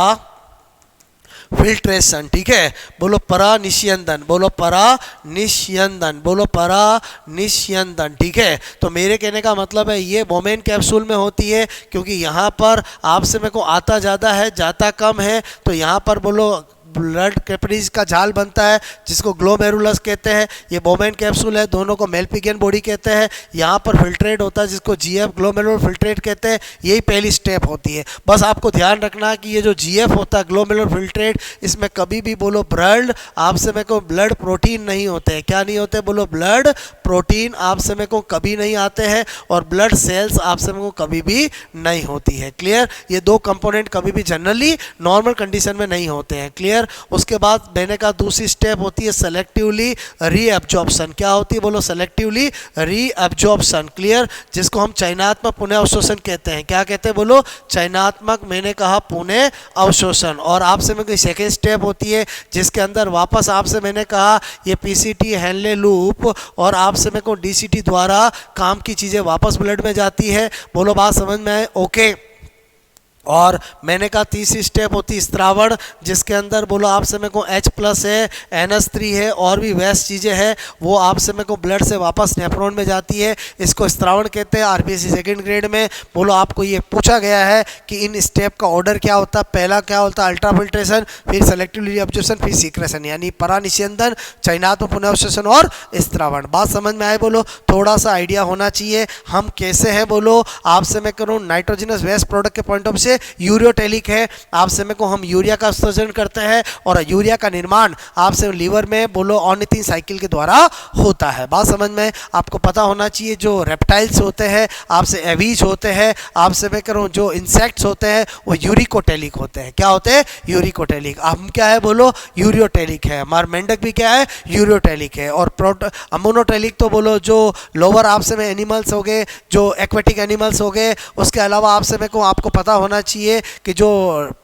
फिल्ट्रेशन, ठीक है, बोलो परानिष्यंदन, बोलो परानिष्यंदन, बोलो परानिष्यंदन, ठीक है। तो मेरे कहने का मतलब है ये बोमेन कैप्सूल में होती है, क्योंकि यहाँ पर आपसे मेरे को आता ज़्यादा है, जाता कम है, तो यहाँ पर बोलो ब्लड कैपिलरीज का जाल बनता है जिसको ग्लोमेरुलस कहते हैं। ये बोमेन कैप्सूल है, दोनों को मेल्पिगियन बॉडी कहते हैं। यहाँ पर फिल्ट्रेट होता है जिसको जीएफ ग्लोमेरुलर फिल्ट्रेट कहते हैं। यही पहली स्टेप होती है। बस आपको ध्यान रखना कि ये जो जीएफ होता है ग्लोमेरुलर फिल्ट्रेट, इसमें कभी भी बोलो ब्लड आपसे मेरे को ब्लड प्रोटीन नहीं होते हैं। क्या नहीं होते? बोलो ब्लड प्रोटीन आपसे मेरे को कभी नहीं आते हैं, और ब्लड सेल्स आपसे मेरे को कभी भी नहीं होती है। क्लियर? ये 2 कंपोनेंट कभी भी जनरली नॉर्मल कंडीशन में नहीं होते हैं। क्लियर? उसके बाद मैंने कहा दूसरी स्टेप होती है सेलेक्टिवली रीअब्जॉर्प्शन। क्या होती है? बोलो सेलेक्टिवली रीअब्जॉर्प्शन। क्लियर? जिसको हम चयनात्मक पुनः अवशोषण कहते हैं। क्या कहते हैं? बोलो चयनात्मक, मैंने कहा पुनः अवशोषण। और आपसे मेरे को सेकेंड स्टेप होती है जिसके अंदर वापस आपसे मैंने कहा ये पीसीटी, हेनले लूप और आपसे मेरे को डीसीटी द्वारा काम की चीज़ें वापस ब्लड में जाती है। बोलो बात समझ में आए? ओके। और मैंने कहा तीसरी स्टेप होती है स्त्रावण, जिसके अंदर बोलो आपसे मेरे को H+ है, NH3 है और भी वेस्ट चीज़ें हैं, वो आपसे मेरे को ब्लड से वापस नेफ्रॉन में जाती है। इसको स्त्रावण कहते हैं। आरबीसी सेकंड ग्रेड में बोलो आपको ये पूछा गया है कि इन स्टेप का ऑर्डर क्या होता है। पहला क्या होता है? अल्ट्रा फिल्ट्रेशन, फिर सेलेक्टिव रीअब्जॉर्प्शन, फिर सीक्रेशन, यानी परानिष्यंदन, चयनात्मक पुनर्अवशोषण और स्त्रावण। बात समझ में आए? बोलो थोड़ा सा आइडिया होना चाहिए हम कैसे हैं। बोलो आपसे मैं करूँ नाइट्रोजनस वेस्ट प्रोडक्ट के पॉइंट ऑफ से यूरियोटेलिक है। आपसे में को हम यूरिया का उत्सर्जन करते हैं और यूरिया का निर्माण आपसे लीवर में बोलो ऑर्निथिन साइकिल के द्वारा होता है। बात समझ में? आपको पता होना चाहिए जो रेप्टाइल्स होते हैं, आपसे एवीज होते हैं, आपसे मैं करूँ जो इंसेक्ट्स होते हैं वो यूरिकोटेलिक होते हैं। क्या होते हैं? यूरिकोटेलिक। हम क्या है? बोलो यूरियोटेलिक है। हमारा मेंढक भी क्या है? यूरियोटेलिक है। और अमोनोटेलिक तो बोलो जो लोअर आपसे में एनिमल्स हो गए, जो एक्वेटिक एनिमल्स हो गए। उसके अलावा आपसे में को आपको पता होना चाहिए कि जो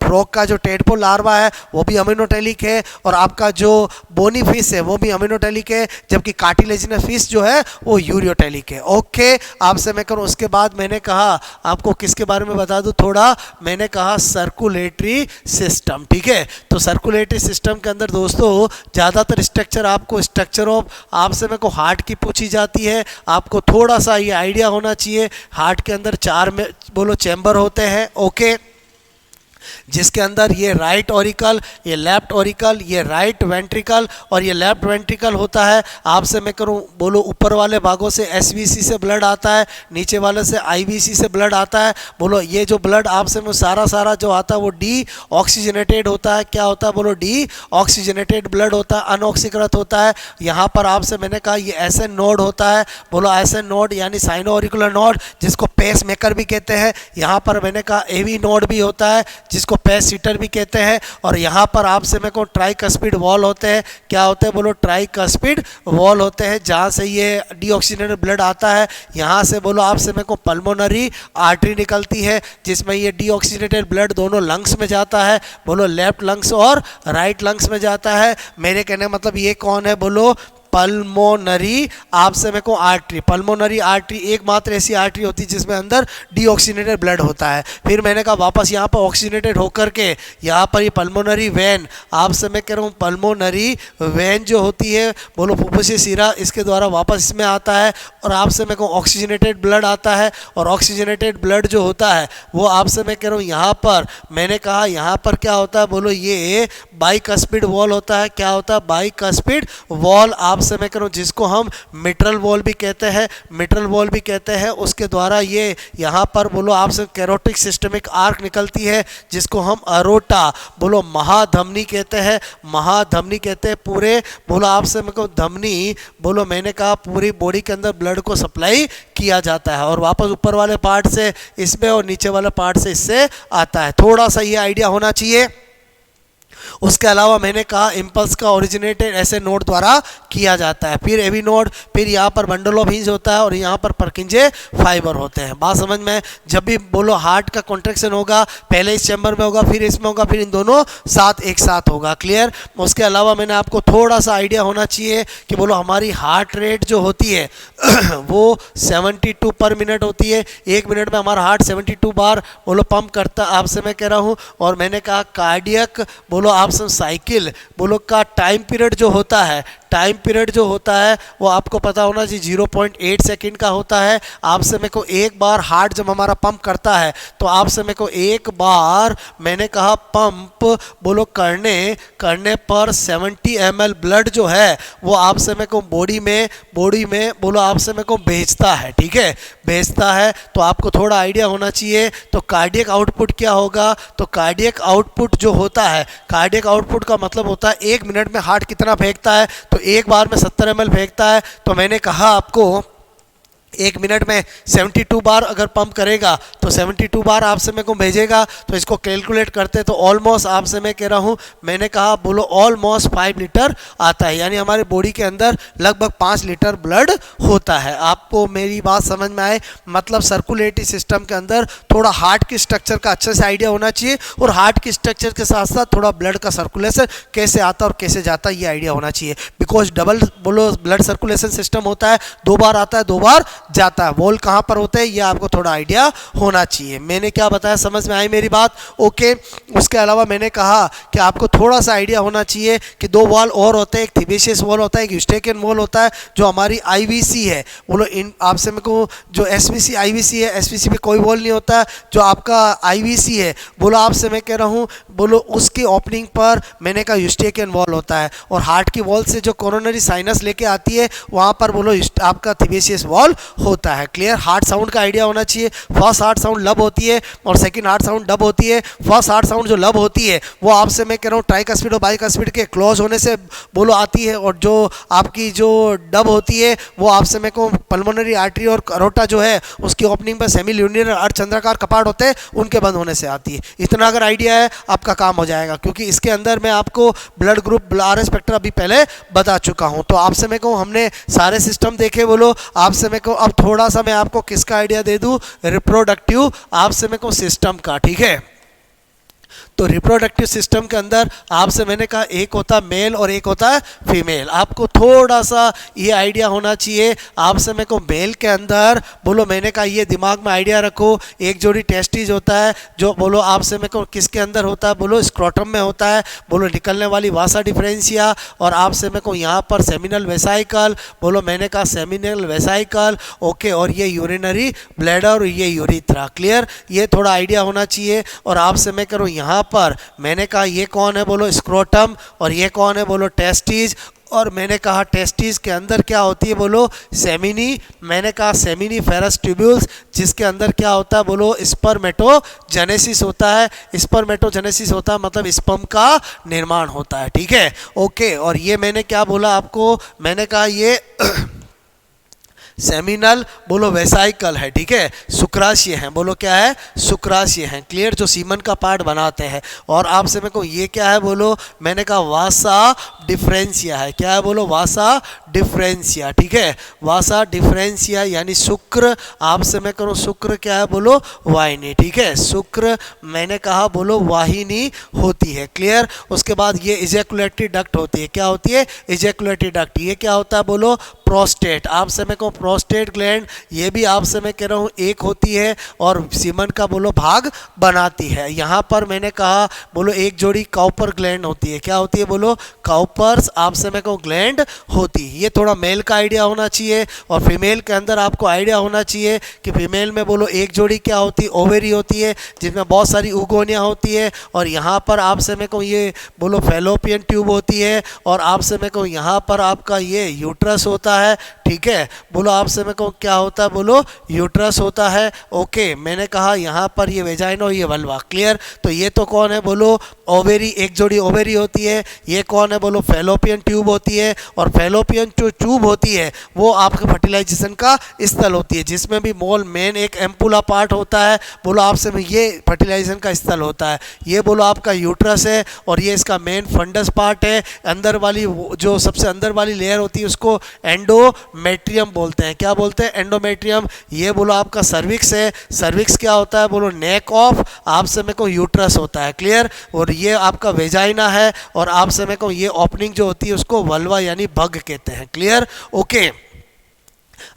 फ्रॉग का जो टेडपोल लार्वा है वो भी अमीनोटेलिक है, और आपका जो बोनी फिश है वो भी अमीनोटेलिक है, जबकि कार्टिलेजिनस फिश जो है वो यूरियोटेलिक है। ओके, आपसे मैं करूँ। उसके बाद मैंने कहा आपको किसके बारे में बता दूं थोड़ा, मैंने कहा सर्कुलेटरी सिस्टम, ठीक है। तो सर्कुलेटरी सिस्टम के अंदर दोस्तों ज़्यादातर स्ट्रक्चर आपको स्ट्रक्चर ऑफ आपसे मेरे को हार्ट की पूछी जाती है। आपको थोड़ा सा ये आइडिया होना चाहिए, हार्ट के अंदर 4 में बोलो चैम्बर होते हैं। ओके, जिसके अंदर ये राइट ऑरिकल, ये लेफ्ट ऑरिकल, ये राइट वेंट्रिकल और ये लेफ्ट वेंट्रिकल होता है। आपसे मैं करूं बोलो ऊपर वाले भागों से एसवीसी से ब्लड आता है, नीचे वाले से आईवीसी से ब्लड आता है। बोलो ये जो ब्लड आपसे में सारा जो आता है वो डी ऑक्सीजनेटेड होता है। क्या होता है? बोलो डी ऑक्सीजनेटेड ब्लड होता है, अनऑक्सीकृत होता है। यहाँ पर आपसे मैंने कहा ये एसएन नोड होता है। बोलो एसएन नोड यानी साइनो ऑरिकुलर नोड, जिसको पेस मेकर भी कहते हैं। यहाँ पर मैंने कहा एवी नोड भी होता है जिसको पैस सीटर भी कहते हैं। और यहाँ पर आपसे मेरे को ट्राइकस्पिड वॉल होते हैं। क्या होते हैं? बोलो ट्राइकस्पिड वॉल होते हैं, जहाँ से ये डीऑक्सीजनेटेड ब्लड आता है। यहाँ से बोलो आपसे मेरे को पल्मोनरी आर्टरी निकलती है, जिसमें ये डीऑक्सीजनेटेड ब्लड दोनों लंग्स में जाता है। बोलो लेफ्ट लंग्स और राइट लंग्स में जाता है। मेरे कहने का मतलब ये कौन है? बोलो पल्मोनरी आपसे मेरे को आर्टरी। पल्मोनरी आर्टरी एकमात्र ऐसी आर्टरी होती है जिसमें अंदर डीऑक्सीजनेटेड ब्लड होता है। फिर मैंने कहा वापस यहाँ पर ऑक्सीजनेटेड होकर के यहाँ पर ये पल्मोनरी वेन, आपसे मैं कह रहा हूँ पल्मोनरी वेन जो होती है बोलो फुफ्फुसी सिरा, इसके द्वारा वापस इसमें आता है और आपसे मेरे को ऑक्सीजनेटेड ब्लड आता है। और ऑक्सीजनेटेड ब्लड जो होता है वो आपसे मैं कह रहा हूँ यहाँ पर मैंने कहा यहाँ पर क्या होता है? बोलो ये बाइकस्पिड वॉल होता है। क्या होता है? बाइकस्पिड वॉल आपसे मैं करूँ, जिसको हम मिट्रल वॉल भी कहते हैं, मिट्रल वॉल भी कहते हैं। उसके द्वारा ये यहाँ पर बोलो आपसे कैरोटिक सिस्टमिक आर्क निकलती है, जिसको हम अरोटा बोलो महाधमनी कहते हैं, महाधमनी कहते हैं। पूरे बोलो आपसे मैं कहूँ धमनी बोलो मैंने कहा पूरी बॉडी के अंदर ब्लड को सप्लाई किया जाता है और वापस ऊपर वाले पार्ट से इसमें और नीचे वाले पार्ट से इससे आता है। थोड़ा सा ये आइडिया होना चाहिए। उसके अलावा मैंने कहा इम्पल्स का ओरिजिनेटेड ऐसे नोड द्वारा किया जाता है। फिर एवी नोड, फिर यहाँ पर बंडल ऑफ हिंज होता है और यहाँ पर परकिंजे फाइबर होते हैं। बात समझ में? जब भी बोलो हार्ट का कॉन्ट्रैक्शन होगा, पहले इस चैम्बर में होगा, फिर इसमें होगा, फिर इन दोनों साथ एक साथ होगा। क्लियर? उसके अलावा मैंने आपको थोड़ा सा आइडिया होना चाहिए कि बोलो हमारी हार्ट रेट जो होती है वो 72 पर मिनट होती है। 1 मिनट में हमारा हार्ट 72 बार बोलो पंप करता, आपसे मैं कह रहा हूँ। और मैंने कहा कार्डियक बोलो आपसे साइकिल बोलो का टाइम पीरियड जो होता है, टाइम पीरियड जो होता है वो आपको पता होना चाहिए 0.8 सेकेंड का होता है। आपसे मेरे को एक बार हार्ट जब हमारा पंप करता है तो आपसे मेरे को एक बार मैंने कहा पंप बोलो करने पर 70 ml ब्लड जो है वो आपसे मेरे को बॉडी में बोलो आपसे मेरे को भेजता है। ठीक है, भेजता है। तो आपको थोड़ा आइडिया होना चाहिए। तो कार्डियक आउटपुट क्या होगा? तो कार्डियक आउटपुट जो होता है, कार्डियक आउटपुट का मतलब होता है 1 मिनट में हार्ट कितना फेंकता है। तो एक बार में 70 ml फेंकता है। तो मैंने कहा आपको 1 मिनट में 72 बार अगर पंप करेगा तो 72 बार आपसे मेरे को भेजेगा। तो इसको कैलकुलेट करते तो ऑलमोस्ट आपसे मैं कह रहा हूँ, मैंने कहा बोलो ऑलमोस्ट 5 लीटर आता है, यानी हमारे बॉडी के अंदर लगभग 5 लीटर ब्लड होता है। आपको मेरी बात समझ में आए? मतलब सर्कुलेटरी सिस्टम के अंदर थोड़ा हार्ट की स्ट्रक्चर का अच्छे से आइडिया होना चाहिए और हार्ट की स्ट्रक्चर के साथ साथ थोड़ा ब्लड का सर्कुलेशन कैसे आता और कैसे जाता है ये आइडिया होना चाहिए। बिकॉज डबल बोलो ब्लड सर्कुलेशन सिस्टम होता है, 2 बार आता है 2 बार जाता है। वॉल कहाँ पर होते हैं ये आपको थोड़ा आइडिया होना चाहिए। मैंने क्या बताया, समझ में आई मेरी बात? ओके। उसके अलावा मैंने कहा कि आपको थोड़ा सा आइडिया होना चाहिए कि 2 वॉल और होते हैं, एक थिबेशियस वॉल होता है, एक यूस्टेकियन वॉल होता है। जो हमारी आईवीसी है बोलो इन आपसे मेरे को जो एसवीसी आईवीसी है, एसवीसी में कोई वॉल नहीं होता है। जो आपका आईवीसी है बोलो आपसे मैं कह रहा हूँ बोलो उसकी ओपनिंग पर मैंने कहा यूस्टेकियन वॉल होता है। और हार्ट की वॉल से जो कोरोनरी साइनस लेके आती है वहाँ पर बोलो आपका थिबेशियस वॉल होता है। क्लियर? हार्ट साउंड का आइडिया होना चाहिए। फर्स्ट हार्ट साउंड लब होती है और सेकंड हार्ट साउंड डब होती है। फर्स्ट हार्ट साउंड जो लब होती है वो आपसे मैं कह रहा हूँ ट्राइकस्पिड और बाइकस्पिड के क्लोज होने से बोलो आती है। और जो आपकी जो डब होती है वो आपसे मैं कहूँ पल्मोनरी आर्टरी और अरोटा जो है उसकी ओपनिंग पर सेमी ल्यूनियर अर्धचंद्राकार कपाट होते हैं, उनके बंद होने से आती है। इतना अगर आइडिया है आपका काम हो जाएगा, क्योंकि इसके अंदर मैं आपको ब्लड ग्रुप आर स्पेक्ट्रा अभी पहले बता चुका हूँ। तो आपसे मैं कहूँ हमने सारे सिस्टम देखे बोलो। आपसे मैं कहूँ अब थोड़ा सा मैं आपको किसका आइडिया दे दूं, रिप्रोडक्टिव आपसे मैं कहूँ सिस्टम का। ठीक है, तो रिप्रोडक्टिव सिस्टम के अंदर आपसे मैंने कहा एक होता है मेल और एक होता है फीमेल। आपको थोड़ा सा ये आइडिया होना चाहिए। आपसे मेरे को मेल के अंदर बोलो मैंने कहा ये दिमाग में आइडिया रखो, एक जोड़ी टेस्टिज होता है जो बोलो आपसे मेरे को किसके अंदर होता है बोलो स्क्रोटम में होता है, बोलो निकलने वाली वासा डिफरेंशिया। और आपसे मेरे को यहाँ पर सेमिनल वेसाइकल बोलो मैंने कहा सेमिनल वेसाइकल। ओके, और ये यूरिनरी ब्लैडर और ये यूरिथ्रा। क्लियर? ये थोड़ा आइडिया होना चाहिए। और आपसे मैं करूँ यहाँ पर मैंने कहा ये कौन है बोलो स्क्रोटम और ये कौन है बोलो टेस्टिज। और मैंने कहा टेस्टिस के अंदर क्या होती है बोलो सेमिनी, मैंने कहा सेमिनी फेरस ट्यूब्यूल्स, जिसके अंदर क्या होता है बोलो स्पर्मेटोजेनेसिस होता है। स्पर्मेटोजेनेसिस होता है मतलब स्पर्म का निर्माण होता है। ठीक है, ओके। और ये मैंने क्या बोला आपको, मैंने कहा ये सेमिनल बोलो वेसाइकल है। ठीक है, शुक्राशय हैं बोलो क्या है, शुक्राशय हैं। क्लियर? जो सीमन का पार्ट बनाते हैं। और आपसे मेरे को ये क्या है बोलो, मैंने कहा वासा डिफरेंशिया है। क्या है बोलो, वासा डिफरेंशिया। ठीक है, वासा डिफरेंशिया यानी शुक्र। आपसे मैं करूँ शुक्र क्या है बोलो, वाहिनी। ठीक है, शुक्र मैंने कहा बोलो वाहिनी होती है। क्लियर? उसके बाद ये इजैकुलेटरी डक्ट होती है। क्या होती है? Ejaculatory duct. ये क्या होता है बोलो, प्रोस्टेट, आपसे मैं कहूँ प्रोस्टेट ग्लैंड, ये भी आपसे मैं कह रहा हूँ एक होती है और सीमन का बोलो भाग बनाती है। यहाँ पर मैंने कहा बोलो एक जोड़ी काउपर ग्लैंड होती है, क्या होती है बोलो, काउपर्स आपसे मैं कहूँ ग्लैंड होती है। ये थोड़ा मेल का आइडिया होना चाहिए और फीमेल के अंदर आपको आइडिया होना चाहिए कि फीमेल में बोलो एक जोड़ी क्या होती है, ओवेरी होती है जिसमें बहुत सारी उगोनिया होती है, और यहाँ पर आपसे मैं कहूँ ये बोलो फैलोपियन ट्यूब होती है, और आपसे मैं कहूँ यहाँ पर आपका ये यूट्रस होता है, ठीक है। बोलो आपसे मैं कहूँ क्या होता है, बोलो यूट्रस होता है। ओके, मैंने कहा यहाँ पर ये वेजाइना और ये वल्वा, क्लियर। तो ये तो कौन है बोलो, ओवेरी, एक जोड़ी ओवेरी होती है। ये कौन है बोलो, फैलोपियन ट्यूब होती है, और फैलोपियन जो ट्यूब होती है वो आपके फर्टिलाइजेशन का स्थल होती है, जिसमें भी मोल मेन एक एम्पुला पार्ट होता है, बोलो आपसे में ये फर्टिलाइजेशन का स्थल होता है। ये बोलो आपका यूट्रस है और ये इसका मेन फंडस पार्ट है। अंदर वाली जो सबसे अंदर वाली लेयर होती है उसको एंडोमेट्रियम बोलते हैं, क्या बोलते हैं, एंडोमेट्रियम। ये बोलो आपका सर्विक्स है। सर्विक्स क्या होता है बोलो, नेक ऑफ आपसे में को यूट्रस होता है, क्लियर। और ये आपका वेजाइना है, और आपसे में को ये ओपनिंग जो होती है उसको वल्वा यानी भग कहते हैं, क्लियर। ओके,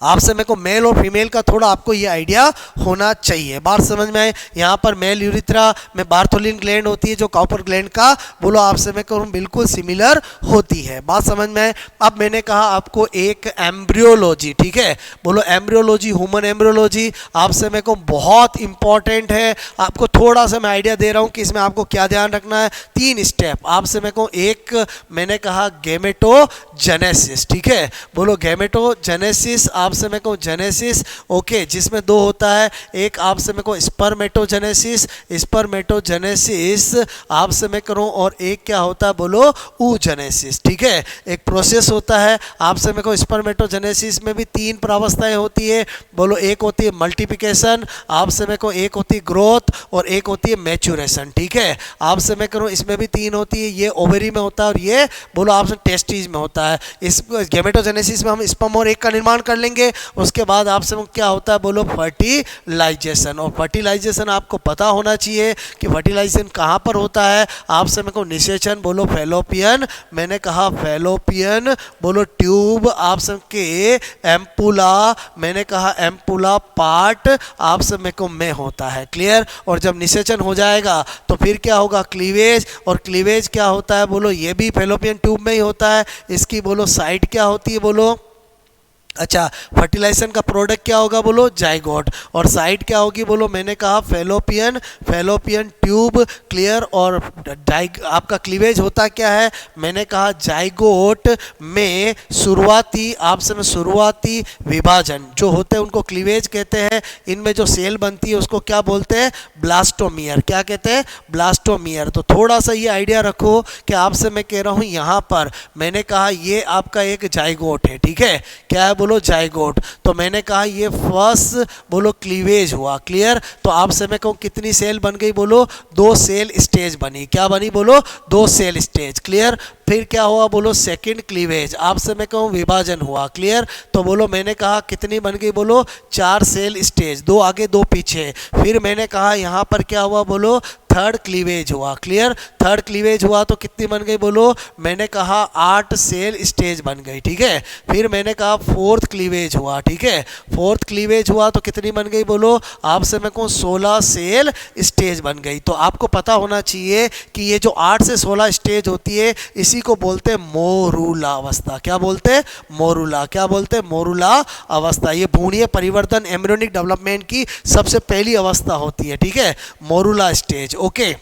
आपसे मेरे को मेल और फीमेल का थोड़ा आपको ये आइडिया होना चाहिए। बात समझ में आए। यहाँ पर मेल यूरिथ्रा में बार्थोलिन ग्लैंड होती है जो काउपर ग्लैंड का बोलो आपसे मैं कहूँ बिल्कुल सिमिलर होती है। बात समझ में आए। अब मैंने कहा आपको एक एम्ब्रियोलॉजी, ठीक है, बोलो एम्ब्रियोलॉजी, ह्यूमन एम्ब्रियोलॉजी आपसे मेरे को बहुत इंपॉर्टेंट है। आपको थोड़ा सा मैं आइडिया दे रहा हूँ कि इसमें आपको क्या ध्यान रखना है। 3 स्टेप आपसे मेरे को, एक मैंने कहा गैमेटोजेनेसिस, ठीक है, बोलो गैमेटोजेनेसिस आपसे मैं कहूँ जेनेसिस, ओके, जिसमें 2 होता है। एक आपसे मैं कहूँ स्पर्मेटोजेनेसिस, स्पर्मेटोजेनेसिस आपसे मैं करूँ, और एक क्या होता है बोलो oogenesis, ठीक है, एक प्रोसेस होता है। आपसे मैं कहूँ स्पर्मेटोजेनेसिस में भी 3 प्रावस्थाएं होती है, बोलो एक होती है मल्टीप्लिकेशन, आपसे मैं कहूँ एक होती है ग्रोथ, और एक होती है मैच्योरेशन, ठीक है। आपसे मैं करूँ इसमें भी 3 होती है, ये ओवेरी में होता है और ये बोलो आपसे टेस्टिस में होता है। इस गैमेटोजेनेसिस में हम स्पर्म और एग का निर्माण कर लेंगे। उसके बाद आपसे क्या होता है बोलो फर्टिलाइजेशन, और फर्टिलाइजेशन आपको पता होना चाहिए कि फर्टिलाइजेशन कहाँ पर होता है। आपसे मेरे को निषेचन बोलो फैलोपियन, मैंने कहा फैलोपियन बोलो ट्यूब, आपसे के एम्पुला, मैंने कहा एम्पुला पार्ट आपसे मेरे को में होता है, क्लियर। और जब निषेचन हो जाएगा तो फिर क्या होगा, क्लीवेज, और क्लीवेज क्या होता है बोलो, ये भी फैलोपियन ट्यूब में ही होता है। इसकी बोलो साइट क्या होती है बोलो, अच्छा, फर्टिलाइजेशन का प्रोडक्ट क्या होगा बोलो जाइगोट, और साइट क्या होगी बोलो, मैंने कहा फैलोपियन, फैलोपियन ट्यूब, क्लियर। और आपका क्लीवेज होता क्या है, मैंने कहा जाइगोट में शुरुआती आपसे में शुरुआती विभाजन जो होते हैं उनको क्लीवेज कहते हैं। इनमें जो सेल बनती है उसको क्या बोलते हैं, ब्लास्टोमियर, क्या कहते हैं, ब्लास्टोमियर। तो थोड़ा सा ये आइडिया रखो कि आपसे मैं कह रहा हूँ यहाँ पर मैंने कहा ये आपका एक जाइगोट है, ठीक है, क्या है बोलो जाइगोट। तो मैंने कहा ये फर्स्ट बोलो क्लीवेज हुआ, क्लियर। तो आपसे मैं कहूँ कितनी सेल बन गई बोलो, 2 सेल स्टेज बनी, क्या बनी बोलो, 2 सेल स्टेज, क्लियर। फिर क्या हुआ बोलो सेकंड क्लीवेज, आपसे मैं कहूँ विभाजन हुआ, क्लियर। तो बोलो मैंने कहा कितनी बन गई बोलो 4 सेल स्टेज, 2 आगे 2 पीछे। फिर मैंने कहा यहाँ पर क्या हुआ बोलो थर्ड क्लीवेज हुआ, क्लियर। थर्ड क्लीवेज हुआ तो कितनी बन गई बोलो, मैंने कहा 8 सेल स्टेज बन गई, ठीक है। फिर मैंने कहा 4th क्लीवेज हुआ, ठीक है। 4th क्लीवेज हुआ तो कितनी बन गई बोलो, आपसे मैं कहूँ 16 सेल स्टेज बन गई। तो आपको पता होना चाहिए कि ये जो 8 से 16 स्टेज होती है इसी को बोलते हैं मोरूला अवस्था, क्या बोलते हैं, मोरूला, क्या बोलते हैं, मोरूला अवस्था। ये भ्रूणीय परिवर्तन एम्ब्रियोनिक डेवलपमेंट की सबसे पहली अवस्था होती है, ठीक है, मोरूला स्टेज, ओके।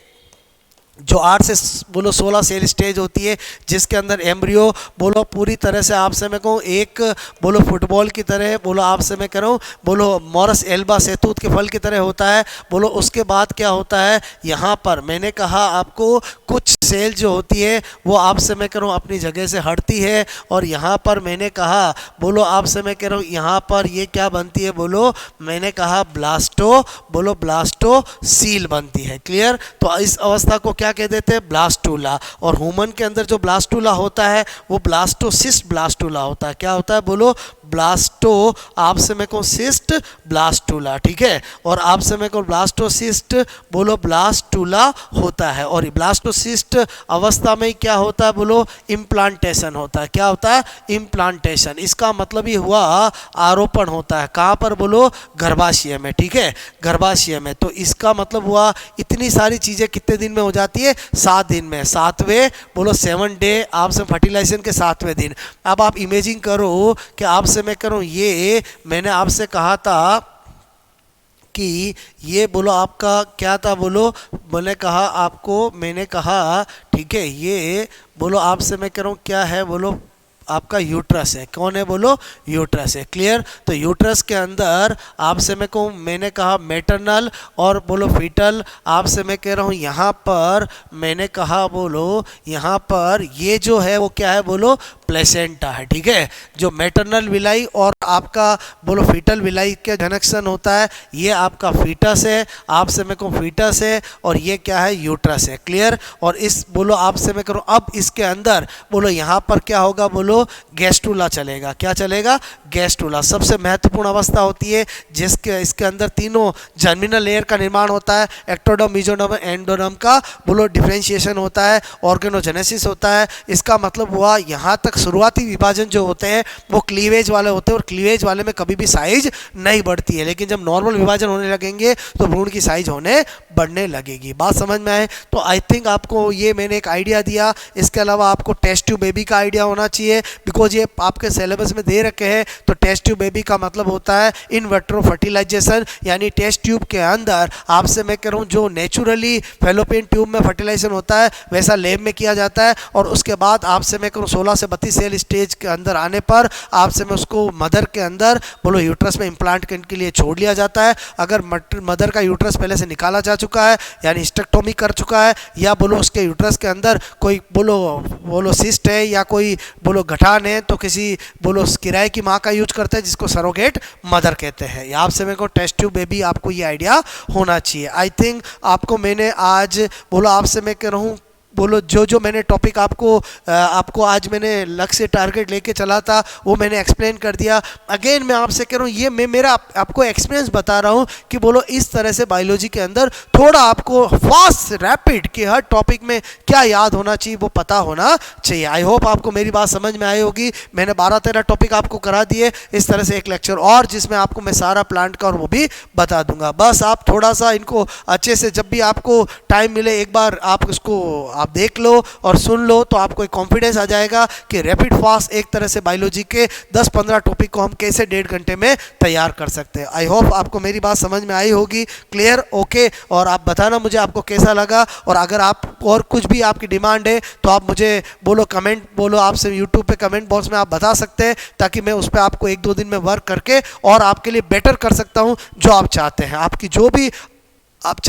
जो 8 से बोलो 16 सेल स्टेज होती है जिसके अंदर एम्ब्रियो बोलो पूरी तरह से आपसे मैं कहूँ एक बोलो फुटबॉल की तरह बोलो आपसे मैं कह रहा हूँ बोलो मॉरस एल्बा सहतूत के फल की तरह होता है। बोलो उसके बाद क्या होता है, यहाँ पर मैंने कहा आपको कुछ सेल जो होती है वो आपसे मैं कह रहा हूँ अपनी जगह से हटती है, और यहाँ पर मैंने कहा बोलो आपसे मैं कह रहा हूँ यहाँ पर ये क्या बनती है बोलो, मैंने कहा ब्लास्टो बोलो ब्लास्टो सील बनती है, क्लियर। तो इस अवस्था को क्या कह देते हैं, ब्लास्टूला। और ह्यूमन के अंदर जो ब्लास्टूला होता है वो ब्लास्टोसिस्ट ब्लास्टूला होता है, क्या होता है बोलो ब्लास्टो आपसे मैं कहूँ सिस्ट ब्लास्टूला, ठीक है। और आपसे मैं कहूँ ब्लास्टोसिस्ट बोलो ब्लास्टूला होता है। और ब्लास्टोसिस्ट अवस्था में क्या होता है बोलो, इम्प्लांटेशन होता है। क्या होता है? इम्प्लांटेशन। इसका मतलब ये हुआ आरोपण होता है। कहाँ पर बोलो? गर्भाशय में। ठीक है, गर्भाशय में। तो इसका मतलब हुआ इतनी सारी चीज़ें कितने दिन में हो जाती है? 7 दिन में। 7वें बोलो 7 डे आपसे फर्टिलाइजेशन के 7वें दिन। अब आप इमेजिन करो कि आपसे मैं करूँ, ये मैंने आपसे कहा था कि ये बोलो आपका क्या था बोलो, मैंने कहा आपको, मैंने कहा ठीक है, ये बोलो आपसे मैं कह रहा हूँ क्या है बोलो, आपका यूट्रस है। कौन है बोलो? यूट्रस है। क्लियर? तो यूट्रस के अंदर आपसे मैं कहूँ, मैंने कहा मैटरनल और बोलो फीटल, आपसे मैं कह रहा हूँ यहाँ पर मैंने कहा बोलो यहाँ पर ये जो है वो क्या है बोलो, प्लेसेंटा है। ठीक है, जो मैटरनल विलाई और आपका बोलो फीटल विलाई का कनेक्शन होता है, ये आपका फीटस है, आपसे मैं कहूँ फीटस है, और ये क्या है? यूट्रस है। क्लियर? और इस बोलो आपसे मैं करूँ, अब इसके अंदर बोलो यहाँ पर क्या होगा बोलो, गैस्ट्रुला चलेगा। क्या चलेगा? गैस्ट्रुला। सबसे महत्वपूर्ण अवस्था होती है जिसके इसके अंदर तीनों जर्मिनल लेयर का निर्माण होता है, एक्टोडर्म, मेसोडर्म, एंडोडर्म का बोलो डिफरेंशिएशन होता है, ऑर्गेनोजेनेसिस होता है। इसका मतलब हुआ यहाँ तक शुरुआती विभाजन जो होते हैं वो क्लीवेज वाले होते हैं, और क्लीवेज वाले में कभी भी साइज नहीं बढ़ती है, लेकिन जब नॉर्मल विभाजन होने लगेंगे तो भ्रूण की साइज होने बढ़ने लगेगी। बात समझ में आए? तो आई थिंक आपको ये मैंने एक आइडिया दिया। इसके अलावा आपको टेस्ट ट्यूब बेबी का आइडिया होना चाहिए, बिकॉज ये आपके सिलेबस में दे रखे हैं। तो टेस्ट ट्यूब बेबी का मतलब होता है इन विट्रो फर्टिलाइजेशन, यानी टेस्ट ट्यूब के अंदर आपसे मैं कह रहा हूँ जो नेचुरली फैलोपियन ट्यूब में फर्टिलाइजेशन होता है वैसा लैब में किया जाता है, और उसके बाद आपसे मैं करूँ 16 से 32 सेल स्टेज के अंदर आने पर आपसे मैं उसको मदर के अंदर बोलो यूट्रस में इम्प्लांट करने के लिए छोड़ लिया जाता है। अगर मदर का यूट्रस पहले से निकाला जा चुका है, यानी हिस्टेक्टोमी कर चुका है, या बोलो उसके यूट्रस के अंदर कोई बोलो सिस्ट है या कोई बोलो गठान है, तो किसी बोलो किराए की माँ का यूज करते हैं जिसको सरोगेट मदर कहते हैं। आपसे मेरे को टेस्ट ट्यूब बेबी आपको ये आइडिया होना चाहिए। आई थिंक आपको मैंने आज बोलो आपसे मैं कह रहा हूँ बोलो जो मैंने टॉपिक आपको आज मैंने लक्ष्य टारगेट लेके चला था वो मैंने एक्सप्लेन कर दिया। अगेन मैं आपसे कह रहा हूँ ये मैं मेरा आपको एक्सपीरियंस बता रहा हूँ कि बोलो इस तरह से बायोलॉजी के अंदर थोड़ा आपको फास्ट रैपिड कि हर टॉपिक में क्या याद होना चाहिए वो पता होना चाहिए। आई होप आपको मेरी बात समझ में आई होगी। मैंने 12-13 टॉपिक आपको करा दिए, इस तरह से एक लेक्चर और जिसमें आपको मैं सारा प्लांट का और वो भी बता दूंगा। बस आप थोड़ा सा इनको अच्छे से जब भी आपको टाइम मिले एक बार आप इसको आप देख लो और सुन लो, तो आपको एक कॉन्फिडेंस आ जाएगा कि रैपिड फास्ट एक तरह से बायोलॉजी के 10-15 टॉपिक को हम कैसे 1.5 घंटे में तैयार कर सकते हैं। आई होप आपको मेरी बात समझ में आई होगी। क्लियर? ओके। और आप बताना मुझे आपको कैसा लगा, और अगर आप और कुछ भी आपकी डिमांड है तो आप मुझे बोलो कमेंट बोलो, आपसे यूट्यूब पे कमेंट बॉक्स में आप बता सकते हैं, ताकि मैं उस पर आपको 1-2 दिन में वर्क करके और आपके लिए बेटर कर सकता हूँ जो आप चाहते हैं। आपकी जो भी आप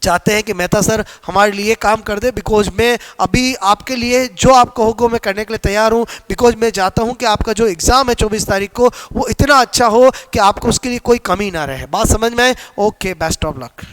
चाहते हैं कि मेहता सर हमारे लिए काम कर दे, बिकॉज मैं अभी आपके लिए जो आप कहोगे मैं करने के लिए तैयार हूं, बिकॉज मैं चाहता हूं कि आपका जो एग्ज़ाम है 24 तारीख को वो इतना अच्छा हो कि आपको उसके लिए कोई कमी ना रहे। बात समझ में आए? Okay, best of luck.